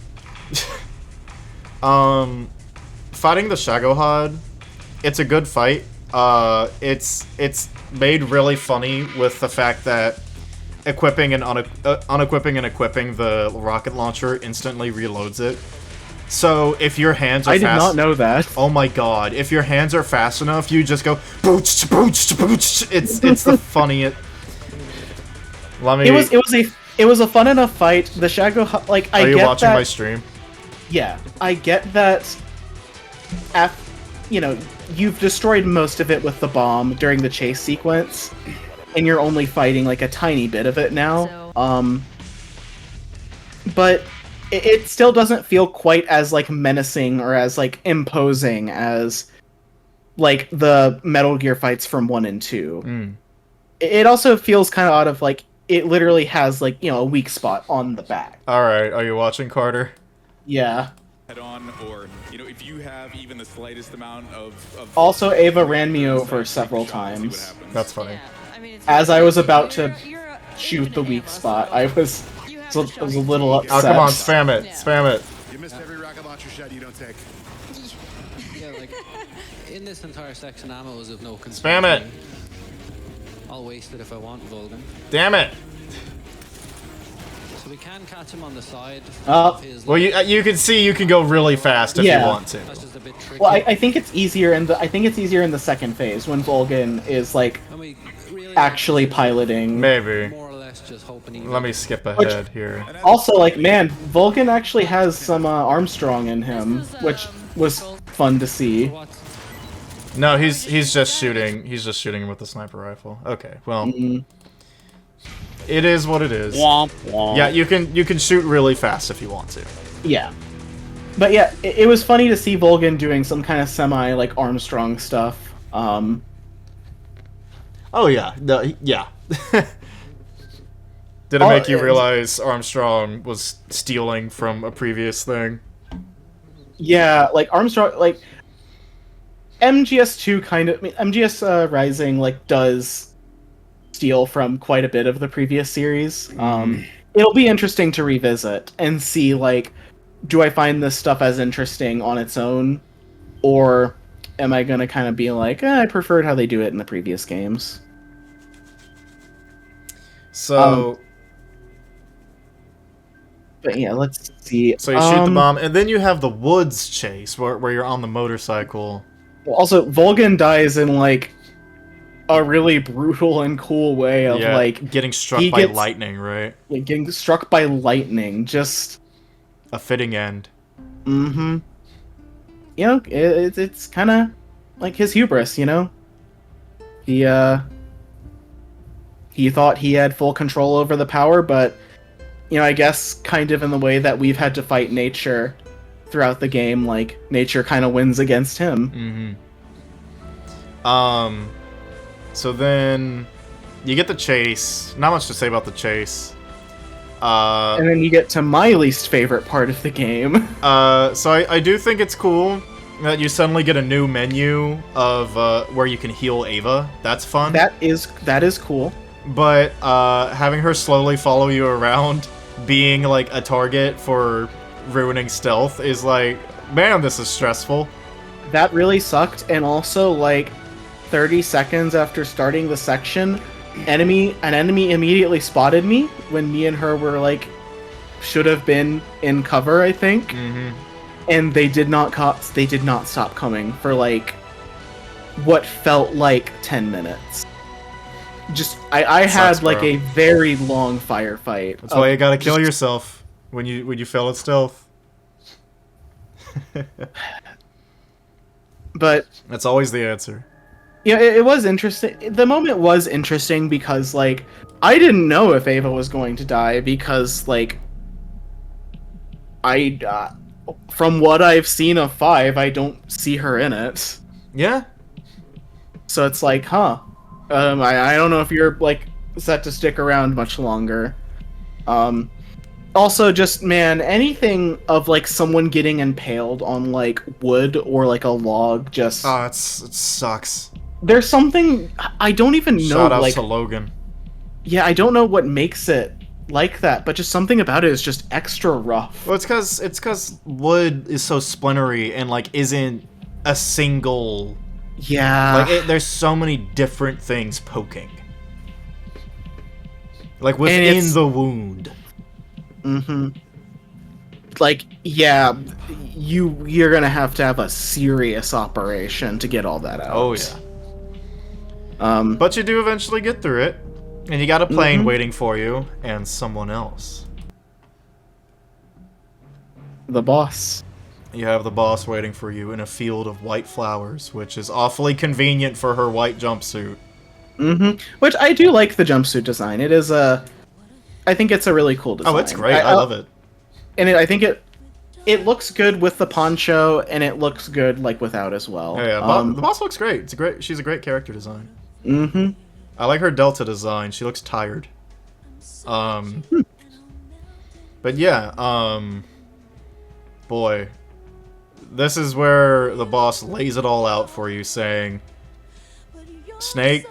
Fighting the Shagohod, it's a good fight. It's made really funny with the fact that equipping and unequipping and equipping the rocket launcher instantly reloads it. So if your hands are I did not know that. Oh my god, if your hands are fast enough, you just go booch booch booch. It's the funniest. Let me. It was a fun enough fight. The Shagohod, like, I Are you get watching that. my stream? Yeah, I get that. You've destroyed most of it with the bomb during the chase sequence, and you're only fighting like a tiny bit of it now. But it still doesn't feel quite as like menacing or as like imposing as like the Metal Gear fights from 1 and 2. It also feels kind of out of like it literally has like a weak spot on the back. All right, are you watching, Carter? Yeah. Head on, or if you have even the slightest amount of Also, Ava ran me over several times. That's funny. As I was about to shoot the weak spot, I was a little upset. Oh, come on, spam it, spam it. You missed every rocket launcher shot you don't take. Yeah, like, in this entire section, ammo is of no concern. Spam to it. me. I'll waste it if I want, Vulcan. Damn it. So we can catch him on the side. Oh. of his Well, you can see you can go really fast if you Yeah. want to. That's just a bit tricky. Well, I think it's easier in the second phase when Volgan is like And we really actually piloting. Maybe. more or less just hoping he Let me skip ahead here. Also, like, man, Vulcan actually has some Armstrong in him, which was fun to see. What? No, he's just shooting. He's just shooting with the sniper rifle. Okay, well, it is what it is. Womp womp. Yeah, you can shoot really fast if you want to. Yeah. But yeah, it was funny to see Volgan doing some kind of semi like Armstrong stuff. Oh yeah, yeah. Did it Oh, make you yeah. realize Armstrong was stealing from a previous thing? Yeah, like Armstrong, like MGS2 kind of, I mean, MGS Rising like does steal from quite a bit of the previous series. It'll be interesting to revisit and see like, do I find this stuff as interesting on its own, or am I gonna kind of be like, I preferred how they do it in the previous games. So, But yeah, let's see. so you shoot the bomb, and then you have the woods chase where you're on the motorcycle. Also, Volgan dies in like a really brutal and cool way of Yeah, like getting struck he by gets- lightning, right? like, getting struck by lightning. Just A fitting end. you know, it's kind of like his hubris, you know. He he thought he had full control over the power, but I guess kind of in the way that we've had to fight nature throughout the game, like nature kind of wins against him. So then you get the chase. Not much to say about the chase. And then you get to my least favorite part of the game. So I do think it's cool that you suddenly get a new menu of where you can heal Ava. That's fun. That is cool. But having her slowly follow you around, being like a target for ruining stealth, is like, man, this is stressful. That really sucked, and also like 30 seconds after starting the section, an enemy immediately spotted me when me and her were like should have been in cover, I think. And they did not stop coming for like what felt like 10 minutes. Just I had like a very long firefight. That's why you gotta kill yourself when you fail at stealth. But that's always the answer. Yeah, it was interesting. The moment was interesting because like I didn't know if Ava was going to die because like from what I've seen of 5, I don't see her in it. Yeah. So it's like, huh. I don't know if you're like set to stick around much longer. Also, just man, anything of like someone getting impaled on like wood or like a log, just it sucks. There's something I don't even know. Shout out like to Logan. Yeah, I don't know what makes it like that, but just something about it is just extra rough. Well, it's because wood is so splintery and like isn't a single. Yeah. Like there's so many different things poking. Like within the wound. Like, yeah, you're gonna have to have a serious operation to get all that out. Oh yeah. But you do eventually get through it, and you got a plane waiting for you, and someone else. The boss. You have the boss waiting for you in a field of white flowers, which is awfully convenient for her white jumpsuit. Which I do like the jumpsuit design. It is I think it's a really cool design. Oh, it's great. I love it. And I think it looks good with the poncho, and it looks good like without as well. Yeah, the boss looks great. She's a great character design. I like her Delta design. She looks tired. But yeah, boy, this is where the boss lays it all out for you, saying, Snake,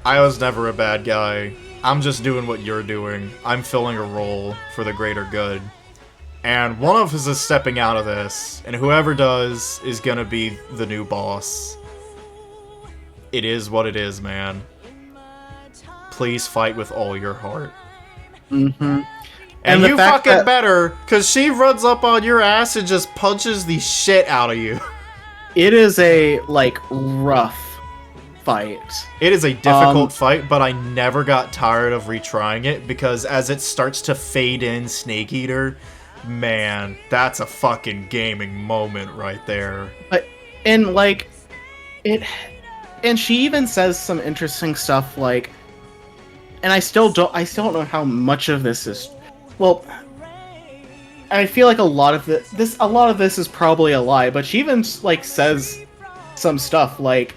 I was never a bad guy. I'm just doing what you're doing. I'm filling a role for the greater good. And one of us is stepping out of this, and whoever does is gonna be the new boss. It is what it is, man. Please fight with all your heart. And you fucking better, because she runs up on your ass and just punches the shit out of you. It is a, like, rough fight. It is a difficult fight, but I never got tired of retrying it, because as it starts to fade in Snake Eater, man, that's a fucking gaming moment right there. And, like, and she even says some interesting stuff, like, and I still don't know how much of this is, well, I feel like a lot of this is probably a lie, but she even, like, says some stuff, like,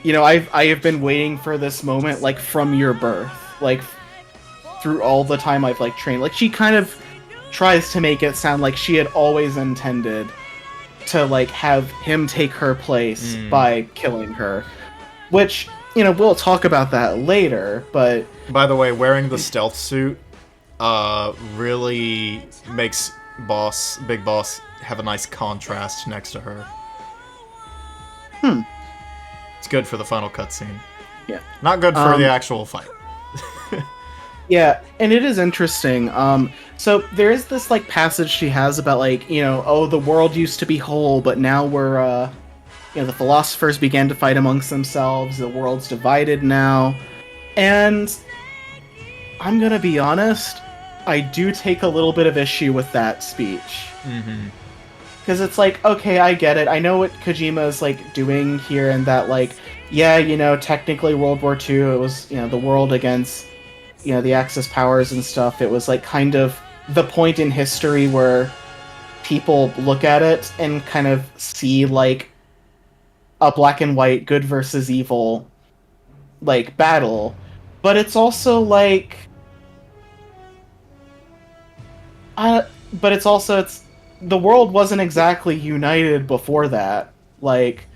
you know, I have been waiting for this moment, like, from your birth, like, through all the time I've, like, trained. Like, she kind of tries to make it sound like she had always intended to, like, have him take her place by killing her. Which, you know, we'll talk about that later, but... By the way, wearing the stealth suit really makes Big Boss have a nice contrast next to her. It's good for the final cutscene. Yeah. Not good for the actual fight. Yeah, and it is interesting. So there is this, like, passage she has about, like, you know, oh, the world used to be whole, but now we're, you know, the philosophers began to fight amongst themselves, the world's divided now. And I'm gonna be honest, I do take a little bit of issue with that speech. because it's like, okay, I get it. I know what Kojima's like doing here, and that like, yeah, technically World War II, it was the world against the Axis powers and stuff. It was like kind of the point in history where people look at it and kind of see like a black and white good versus evil like battle, but it's also like it's the world wasn't exactly united before that. Like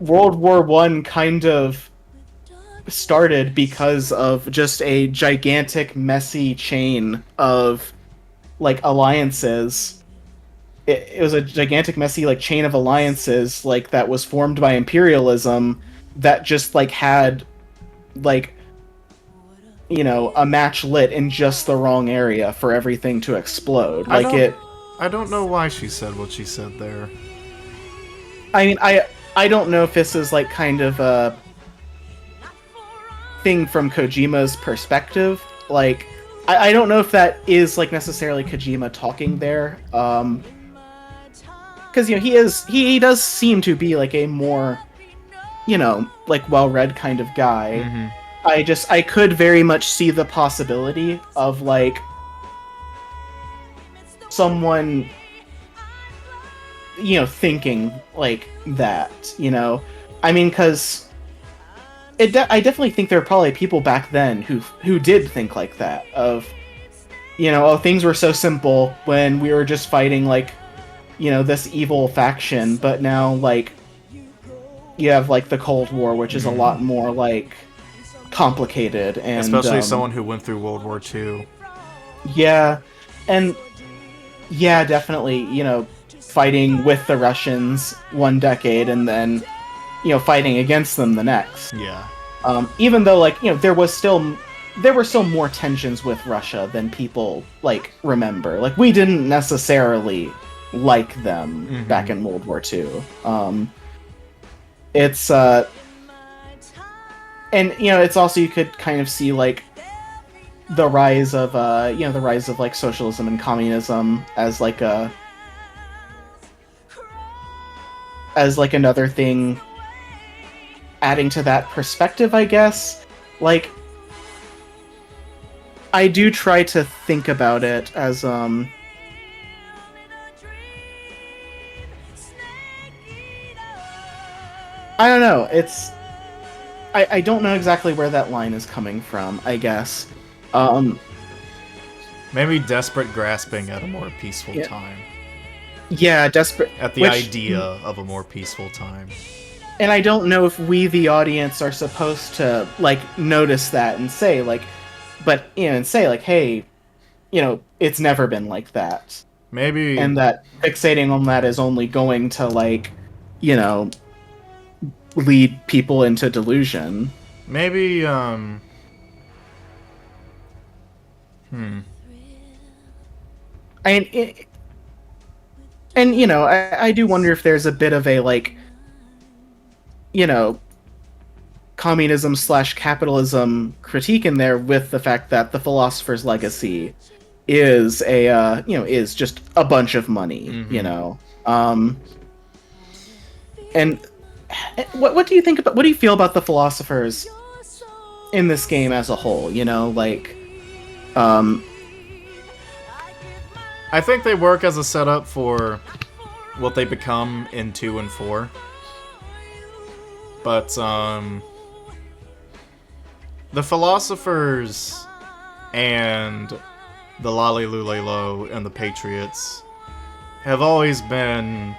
World War One kind of started because of just a gigantic messy chain of like alliances. It was a gigantic messy like chain of alliances like that was formed by imperialism that just like had like a match lit in just the wrong area for everything to explode. I don't know why she said what she said there. I mean, I don't know if this is like kind of a thing from Kojima's perspective. Like, I don't know if that is like necessarily Kojima talking there. Because he does seem to be like a more like well-read kind of guy. Mm-hmm. I could very much see the possibility of like someone thinking like that. I mean, because I definitely think there were probably people back then who did think like that of oh, things were so simple when we were just fighting like this evil faction, but now like you have like the Cold War, which is a lot more like complicated, and especially someone who went through World War II. Yeah, and yeah, definitely, fighting with the Russians one decade and then fighting against them the next. Yeah. Even though like there were still more tensions with Russia than people like remember. Like we didn't necessarily like them back in World War II. It's and it's also, you could kind of see like the rise of like socialism and communism as like another thing adding to that perspective, I guess. Like I do try to think about it as I don't know. I don't know exactly where that line is coming from, I guess. Maybe desperate grasping at a more peaceful time. Yeah, desperate... At the idea of a more peaceful time. And I don't know if we, the audience, are supposed to, like, notice that and say, like... But, hey, it's never been like that. Maybe... And that fixating on that is only going to, like, lead people into delusion. Maybe, I do wonder if there's a bit of a, like, communism / capitalism critique in there with the fact that the philosopher's legacy is is just a bunch of money, and what do you think about, what do you feel about the philosophers in this game as a whole? I think they work as a setup for what they become in 2 and 4. But, the philosophers and the Lalilulelo and the Patriots have always been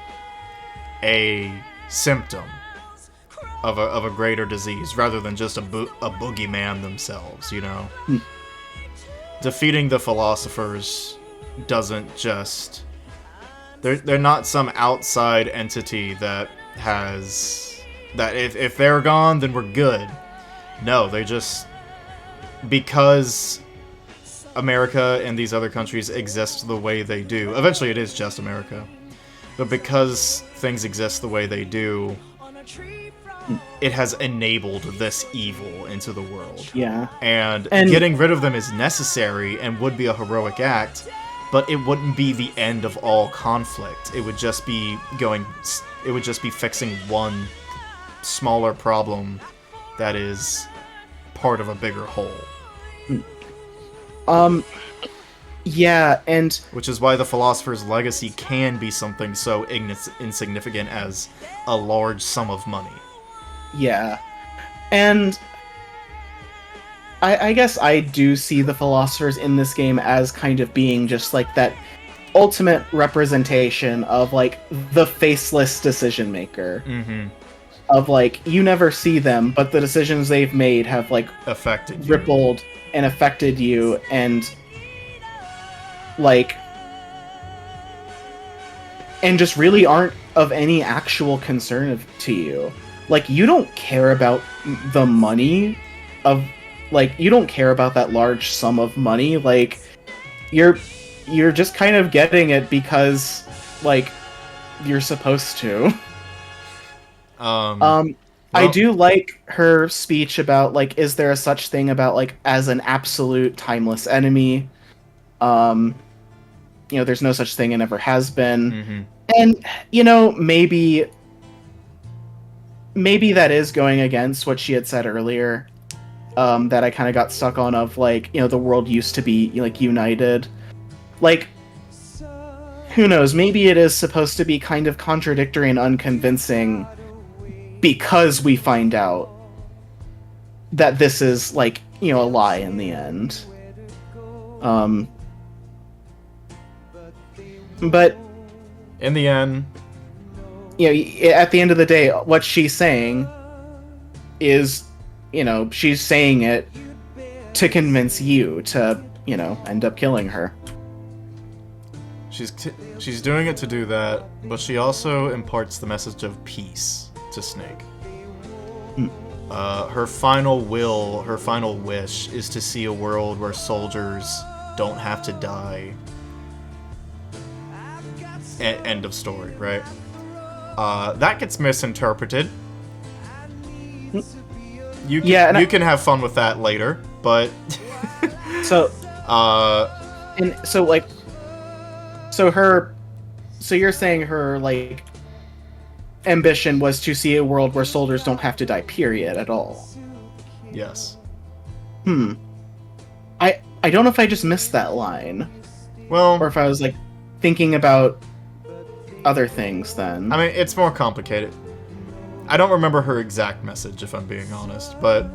a symptom of a greater disease, rather than just a boogeyman themselves, Defeating the philosophers doesn't just... They're not some outside entity that has... That if they're gone, then we're good. No, they just... Because America and these other countries exist the way they do... Eventually it is just America. But because things exist the way they do, it has enabled this evil into the world. Yeah. And getting rid of them is necessary and would be a heroic act, but it wouldn't be the end of all conflict. It would just be fixing one smaller problem that is part of a bigger whole. Yeah, and... Which is why the Philosopher's Legacy can be something so insignificant as a large sum of money. Yeah. And I guess I do see the Philosophers in this game as kind of being just like that ultimate representation of like the faceless decision maker. Mm-hmm. Of like, you never see them, but the decisions they've made have like affected you. Rippled and affected you, and like, and just really aren't of any actual concern to you. Like, you don't care about the money of, like, you don't care about that large sum of money. Like, you're just kind of getting it because, like, you're supposed to. Well, I do like her speech about, like, is there a such thing about, like, as an absolute timeless enemy? You know, there's no such thing and never has been. Mm-hmm. And, you know, maybe that is going against what she had said earlier, that I kind of got stuck on, of, like, you know, the world used to be, like, united. Like, who knows, maybe it is supposed to be kind of contradictory and unconvincing because we find out that this is, like, you know, a lie in the end. But in the end, you know, at the end of the day, what she's saying is, you know, she's saying it to convince you to, you know, end up killing her. She's doing it to do that, but she also imparts the message of peace to Snake. Her final wish is to see a world where soldiers don't have to die. End of story, right? That gets misinterpreted. You can have fun with that later, but so you're saying her, like, ambition was to see a world where soldiers don't have to die, period, at all. Yes. I don't know if I just missed that line. Well, or if I was, like, thinking about other things then. I mean, it's more complicated. I don't remember her exact message, if I'm being honest, but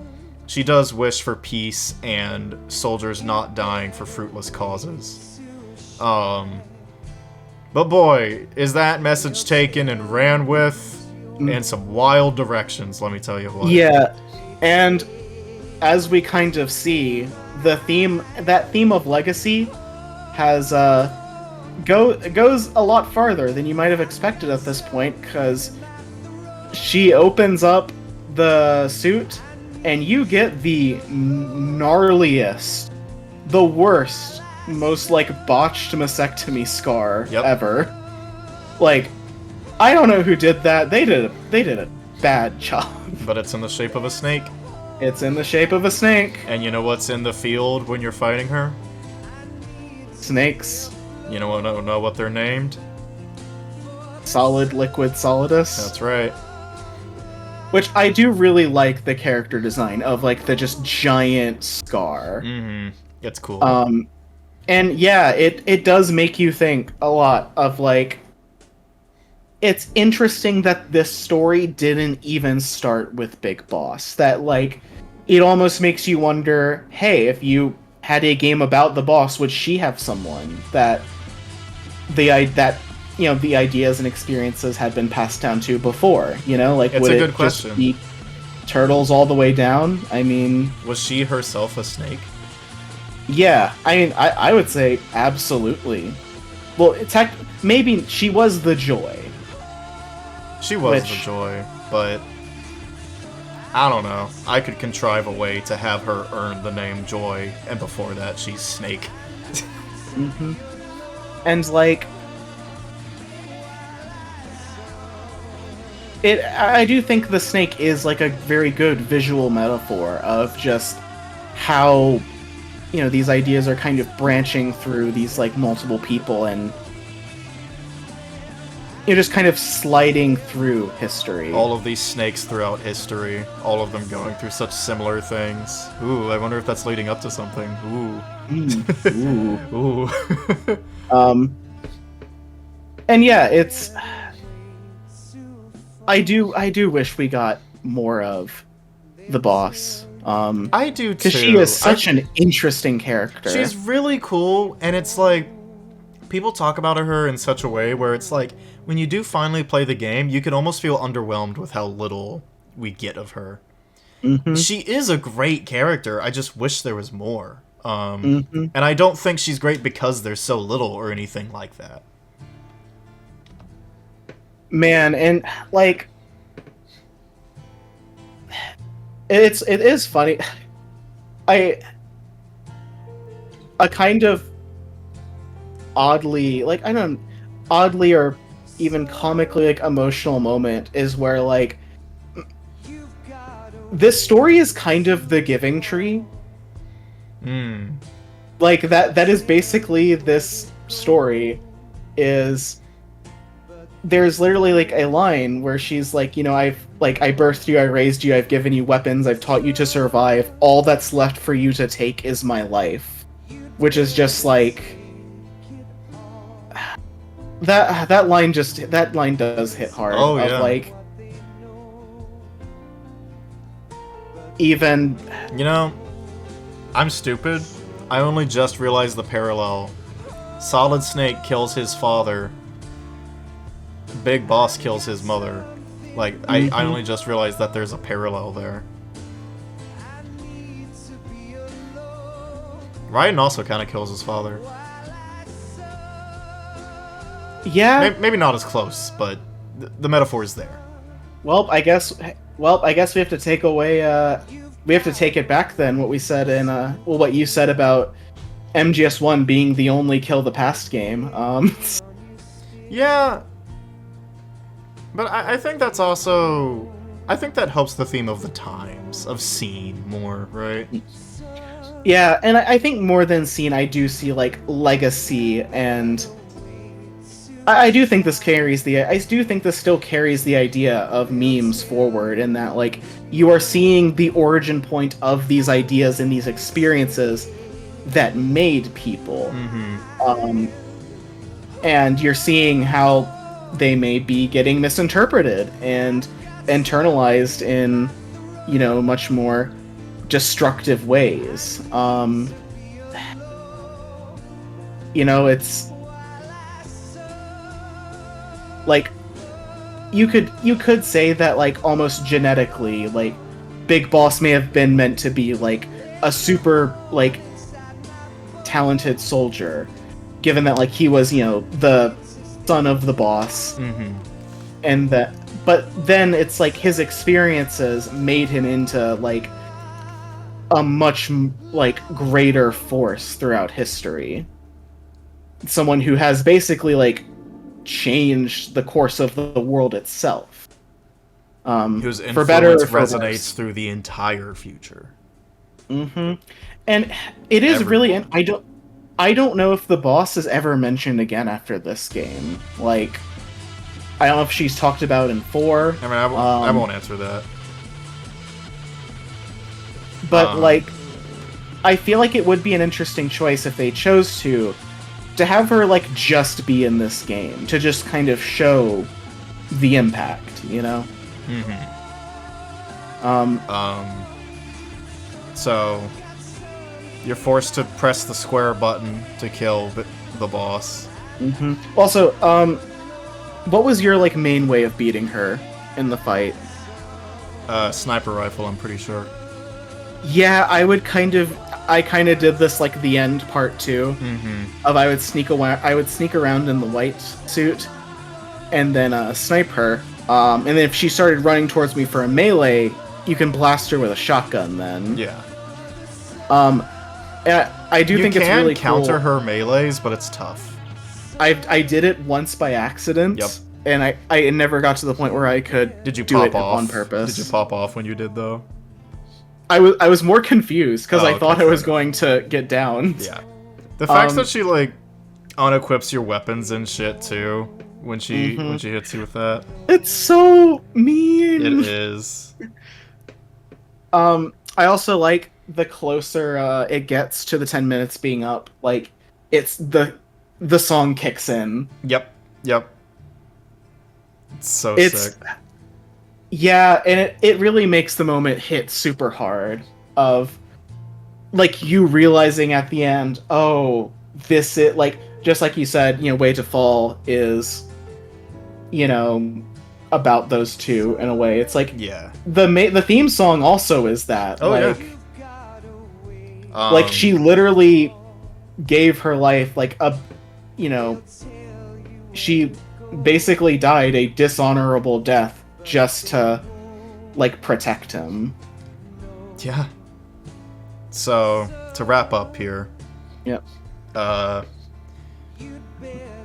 she does wish for peace and soldiers not dying for fruitless causes. But boy, is that message taken and ran with in some wild directions, let me tell you what. Yeah, and as we kind of see, that theme of legacy has goes a lot farther than you might have expected at this point, because she opens up the suit and you get the gnarliest, the worst, most, like, botched mastectomy scar ever. Like, I don't know who did that. They did a bad job. But it's in the shape of a snake. It's in the shape of a snake. And you know what's in the field when you're fighting her? Snakes. You know what they're named? Solid, liquid, solidus. That's right. Which I do really like the character design of, like, the just giant scar. Mm-hmm. It's cool. And yeah, it does make you think a lot of, like, it's interesting that this story didn't even start with Big Boss. That, like, it almost makes you wonder, hey, if you had a game about the boss, would she have someone that the ideas and experiences had been passed down to before? You know, like, it's would a good it question. just be turtles all the way down? I mean, was she herself a snake? Yeah, I mean, I would say absolutely. Well, maybe she was the Joy. She was the Joy, but I don't know. I could contrive a way to have her earn the name Joy, and before that, she's Snake. Mm-hmm. And, like, I do think the snake is, like, a very good visual metaphor of just how these ideas are kind of branching through these like multiple people, and you're just kind of sliding through history. All of these snakes throughout history, all of them going through such similar things. Ooh, I wonder if that's leading up to something. Ooh. Ooh. Ooh. And yeah, it's. I do wish we got more of the boss. I do too. Because she is such an interesting character. She's really cool, and it's like people talk about her in such a way where it's like when you do finally play the game, you can almost feel underwhelmed with how little we get of her. Mm-hmm. She is a great character. I just wish there was more. Mm-hmm. And I don't think she's great because there's so little or anything like that. Man, and like it is funny. A kind of oddly, like, I don't know, oddly or even comically like emotional moment is where like this story is kind of the Giving Tree. Like that is basically this story. Is there's literally like a line where she's like, I birthed you, I raised you, I've given you weapons, I've taught you to survive, all that's left for you to take is my life. Which is just like that line does hit hard. Oh, of yeah. Like even I'm stupid. I only just realized the parallel. Solid Snake kills his father. Big Boss kills his mother. Like, I only just realized that there's a parallel there. Ryan also kind of kills his father. Yeah. Maybe not as close, but the metaphor is there. Well, I guess we have to take away. We have to take it back then. What we said in what you said about MGS1 being the only kill the past game. Yeah, but I think that's also. I think that helps the theme of the times of scene more, right? Yeah, and I think more than scene, I do see like legacy, and I do think this still carries the idea of memes forward, in that like you are seeing the origin point of these ideas and these experiences that made people, and you're seeing how they may be getting misinterpreted and internalized in much more destructive ways. It's like you could say that like almost genetically, like Big Boss may have been meant to be like a super like talented soldier, given that like he was the son of the boss, and that. But then it's like his experiences made him into like a much like greater force throughout history. Someone who has basically like changed the course of the world itself. Whose influence for better or for resonates worse. through the entire future. And it is really. I don't know if the boss is ever mentioned again after this game. Like, I don't know if she's talked about in 4. I mean, I won't answer that. But like, I feel like it would be an interesting choice if they chose to have her like just be in this game, to just kind of show the impact, So you're forced to press the square button to kill the boss. Also, what was your like main way of beating her in the fight? Sniper rifle, I'm pretty sure. Yeah, I kind of did this like the end part too. Of I would sneak around in the white suit, and then snipe her. And then if she started running towards me for a melee, you can blast her with a shotgun. Then Yeah. And I do think it's really counter cool. her melees, but it's tough. I did it once by accident. Yep. And I never got to the point where I could Did you do pop it off on purpose. Did you pop off when you did though? I was more confused because Oh, I okay, thought I fair was enough. going to get downed. Yeah. The fact Um, that she like unequips your weapons and shit too when she Mhm. hits you with that. It's so mean. It is. I also like the closer it gets to the 10 minutes being up, like it's the song kicks in. Yep. Yep. It's so It's sick. yeah, and it really makes the moment hit super hard of like you realizing at the end, oh, this is like just like you said, Way to Fall is about those two in a way. It's like Yeah. the theme song also is that. Oh, yeah. Like she literally gave her life like she basically died a dishonorable death just to like protect him. Yeah. So, to wrap up here. Yep.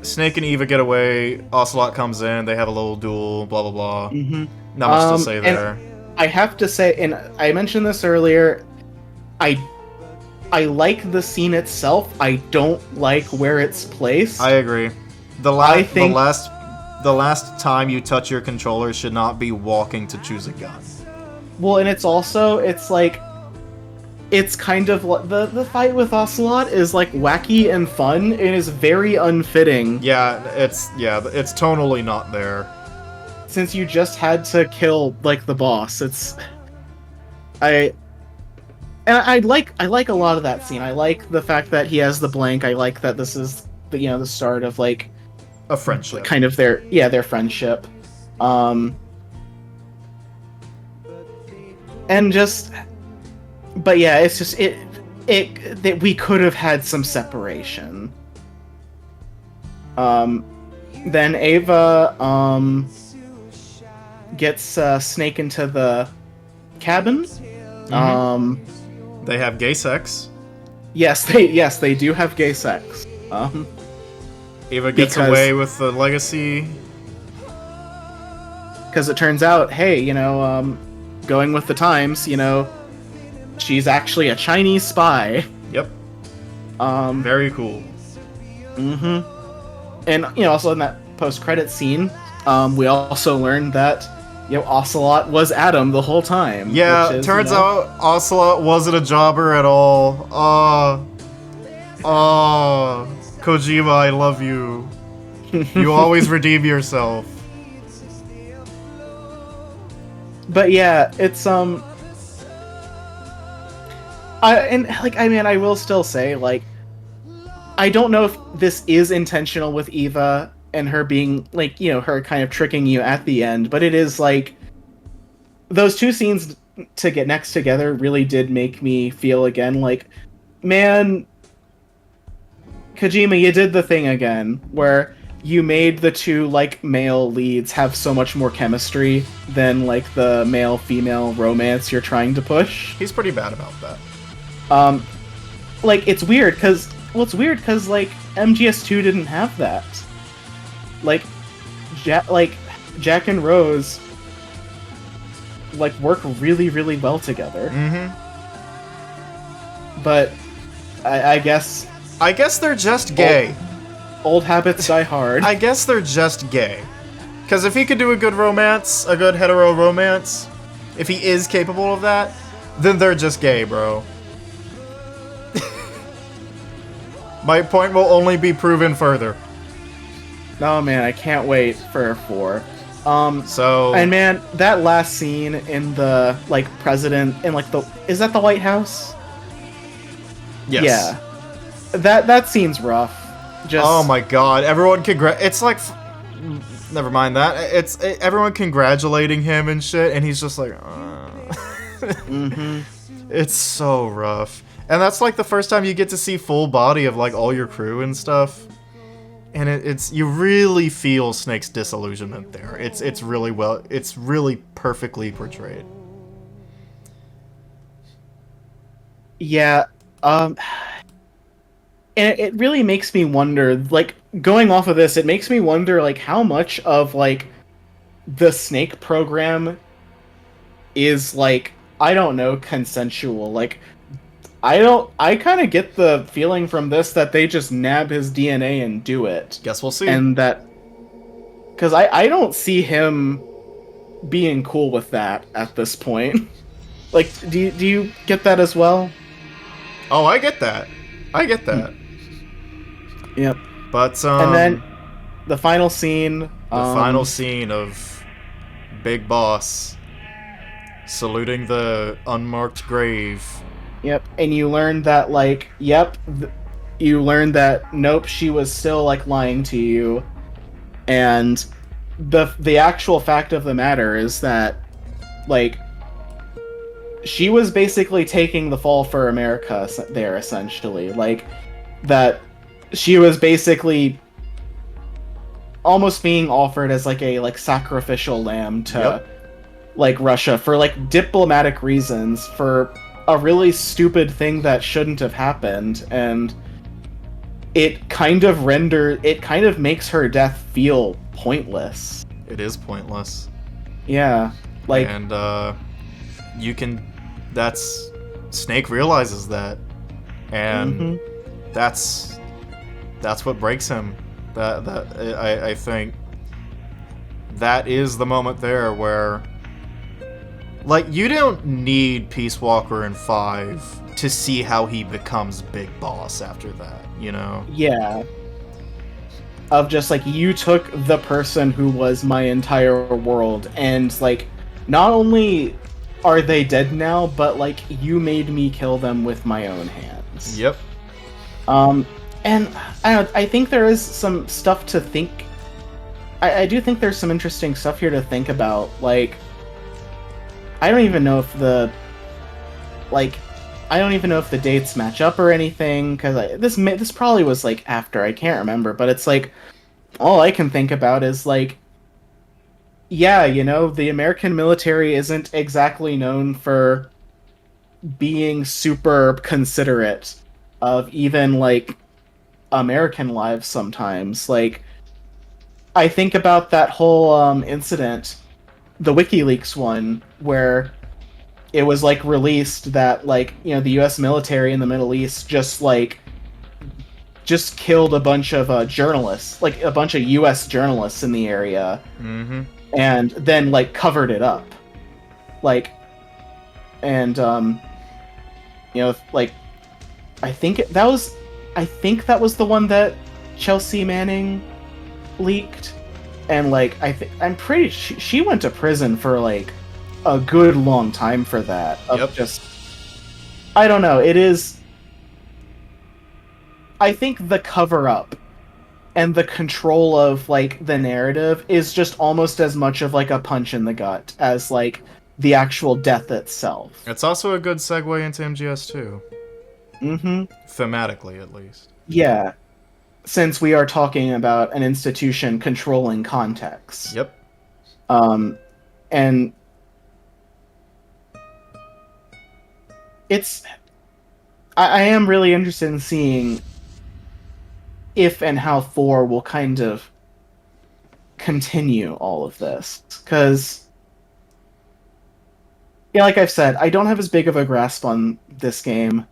Snake and Eva get away, Ocelot comes in, they have a little duel, blah blah blah. Mm-hmm. Not much to say there. I have to say, and I mentioned this earlier, I like the scene itself. I don't like where it's placed. I agree. The last time you touch your controller should not be walking to choose a gun. Well, and it's like it's kind of the fight with Ocelot is like wacky and fun and is very unfitting. Yeah, it's tonally not there. Since you just had to kill like the boss, I like a lot of that scene. I like the fact that he has the blank. I like that this is the start of like a friendship, kind of their friendship, and just. But yeah, it's just that we could have had some separation. Then Ava gets Snake into the cabin. They have gay sex. Yes, they do have gay sex. Ava gets away with the legacy. Because it turns out, hey, going with the times, she's actually a Chinese spy. Yep. Very cool. Mm-hmm. And also in that post-credit scene, we also learned that Ocelot was Adam the whole time. Yeah, which is, turns out Ocelot wasn't a jobber at all. Kojima, I love you. You always redeem yourself. But yeah, it's I will still say, like, I don't know if this is intentional with Eva and her being, like, her kind of tricking you at the end, but it is, like, those two scenes to get next together really did make me feel again, like, man, Kojima, you did the thing again, where you made the two, like, male leads have so much more chemistry than, like, the male-female romance you're trying to push. He's pretty bad about that. Like, it's weird, because like, MGS2 didn't have that. Like, Jack and Rose, like, work really, really well together. Mm-hmm. But, I guess they're just gay. Old habits die hard. I guess they're just gay. Because if he could do a good romance, a good hetero romance, if he is capable of that, then they're just gay, bro. My point will only be proven further. Oh man, I can't wait for 4. So... And man, that last scene in the, like, president, in, like, is that the White House? Yes. Yeah. That scene's rough. Just... Oh my god, everyone it's like... Never mind that. It's everyone congratulating him and shit, and he's just like... Mm-hmm. It's so rough. And that's like the first time you get to see full body of like all your crew and stuff. And it's you really feel Snake's disillusionment there. It's really perfectly portrayed. Yeah, and it really makes me wonder, like, going off of this, it makes me wonder, like, how much of, like, the Snake program is, like, I don't know, consensual. Like, I kind of get the feeling from this that they just nab his DNA and do it. Guess we'll see. And that, because I don't see him being cool with that at this point. Like, do you get that as well? Oh, I get that. Yep. But And then the final scene. the final scene of Big Boss saluting the unmarked grave. Yep. And you learn that, like, you learn that nope, she was still like lying to you, and the actual fact of the matter is that, like, she was basically taking the fall for America there, essentially. Like, that she was basically almost being offered as like a sacrificial lamb to like Russia for like diplomatic reasons, for a really stupid thing that shouldn't have happened, and it kind of makes her death feel pointless. It is pointless. Yeah. Like, and Snake realizes that, and that's what breaks him. I think that is the moment there where, like, you don't need Peace Walker in 5 to see how he becomes Big Boss after that, you know? Yeah. Of just, like, you took the person who was my entire world, and, like, not only are they dead now, but, like, you made me kill them with my own hands. Yep. And I think there is some stuff to think. I do think there's some interesting stuff here to think about. Like, I don't even know if the dates match up or anything, because this probably was like after, I can't remember, but it's like all I can think about is like, yeah, you know, the American military isn't exactly known for being super considerate of even like American lives sometimes. Like, I think about that whole incident, the WikiLeaks one, where it was like released that, like, you know, the US military in the Middle East just killed a bunch of journalists, like a bunch of US journalists in the area, and then like covered it up, like, and you know, like, I think that was the one that Chelsea Manning leaked, and like I'm pretty she went to prison for like a good long time for that. Just, I don't know. It is. I think the cover up and the control of like the narrative is just almost as much of like a punch in the gut as like the actual death itself. It's also a good segue into MGS2. Thematically, at least. Yeah. Since we are talking about an institution controlling context. Yep. And it's... I am really interested in seeing if and how 4 will kind of continue all of this. Because, yeah, like I've said, I don't have as big of a grasp on this game.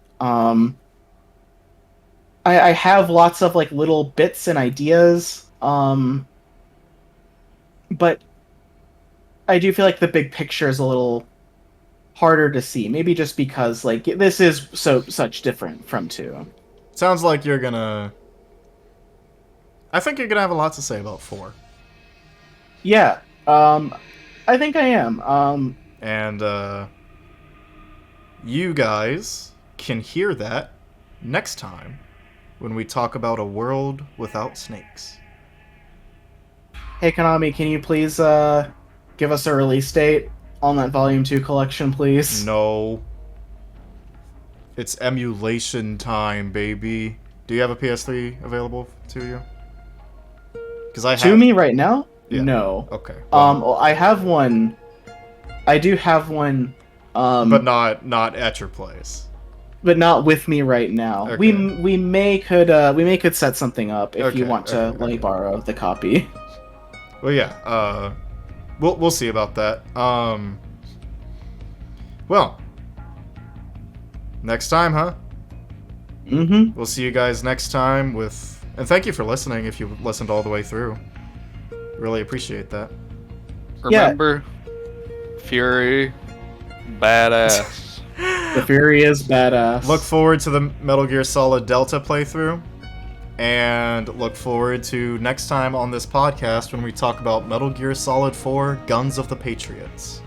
I have lots of like little bits and ideas, but I do feel like the big picture is a little harder to see. Maybe just because like this is such different from 2. Sounds like you're gonna... I think you're gonna have a lot to say about 4. Yeah, I think I am. And you guys can hear that next time when we talk about a world without snakes. Hey Konami, can you please give us a release date on that Volume 2 collection, please? No. It's emulation time, baby. Do you have a PS3 available to you? Because I have... To me right now? Yeah. No. Okay. Well, I have one. I do have one. But not at your place. But not with me right now. Okay. We may could set something up if you want to let me borrow the copy. Well, yeah. We'll see about that. Well, next time, huh? Mm-hmm. We'll see you guys next time with... And thank you for listening if you listened all the way through. Really appreciate that. Remember, Fury, badass. The Fury is badass. Look forward to the Metal Gear Solid Delta playthrough. And look forward to next time on this podcast when we talk about Metal Gear Solid 4 Guns of the Patriots.